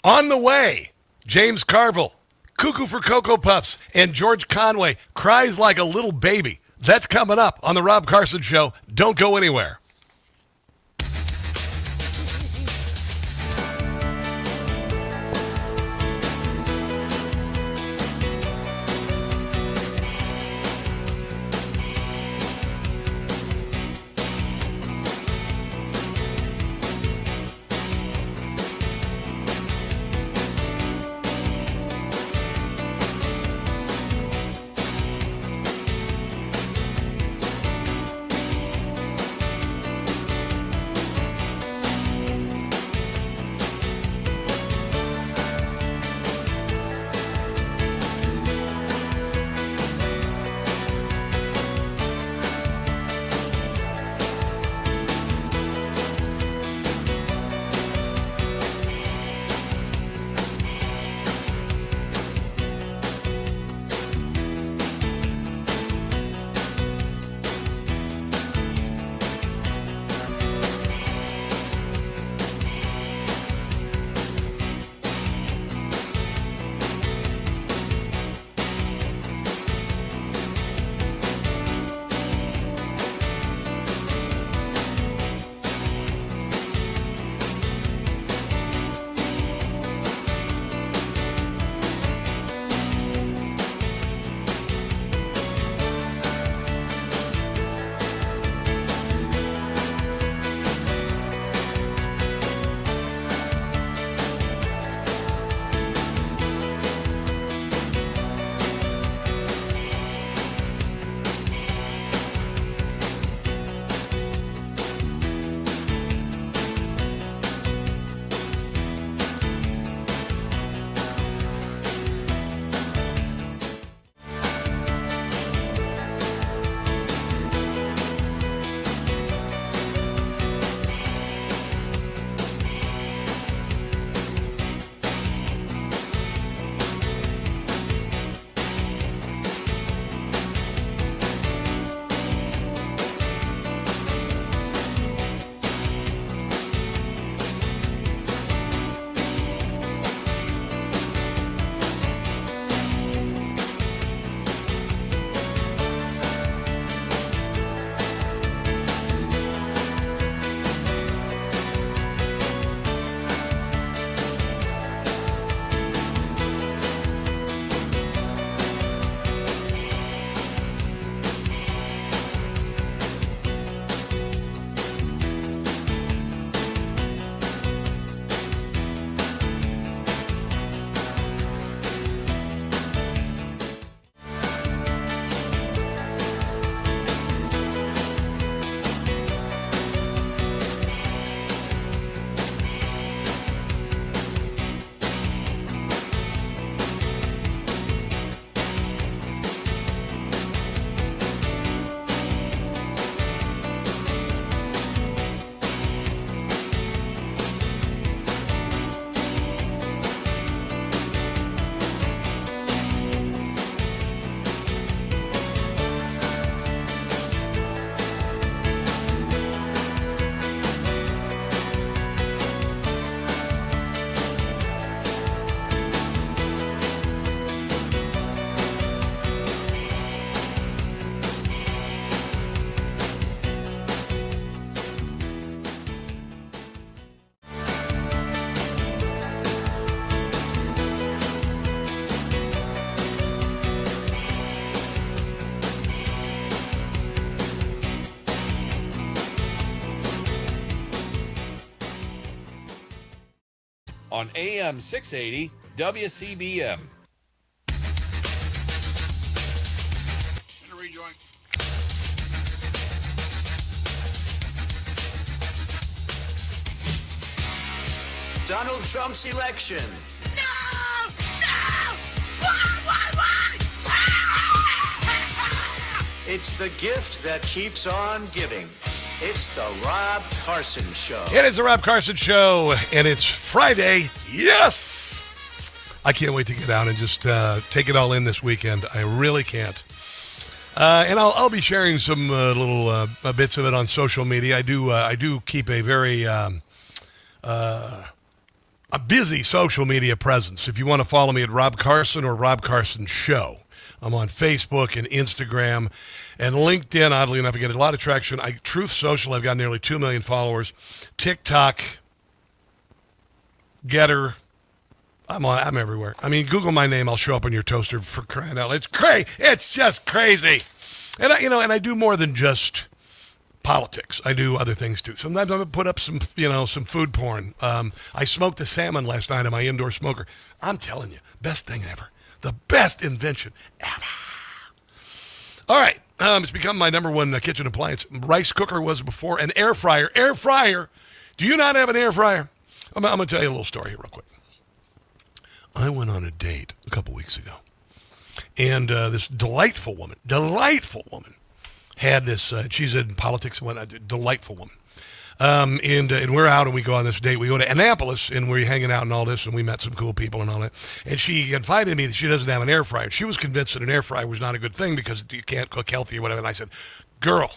On the way, James Carville, Cuckoo for Cocoa Puffs, and George Conway cries like a little baby. That's coming up on the Rob Carson Show. Don't go anywhere. on AM 680 WCBM. Donald Trump's election. It's the gift that keeps on giving. It's the Rob Carson Show. It is the Rob Carson Show, and it's Friday. Yes! I can't wait to get out and just take it all in this weekend. I really can't. And I'll be sharing some little bits of it on social media. I do keep a very a busy social media presence. If you want to follow me at Rob Carson or Rob Carson Show, I'm on Facebook and Instagram and LinkedIn. Oddly enough, I get a lot of traction. Truth Social, I've got nearly 2 million followers. TikTok, Getter, I'm everywhere. I mean, Google my name, I'll show up on your toaster for crying out loud. It's just crazy. And I do more than just politics. I do other things too. Sometimes I'm gonna put up some food porn. I smoked the salmon last night on my indoor smoker. I'm telling you, best thing ever. The best invention ever. All right. It's become my number one kitchen appliance. Rice cooker was before. An air fryer. Air fryer. Do you not have an air fryer? I'm going to tell you a little story here real quick. I went on a date a couple weeks ago. And this delightful woman had this, she's in politics, a delightful woman. And we're out and we go on this date. We go to Annapolis and we're hanging out and all this, and we met some cool people and all that. And she confided in me that she doesn't have an air fryer. She was convinced that an air fryer was not a good thing because you can't cook healthy or whatever. And I said, girl,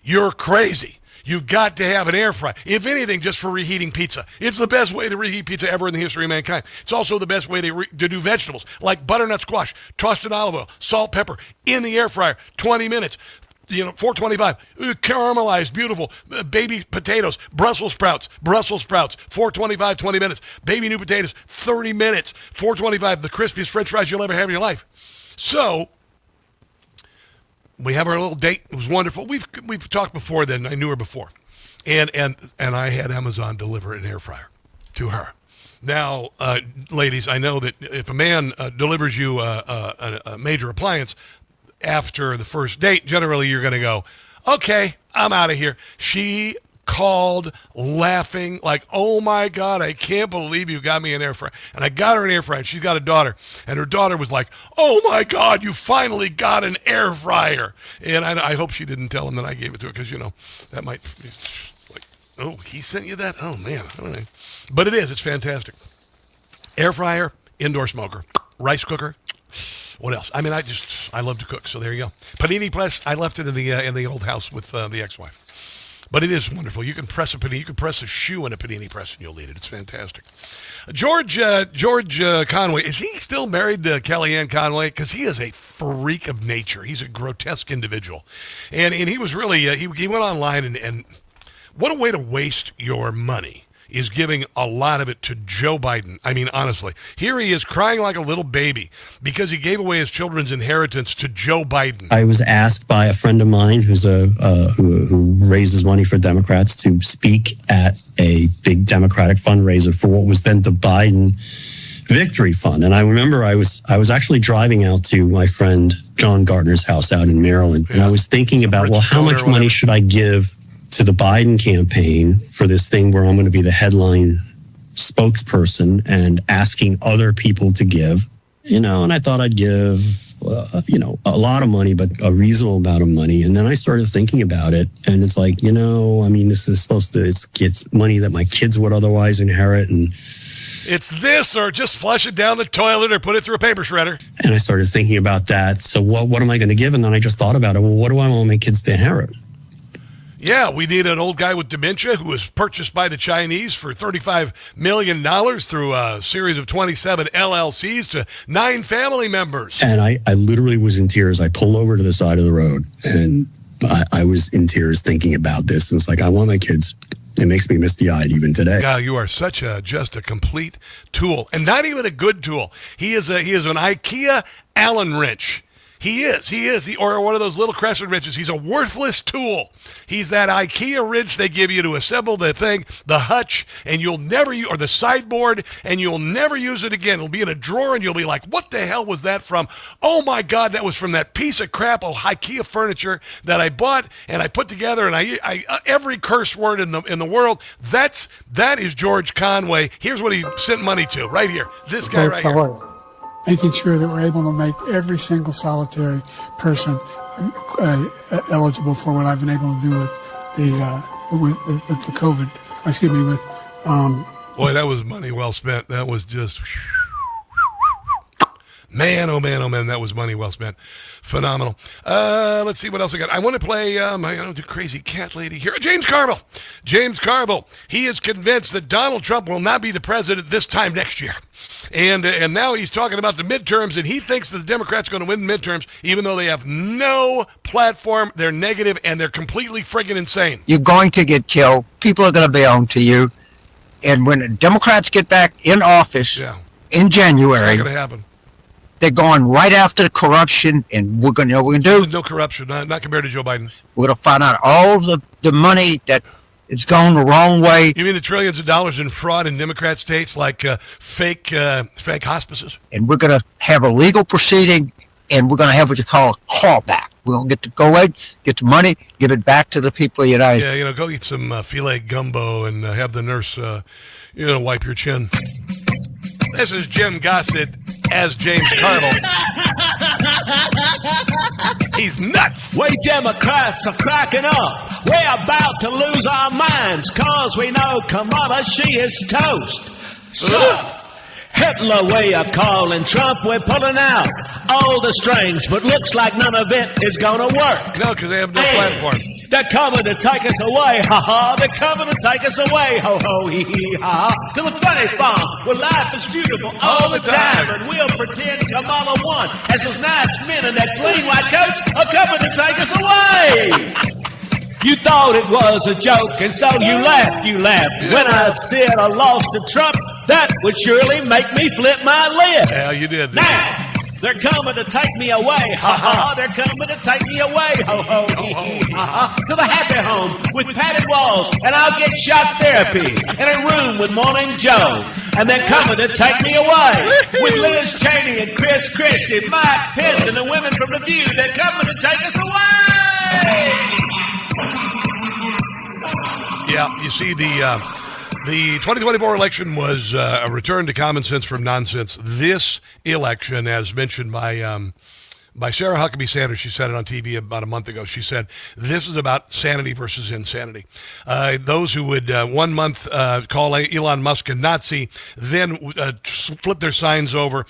you're crazy. You've got to have an air fryer. If anything, just for reheating pizza. It's the best way to reheat pizza ever in the history of mankind. It's also the best way to do vegetables, like butternut squash, tossed in olive oil, salt, pepper, in the air fryer, 20 minutes. 425, caramelized, beautiful, baby potatoes, Brussels sprouts, 425, 20 minutes, baby new potatoes, 30 minutes, 425, the crispiest French fries you'll ever have in your life. So, we have our little date. It was wonderful. We've talked before then. I knew her before. And I had Amazon deliver an air fryer to her. Now, ladies, I know that if a man delivers you a major appliance, after the first date, generally you're going to go, okay, I'm out of here. She called laughing like, oh my God, I can't believe you got me an air fryer. And I got her an air fryer, and she's got a daughter. And her daughter was like, oh my God, you finally got an air fryer. And I hope she didn't tell him that I gave it to her, because, that might be like, oh, he sent you that? Oh man. I don't know. But it's fantastic. Air fryer, indoor smoker, rice cooker. What else? I mean, I love to cook, so there you go. Panini press, I left it in the old house with the ex-wife. But it is wonderful. You can press a panini, you can press a shoe in a panini press and you'll eat it. It's fantastic. George Conway, is he still married to Kellyanne Conway? Because he is a freak of nature. He's a grotesque individual. And he was really, he went online and what a way to waste your money is giving a lot of it to Joe Biden. I mean, honestly, here he is crying like a little baby because he gave away his children's inheritance to Joe Biden. I was asked by a friend of mine who raises money for Democrats to speak at a big Democratic fundraiser for what was then the Biden Victory Fund. And I remember I was actually driving out to my friend John Gardner's house out in Maryland, and I was thinking about, well, how much money should I give to the Biden campaign for this thing where I'm going to be the headline spokesperson and asking other people to give, and I thought I'd give, a lot of money, but a reasonable amount of money. And then I started thinking about it, and it's like, this is it's money that my kids would otherwise inherit. And it's this, or just flush it down the toilet or put it through a paper shredder. And I started thinking about that. So what am I going to give? And then I just thought about it. Well, what do I want my kids to inherit? Yeah, we need an old guy with dementia who was purchased by the Chinese for $35 million through a series of 27 LLCs to 9 family members. And I literally was in tears. I pulled over to the side of the road, and I was in tears thinking about this. And it's like, I want my kids. It makes me misty-eyed even today. Yeah, you are just a complete tool, and not even a good tool. He is an IKEA Allen wrench. He is. Or one of those little crescent wrenches. He's a worthless tool. He's that IKEA wrench they give you to assemble the thing, the hutch, and you'll never use, or the sideboard, and you'll never use it again. It'll be in a drawer, and you'll be like, what the hell was that from? Oh, my God, that was from that piece of crap of IKEA furniture that I bought and I put together, and I every curse word in the world. That is George Conway. Here's what he sent money to, right here. This guy right here. Making sure that we're able to make every single solitary person eligible for what I've been able to do with the COVID. Excuse me, with. Boy, that was money well spent. That was just. Man, oh man, oh man, that was money well spent. Phenomenal. Let's see what else I got. I want to play, I don't do crazy cat lady here. James Carville. James Carville. He is convinced that Donald Trump will not be the president this time next year. And now he's talking about the midterms, and he thinks that the Democrats are going to win the midterms, even though they have no platform. They're negative, and they're completely friggin' insane. You're going to get killed. People are going to be on to you. And when the Democrats get back in office in January, it's not going to happen. They're going right after the corruption, and we're going to know what we're going to do. No corruption, not compared to Joe Biden. We're going to find out all of the money that it's gone the wrong way. You mean the trillions of dollars in fraud in Democrat states, like fake hospices? And we're going to have a legal proceeding, and we're going to have what you call a callback. We're going to get to go in, get the money, give it back to the people of the United States. Yeah, go eat some filet gumbo and have the nurse, wipe your chin. This is Jim Gossett as James Carville. He's nuts. We Democrats are cracking up. We're about to lose our minds because we know Kamala, she is toast. So, Hitler, we are calling Trump. We're pulling out all the strings, but looks like none of it is going to work. No, because they have no platform. They're coming to take us away, ha-ha. They're coming to take us away, ho-ho, hee-hee, ha-ha. To the funny farm, where life is beautiful all the time. And we'll pretend Kamala won, as those nice men in that clean white coats are coming to take us away. You thought it was a joke, and so you laughed. When I said I lost to Trump, that would surely make me flip my lid. Yeah, you did. Now, they're coming to take me away, ha-ha. They're coming to take me away, ho-ho, hee-hee, ha-ha. To the happy home with padded walls, and I'll get shock therapy in a room with Morning Joe. And they're coming to take me away with Liz Cheney and Chris Christie, Mike Pence, and the women from The View. They're coming to take us away. Yeah, you see, the 2024 election was a return to common sense from nonsense. This election, as mentioned by Sarah Huckabee Sanders, she said it on TV about a month ago. She said, this is about sanity versus insanity. Those who would 1 month call Elon Musk a Nazi, then flip their signs over,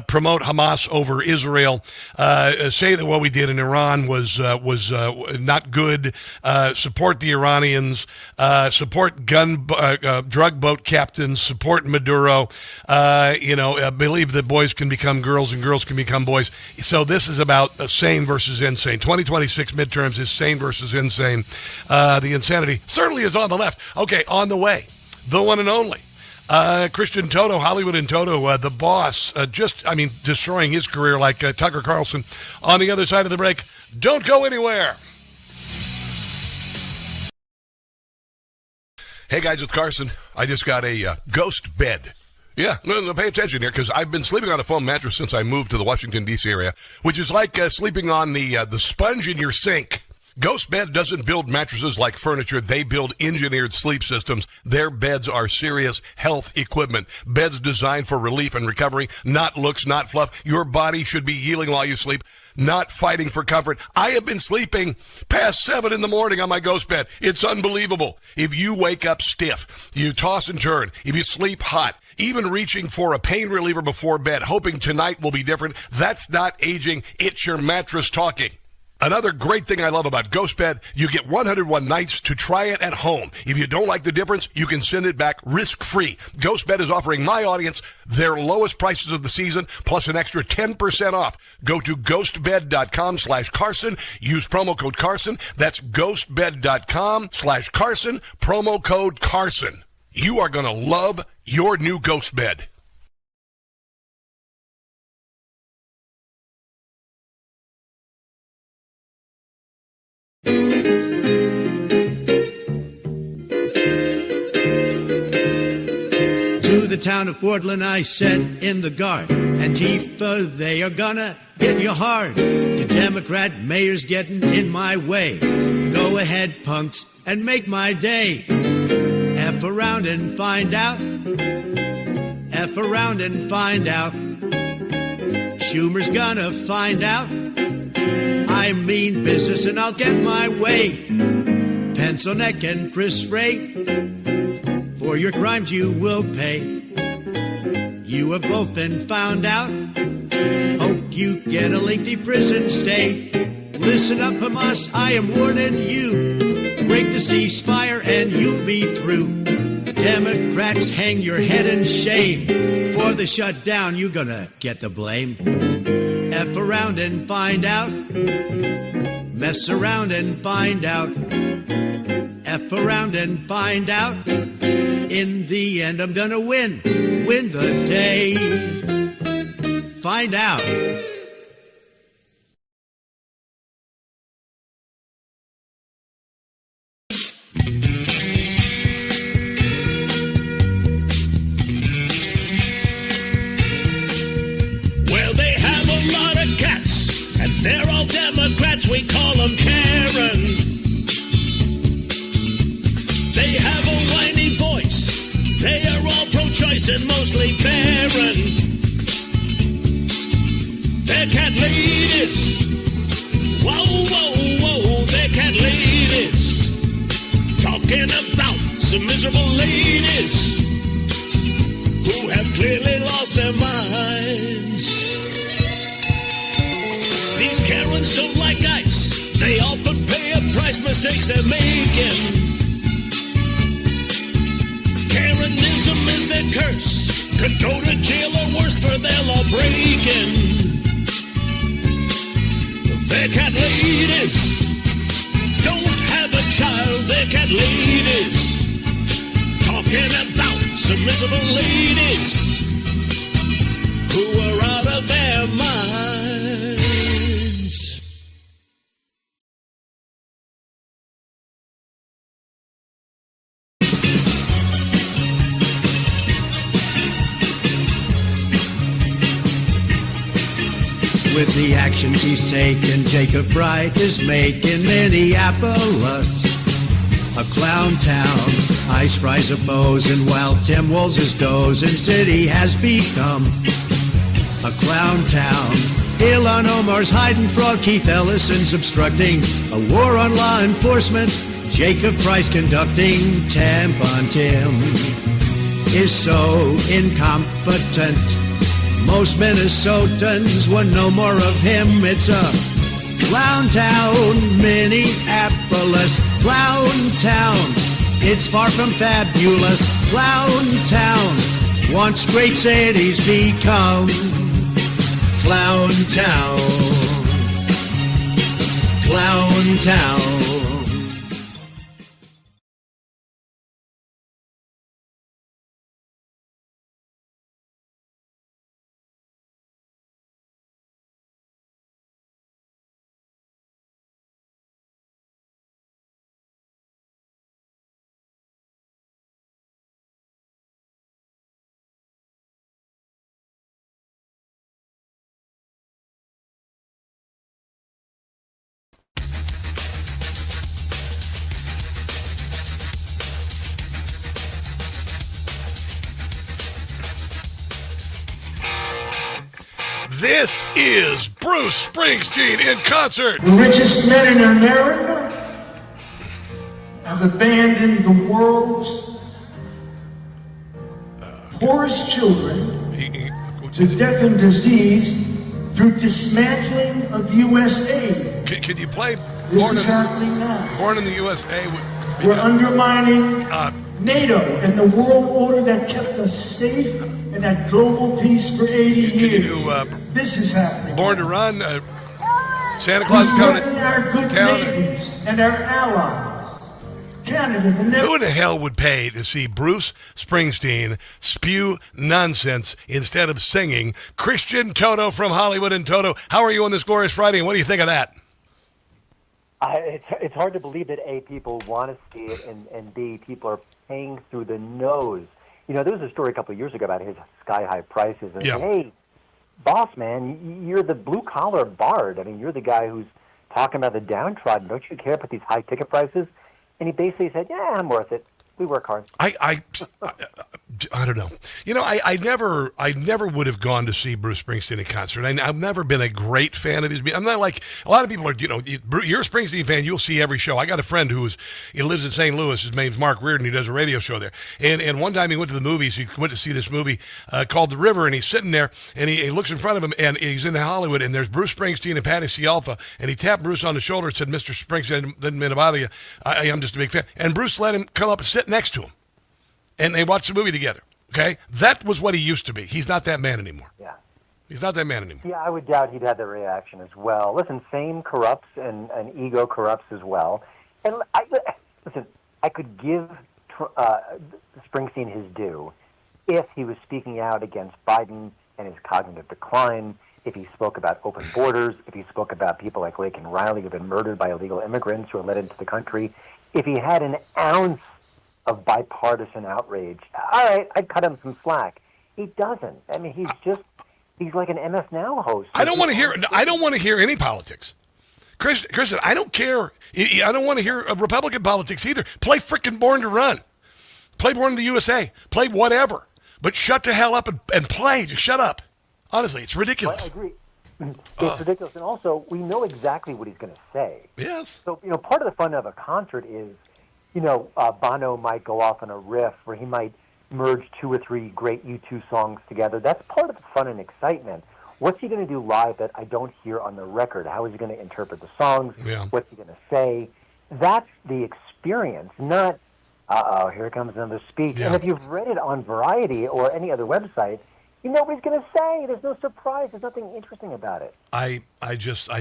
promote Hamas over Israel, say that what we did in Iran was not good, support the Iranians, support drug boat captains, support Maduro, believe that boys can become girls and girls can become boys. So this is about sane versus insane. 2026 midterms is sane versus insane. The insanity certainly is on the left. Okay, on the way, the one and only. Christian Toto, Hollywood and Toto, the boss, destroying his career like Tucker Carlson. On the other side of the break, don't go anywhere. Hey guys, it's Carson. I just got a ghost bed. Yeah, no, pay attention here, because I've been sleeping on a foam mattress since I moved to the Washington, D.C. area, which is like sleeping on the sponge in your sink. Ghost Bed doesn't build mattresses like furniture. They build engineered sleep systems. Their beds are serious health equipment. Beds designed for relief and recovery, not looks, not fluff. Your body should be healing while you sleep, not fighting for comfort. I have been sleeping past 7 in the morning on my Ghost Bed. It's unbelievable. If you wake up stiff, you toss and turn, if you sleep hot, even reaching for a pain reliever before bed, hoping tonight will be different, that's not aging. It's your mattress talking. Another great thing I love about Ghost Bed, you get 101 nights to try it at home. If you don't like the difference, you can send it back risk-free. Ghost Bed is offering my audience their lowest prices of the season, plus an extra 10% off. Go to ghostbed.com/Carson. Use promo code Carson. That's ghostbed.com/Carson. Promo code Carson. You are going to love your new Ghost Bed. town of Portland, I said in the guard, Antifa, they are gonna get you hard. The Democrat mayor's getting in my way. Go ahead, punks, and make my day. F around and find out. F around and find out. Schumer's gonna find out. I mean business and I'll get my way. Pencil neck and Chris Ray, for your crimes you will pay. You have both been found out. Hope you get a lengthy prison stay. Listen up, Hamas, I am warning you. Break the ceasefire and you'll be through. Democrats, hang your head in shame. For the shutdown, you're gonna get the blame. F around and find out. Mess around and find out. F around and find out. In the end, I'm gonna win. Win the day. Find out. Well, they have a lot of cats, and they're all Democrats. We call them Karen. They have a whiny voice. They are all pro-choice and mostly barren. They're cat ladies. Whoa, whoa, whoa, they're cat ladies. Talking about some miserable ladies who have clearly lost their minds. These Karens don't like ice. They often pay a price, mistakes they're making. Karenism is their curse. Could go to jail or worse for their law breaking. They're cat ladies. Don't have a child, they're cat ladies. Talking about some miserable ladies who are out of their minds. With the actions he's taken, Jacob Fry is making Minneapolis a clown town. Ice fries are bows, and while Tim Wolves is dozing, city has become a clown town. Ilhan Omar's hiding fraud, Keith Ellison's obstructing a war on law enforcement. Jacob Fry's conducting. Tampon Tim is so incompetent. Most Minnesotans want no more of him. It's a clown town, Minneapolis, clown town. It's far from fabulous, clown town. Once great cities become clown town, clown town. This is Bruce Springsteen in concert. The richest men in America have abandoned the world's poorest children to death and disease through dismantling of U.S. aid. Can you play This is happening now. Born in the USA? We're undermining NATO and the world order that kept us safe and had global peace for 80 years. This is happening. Born to Run, Santa Claus is coming to our good town. neighbors and our allies. Canada, Who in the hell would pay to see Bruce Springsteen spew nonsense instead of singing? Christian Toto from Hollywood. And Toto, how are you on this glorious Friday, and what do you think of that? It's hard to believe that A, people want to see it, and B, people are paying through the nose there was a story a couple of years ago about his sky-high prices. And hey, boss man, you're the blue-collar bard. I mean, you're the guy who's talking about the downtrodden. Don't you care about these high ticket prices? And he basically said, yeah, I'm worth it. We work hard. I don't know. I never would have gone to see Bruce Springsteen in concert. I've never been a great fan of his. I'm not like a lot of people are. You're a Springsteen fan. You'll see every show. I got a friend he lives in St. Louis. His name's Mark Reardon. He does a radio show there. And one time he went to the movies. He went to see this movie called The River, and he's sitting there, and he looks in front of him, and he's in Hollywood, and there's Bruce Springsteen and Patty Cialfa, and he tapped Bruce on the shoulder and said, "Mr. Springsteen, didn't mean to bother you. I'm just a big fan." And Bruce let him come up and sit next to him. And they watched the movie together, okay? That was what he used to be. He's not that man anymore. Yeah. He's not that man anymore. Yeah, I would doubt he'd have that reaction as well. Listen, fame corrupts and ego corrupts as well. And I could give Springsteen his due if he was speaking out against Biden and his cognitive decline, if he spoke about open borders, if he spoke about people like Laken Riley who have been murdered by illegal immigrants who are let into the country, if he had an ounce of bipartisan outrage, all right, I'd cut him some slack. He doesn't. I mean, he's like an MS Now host. I don't want to hear any politics. Kristen, I don't care. I don't want to hear Republican politics either. Play frickin' Born to Run. Play Born to the USA. Play whatever. But shut the hell up and play. Just shut up. Honestly, it's ridiculous. I agree. It's ridiculous. And also, we know exactly what he's going to say. Yes. So, part of the fun of a concert is, Bono might go off on a riff, or he might merge 2 or 3 great U2 songs together. That's part of the fun and excitement. What's he going to do live that I don't hear on the record? How is he going to interpret the songs? Yeah. What's he going to say? That's the experience, not, here comes another speech. Yeah. And if you've read it on Variety or any other website, you know what he's going to say. There's no surprise. There's nothing interesting about it. I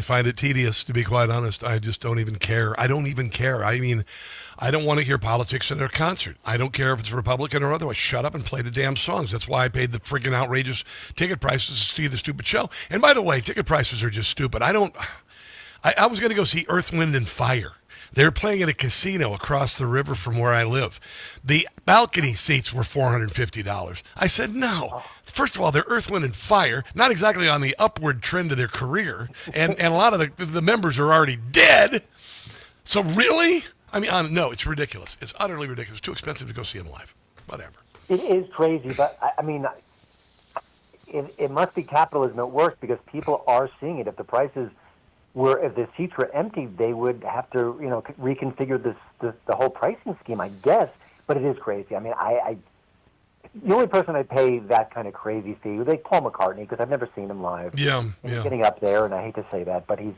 find it tedious, to be quite honest. I just don't even care. I don't even care. I mean, I don't want to hear politics in their concert. I don't care if it's Republican or otherwise. Shut up and play the damn songs. That's why I paid the freaking outrageous ticket prices to see the stupid show. And by the way, ticket prices are just stupid. I was going to go see Earth, Wind, and Fire. They're playing at a casino across the river from where I live. The balcony seats were $450. I said, no. First of all, they're Earth, Wind, and Fire, not exactly on the upward trend of their career, and a lot of the members are already dead. So really? I mean, no, it's ridiculous. It's utterly ridiculous. It's too expensive to go see them live. Whatever. It is crazy, but I mean, it must be capitalism at work because people are seeing it. If the prices if the seats were empty, they would have to, reconfigure the whole pricing scheme, I guess. But it is crazy. I mean, the only person I'd pay that kind of crazy fee would be Paul McCartney because I've never seen him live. Yeah, He's getting up there, and I hate to say that, but he's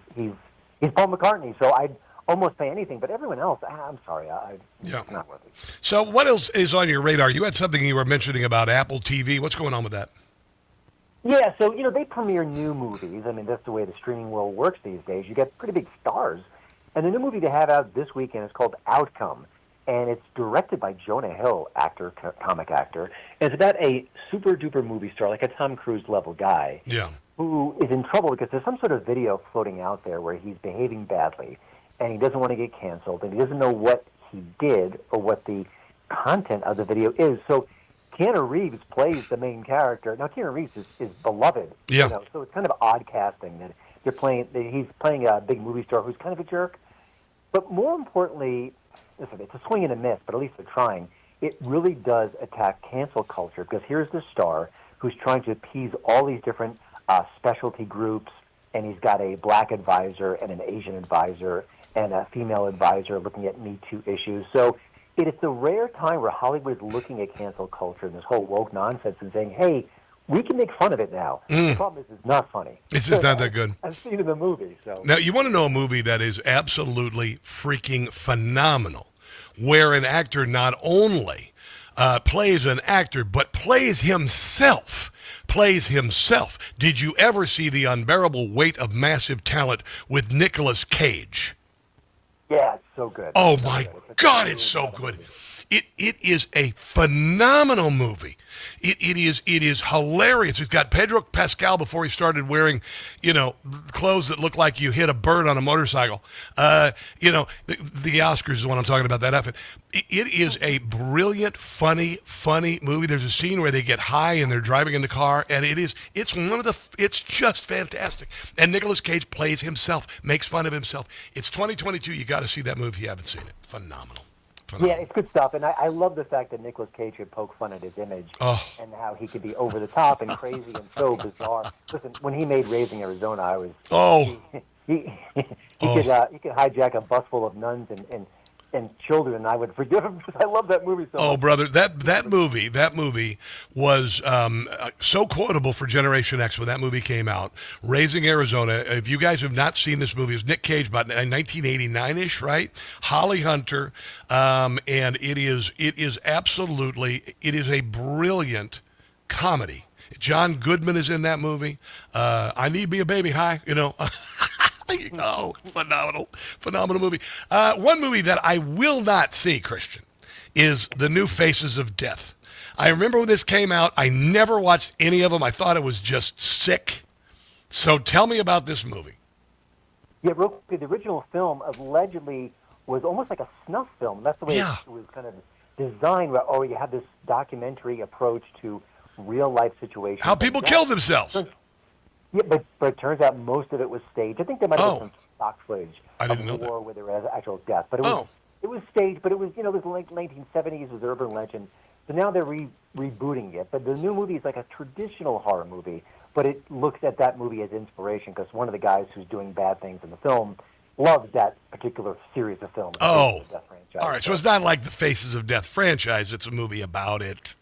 Paul McCartney, so I'd almost pay anything. But everyone else, I'm sorry, it's not worth it. So what else is on your radar? You had something you were mentioning about Apple TV. What's going on with that? Yeah, so, they premiere new movies. I mean, that's the way the streaming world works these days. You get pretty big stars. And the new movie they have out this weekend is called Outcome. And it's directed by Jonah Hill, comic actor. And it's about a super-duper movie star, like a Tom Cruise-level guy, who is in trouble because there's some sort of video floating out there where he's behaving badly, and he doesn't want to get canceled, and he doesn't know what he did or what the content of the video is. So Keanu Reeves plays the main character. Now, Keanu Reeves is beloved. Yeah. So it's kind of odd casting that he's playing a big movie star who's kind of a jerk. But more importantly, listen, it's a swing and a miss, but at least they're trying. It really does attack cancel culture because here's the star who's trying to appease all these different specialty groups, and he's got a black advisor and an Asian advisor and a female advisor looking at Me Too issues. So it is the rare time where Hollywood is looking at cancel culture and this whole woke nonsense and saying, hey, we can make fun of it now. The problem is it's not funny. It's just not that good. I've seen it in the movie. So now, you want to know a movie that is absolutely freaking phenomenal, where an actor not only plays an actor, but plays himself. Did you ever see The Unbearable Weight of Massive Talent with Nicolas Cage? Yeah, it's so good. Oh, my God, it's so good. It is a phenomenal movie. It is hilarious. It's got Pedro Pascal before he started wearing, clothes that look like you hit a bird on a motorcycle. The Oscars is what I'm talking about, that outfit. It is a brilliant, funny movie. There's a scene where they get high and they're driving in the car, and it's just fantastic. And Nicolas Cage plays himself, makes fun of himself. It's 2022. You got to see that movie if you haven't seen it. Phenomenal. Yeah, it's good stuff, and I love the fact that Nicolas Cage could poke fun at his image and how he could be over the top and crazy and so bizarre. Listen, when he made Raising Arizona, I was he could hijack a bus full of nuns and children, and I would forgive him because I love that movie so much. Oh, brother, that movie was so quotable for Generation X when that movie came out. Raising Arizona. If you guys have not seen this movie, it's Nick Cage, about 1989-ish, right? Holly Hunter, and it is a brilliant comedy. John Goodman is in that movie. I Need Me a Baby High, Oh, phenomenal movie. One movie that I will not see, Christian, is The New Faces of Death. I remember when this came out. I never watched any of them. I thought it was just sick. So tell me about this movie. Yeah, real quick, the original film allegedly was almost like a snuff film. That's the way it was kind of designed, where you have this documentary approach to real-life situations. How people kill themselves. Yeah, but it turns out most of it was staged. I think there might have been some stock footage of war where there was actual death. But it was staged, but it was, it was late 1970s, it was urban legend. So now they're rebooting it. But the new movie is like a traditional horror movie, but it looks at that movie as inspiration because one of the guys who's doing bad things in the film loves that particular series of films. Oh, all right. So it's not like the Faces of Death franchise. It's a movie about it.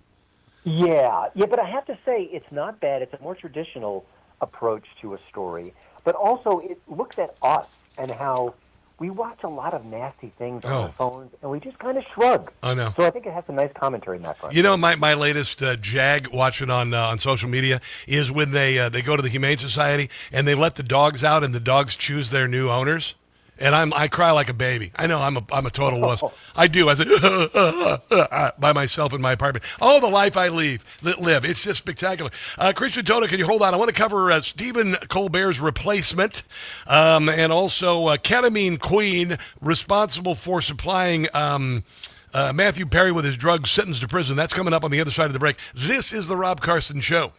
Yeah, but I have to say it's not bad. It's a more traditional approach to a story, but also it looks at us and how we watch a lot of nasty things on our phones, and we just kind of shrug. I know. So I think it has some nice commentary in that front. My latest jag watching on social media is when they go to the Humane Society and they let the dogs out and the dogs choose their new owners. And I cry like a baby. I know I'm a total wuss. I do. I say by myself in my apartment. Oh, the life I live. It's just spectacular. Christian Toto, can you hold on? I want to cover Stephen Colbert's replacement, and also ketamine queen responsible for supplying Matthew Perry with his drugs, sentenced to prison. That's coming up on the other side of the break. This is the Rob Carson Show.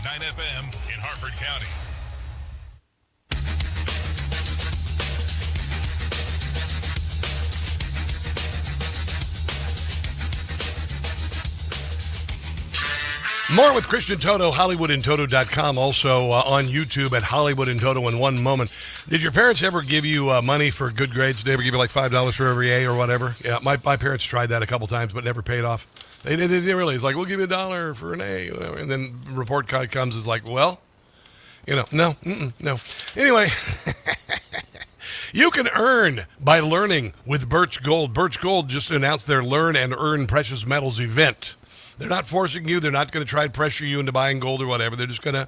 9 FM in Harford County. More with Christian Toto, HollywoodandToto.com, also on YouTube at Hollywood and Toto in one moment. Did your parents ever give you money for good grades? Did they ever give you like $5 for every A or whatever? Yeah, my parents tried that a couple times, but never paid off. They didn't really. It's like, we'll give you $1 for an A, whatever. And then report card comes, is like, well, no. Anyway, you can earn by learning with Birch Gold. Birch Gold just announced their Learn and Earn Precious Metals event. They're not forcing you. They're not going to try and pressure you into buying gold or whatever. They're just going to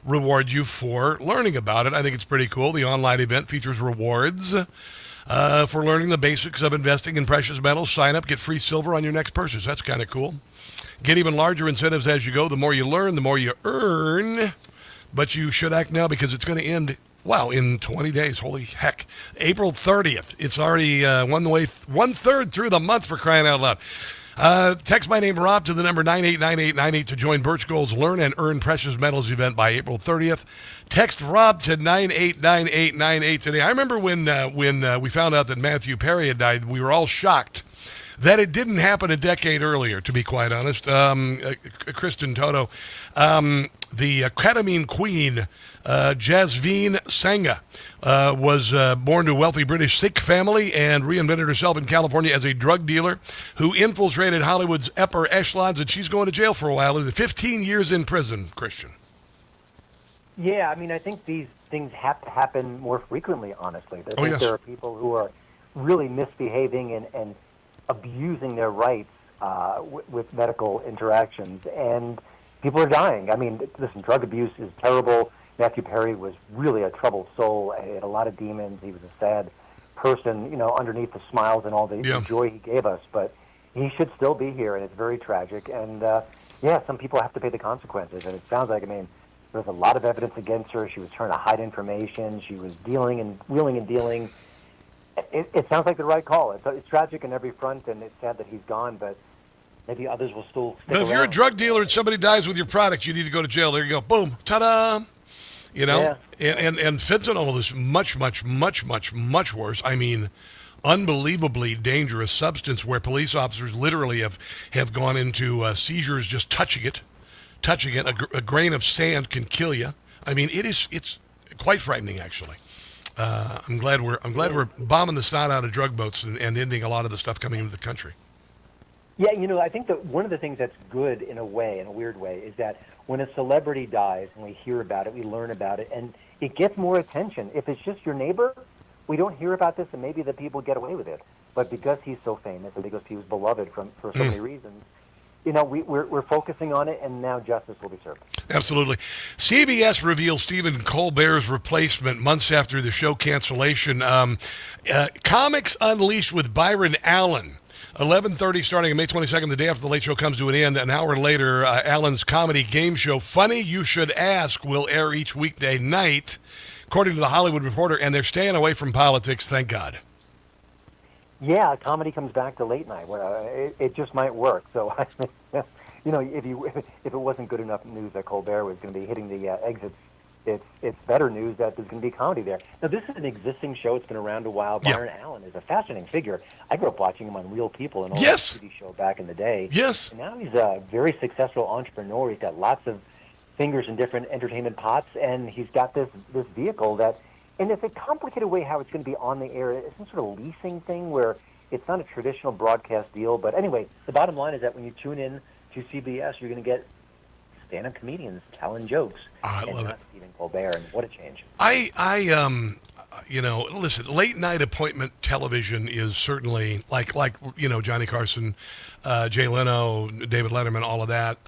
reward you for learning about it. I think it's pretty cool. The online event features rewards for learning the basics of investing in precious metals. Sign up, get free silver on your next purchase. That's kind of cool. Get even larger incentives as you go. The more you learn, the more you earn. But you should act now because it's going to end, in 20 days. Holy heck. April 30th. It's already one-third through the month, for crying out loud. Text my name, Rob, to the number 989898 to join Birch Gold's Learn and Earn Precious Metals event by April 30th. Text Rob to 989898 today. I remember when we found out that Matthew Perry had died, we were all shocked that it didn't happen a decade earlier, to be quite honest. Kristen Toto, the ketamine queen, Jasveen Sangha, was born to a wealthy British Sikh family and reinvented herself in California as a drug dealer who infiltrated Hollywood's upper echelons, and she's going to jail for a while. 15 years in prison, Christian. Yeah, I think these things have to happen more frequently, honestly. Yes. There are people who are really misbehaving and abusing their rights with medical interactions, and people are dying. Listen, drug abuse is terrible. Matthew Perry was really a troubled soul. He had a lot of demons. He was a sad person, underneath the smiles and all the joy he gave us. But he should still be here, and it's very tragic. And, some people have to pay the consequences. And it sounds like, there's a lot of evidence against her. She was trying to hide information. She was dealing and wheeling and dealing. It sounds like the right call. It's tragic on every front, and it's sad that he's gone, but maybe others will still stick But if you're a drug dealer and somebody dies with your product, you need to go to jail. There you go. Boom. Ta-da. And fentanyl is much worse. Unbelievably dangerous substance where police officers literally have gone into seizures just touching it. A grain of sand can kill you. It's quite frightening, actually. I'm glad we're bombing the snot out of drug boats and ending a lot of the stuff coming into the country. Yeah, I think that one of the things that's good in a weird way, is that when a celebrity dies and we hear about it, we learn about it, and it gets more attention. If it's just your neighbor, we don't hear about this, and maybe the people get away with it. But because he's so famous and because he was beloved for so many reasons, we're focusing on it, and now justice will be served. Absolutely. CBS reveals Stephen Colbert's replacement months after the show cancellation. Comics Unleashed with Byron Allen. 11:30 starting on May 22nd, the day after the Late Show comes to an end. An hour later, Allen's comedy game show, Funny You Should Ask, will air each weekday night, according to The Hollywood Reporter, and they're staying away from politics, thank God. Yeah, comedy comes back to late night. It just might work. So, if it wasn't good enough news that Colbert was going to be hitting the exits, it's better news that there's going to be comedy there. Now, this is an existing show. It's been around a while. Byron Allen is a fascinating figure. I grew up watching him on Real People and all that TV show back in the day. Yes. And now he's a very successful entrepreneur. He's got lots of fingers in different entertainment pots, and he's got this vehicle that, and it's a complicated way how it's going to be on the air. It's some sort of leasing thing where it's not a traditional broadcast deal. But anyway, the bottom line is that when you tune in to CBS, you're going to get stand-up comedians telling jokes. I love it. Stephen Colbert, and what a change. Listen, late night appointment television is certainly like Johnny Carson, Jay Leno, David Letterman, all of that.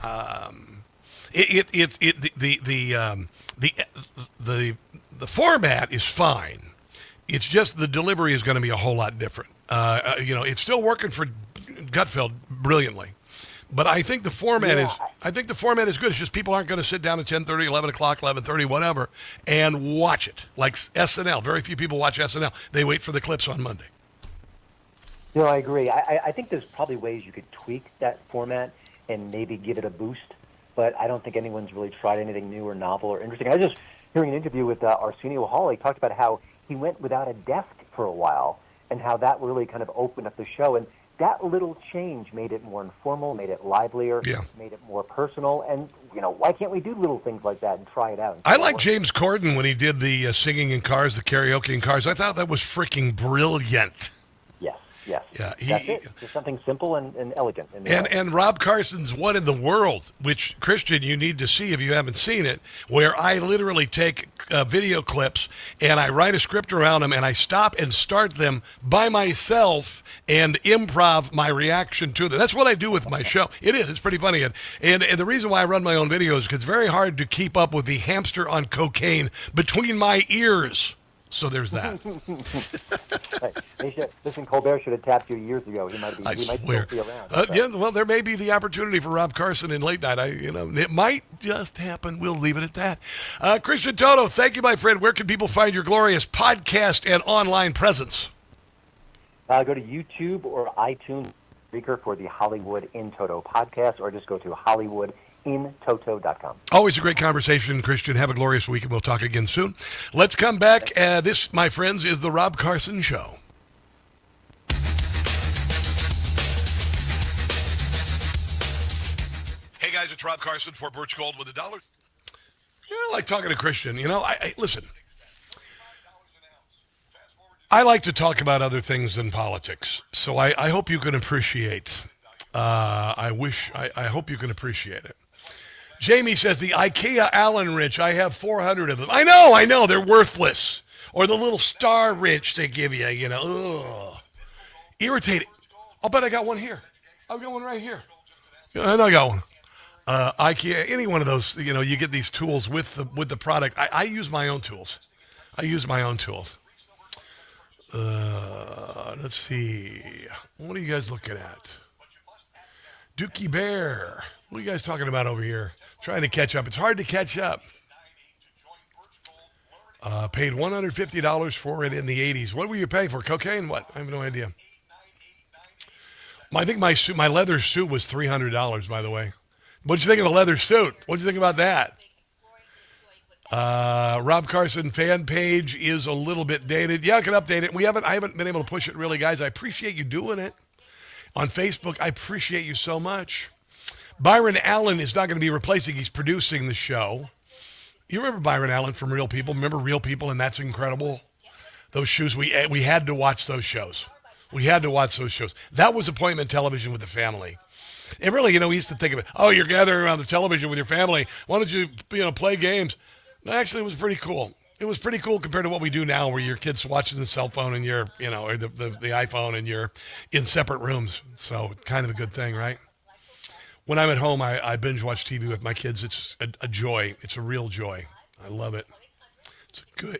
The format is fine. It's just the delivery is going to be a whole lot different. It's still working for Gutfeld brilliantly. But I think the format is good. It's just people aren't going to sit down at 10:30, 11 o'clock, 11:30, whatever, and watch it. Like SNL. Very few people watch SNL. They wait for the clips on Monday. I agree. I think there's probably ways you could tweak that format and maybe give it a boost. but I don't think anyone's really tried anything new or novel or interesting. I was just hearing an interview with Arsenio Hall. He talked about how he went without a desk for a while and how that really kind of opened up the show. And that little change made it more informal, made it livelier, made it more personal. And, why can't we do little things like that and try it out? I like James Corden when he did the singing in cars, the karaoke in cars. I thought that was freaking brilliant. Yes. Yeah, that's it. Just something simple and elegant. And Rob Carson's What in the World, which, Christian, you need to see if you haven't seen it, where I literally take video clips and I write a script around them and I stop and start them by myself and improv my reaction to them. That's what I do with my show. It is. It's pretty funny. And the reason why I run my own videos is because it's very hard to keep up with the hamster on cocaine between my ears. So there's that. Listen, Colbert should have tapped you years ago. He might still be around. There may be the opportunity for Rob Carson in late night. It might just happen. We'll leave it at that. Christian Toto, thank you, my friend. Where can people find your glorious podcast and online presence? Go to YouTube or iTunes speaker for the Hollywood in Toto podcast, or just go to HollywoodInToto.com. Always a great conversation, Christian. Have a glorious week, and we'll talk again soon. Let's come back. This, my friends, is the Rob Carson Show. Hey, guys, it's Rob Carson for Birch Gold with $1. I like talking to Christian. Listen. I like to talk about other things than politics, so I hope you can appreciate. I hope you can appreciate it. Jamie says, the IKEA Allen wrench, I have 400 of them. I know, they're worthless. Or the little star wrench they give you, ugh. Irritating. I'll bet I got one here. I've got one right here. I know I got one. IKEA, any one of those, you get these tools with the product. I use my own tools. Let's see. What are you guys looking at? Dookie Bear. What are you guys talking about over here? Trying to catch up. It's hard to catch up. Paid $150 for it in the 80s. What were you paying for? Cocaine? What? I have no idea. I think my leather suit was $300, by the way. What'd you think of the leather suit? What'd you think about that? Rob Carson fan page is a little bit dated. Yeah, I can update it. I haven't been able to push it really, guys. I appreciate you doing it. On Facebook, I appreciate you so much. Byron Allen is not going to be replacing. He's producing the show. You remember Byron Allen from Real People? Remember Real People, and That's Incredible? Those shows, we had to watch those shows. That was appointment television with the family. And really, we used to think of it, you're gathering around the television with your family. Why don't you, play games? No, actually, it was pretty cool. It was pretty cool compared to what we do now, where your kid's watching the cell phone and you're, or the iPhone, and you're in separate rooms. So kind of a good thing, right? When I'm at home, I binge watch TV with my kids. It's a joy. It's a real joy. I love it.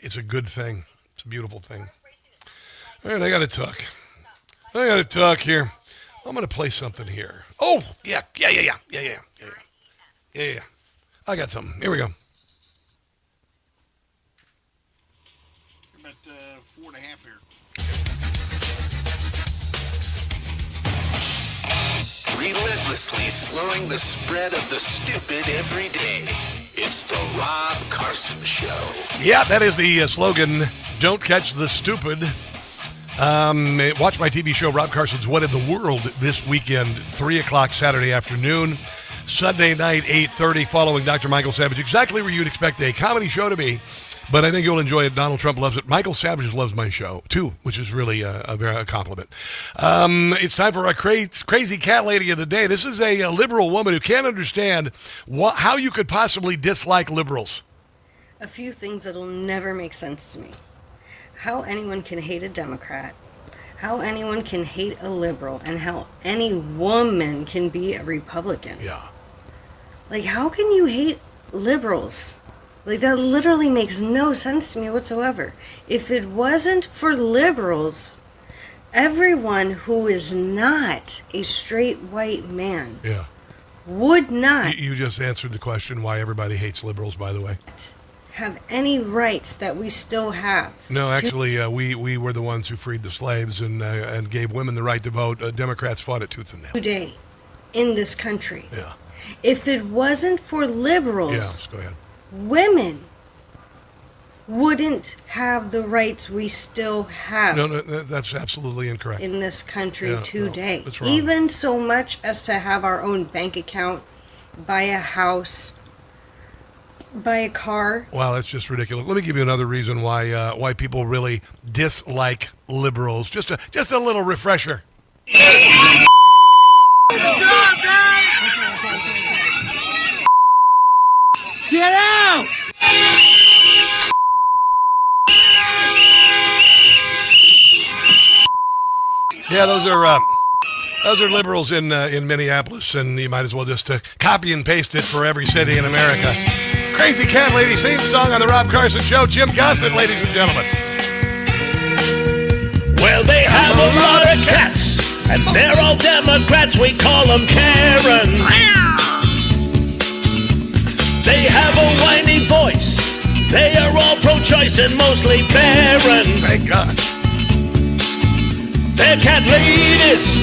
It's a good thing. It's a beautiful thing. All right, I got to talk here. I'm going to play something here. Oh, yeah. I got something. Here we go. About 4.5 here. Relentlessly slowing the spread of the stupid every day. It's the Rob Carson Show. Yeah, that is the slogan. Don't catch the stupid. Watch my TV show, Rob Carson's What in the World, this weekend, 3 o'clock Saturday afternoon. Sunday night, 8:30, following Dr. Michael Savage. Exactly where you'd expect a comedy show to be. But I think you'll enjoy it. Donald Trump loves it. Michael Savage loves my show, too, which is really a compliment. It's time for our crazy cat lady of the day. This is a liberal woman who can't understand how you could possibly dislike liberals. A few things that'll never make sense to me. How anyone can hate a Democrat, how anyone can hate a liberal, and how any woman can be a Republican. Yeah. Like, how can you hate liberals? Like, that literally makes no sense to me whatsoever. If it wasn't for liberals, everyone who is not a straight white man would not You just answered the question why everybody hates liberals, by the way. Have any rights that we still have. No, actually, we were the ones who freed the slaves and gave women the right to vote. Democrats fought it tooth and nail. Today, in this country. Yeah. If it wasn't for liberals, yes, go ahead. Women wouldn't have the rights we still have. No, that's absolutely incorrect. In this country today. No, that's wrong. Even so much as to have our own bank account, buy a house, buy a car. Wow, that's just ridiculous. Let me give you another reason why people really dislike liberals. Just a little refresher. Get out! Yeah, those are liberals in Minneapolis, and you might as well just copy and paste it for every city in America. Crazy Cat Lady theme song on the Rob Carson Show. Jim Gossett, ladies and gentlemen. Well, they have a lot of cats, and they're all Democrats. We call them Karen. They have a whiny voice. They are all pro-choice and mostly barren. Thank God. They're cat ladies.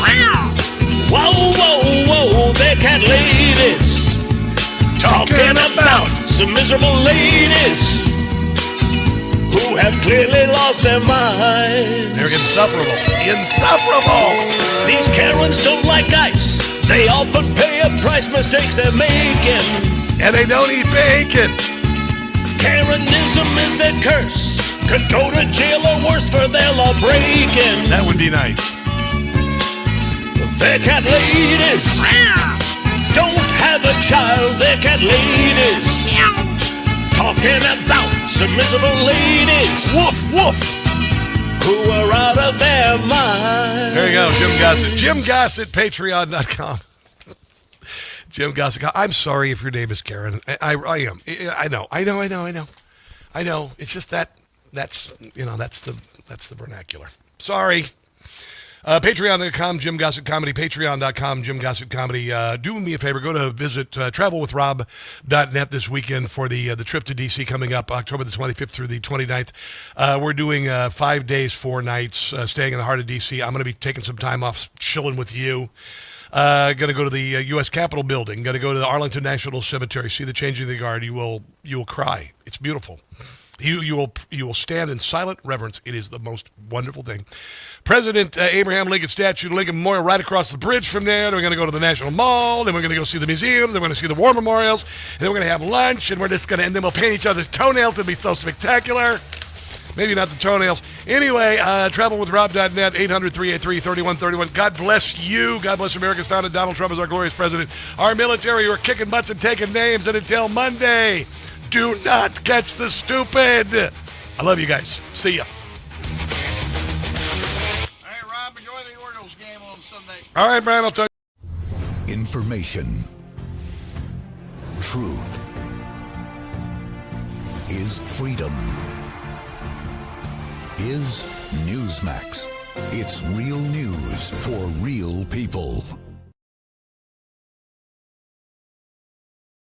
Whoa, whoa, whoa. They're cat ladies. Talking about some miserable ladies who have clearly lost their minds. They're insufferable. Insufferable. These Karens don't like ice. They often pay a price mistakes they're making. And they don't eat bacon. Karenism is their curse. Could go to jail or worse for their law breaking. That would be nice. They're cat ladies. Don't have a child. They're cat ladies. Talking about some miserable ladies. Woof, woof. Who are out of their mind. There you go, Jim Gossett. Jim Gossett, Patreon.com. Jim Gossett. I'm sorry if your name is Karen. I am. I know. It's just that's the vernacular. Sorry. Patreon.com, Jim Gossett Comedy. Patreon.com, Jim Gossett Comedy. Do me a favor. Go to visit travelwithrob.net this weekend for the trip to D.C. coming up October the 25th through the 29th. We're doing 5 days, 4 nights, staying in the heart of D.C. I'm going to be taking some time off, chilling with you. Going to go to the U.S. Capitol building. Going to go to the Arlington National Cemetery. See the changing of the guard. You will cry. It's beautiful. You will stand in silent reverence. It is the most wonderful thing. President Abraham Lincoln statue, Lincoln Memorial, right across the bridge from there. Then we're going to go to the National Mall. Then we're going to go see the museum. Then we're going to see the war memorials. And then we're going to have lunch. And then we'll paint each other's toenails. It'll be so spectacular. Maybe not the toenails. Anyway, travelwithrob.net, 800-383-3131. God bless you. God bless America's founded. Donald Trump is our glorious president. Our military who are kicking butts and taking names. And until Monday, do not catch the stupid. I love you guys. See ya. Hey, Rob, enjoy the Orioles game on Sunday. All right, Brian, I'll tell you. Information. Truth is freedom. Is Newsmax. It's real news for real people.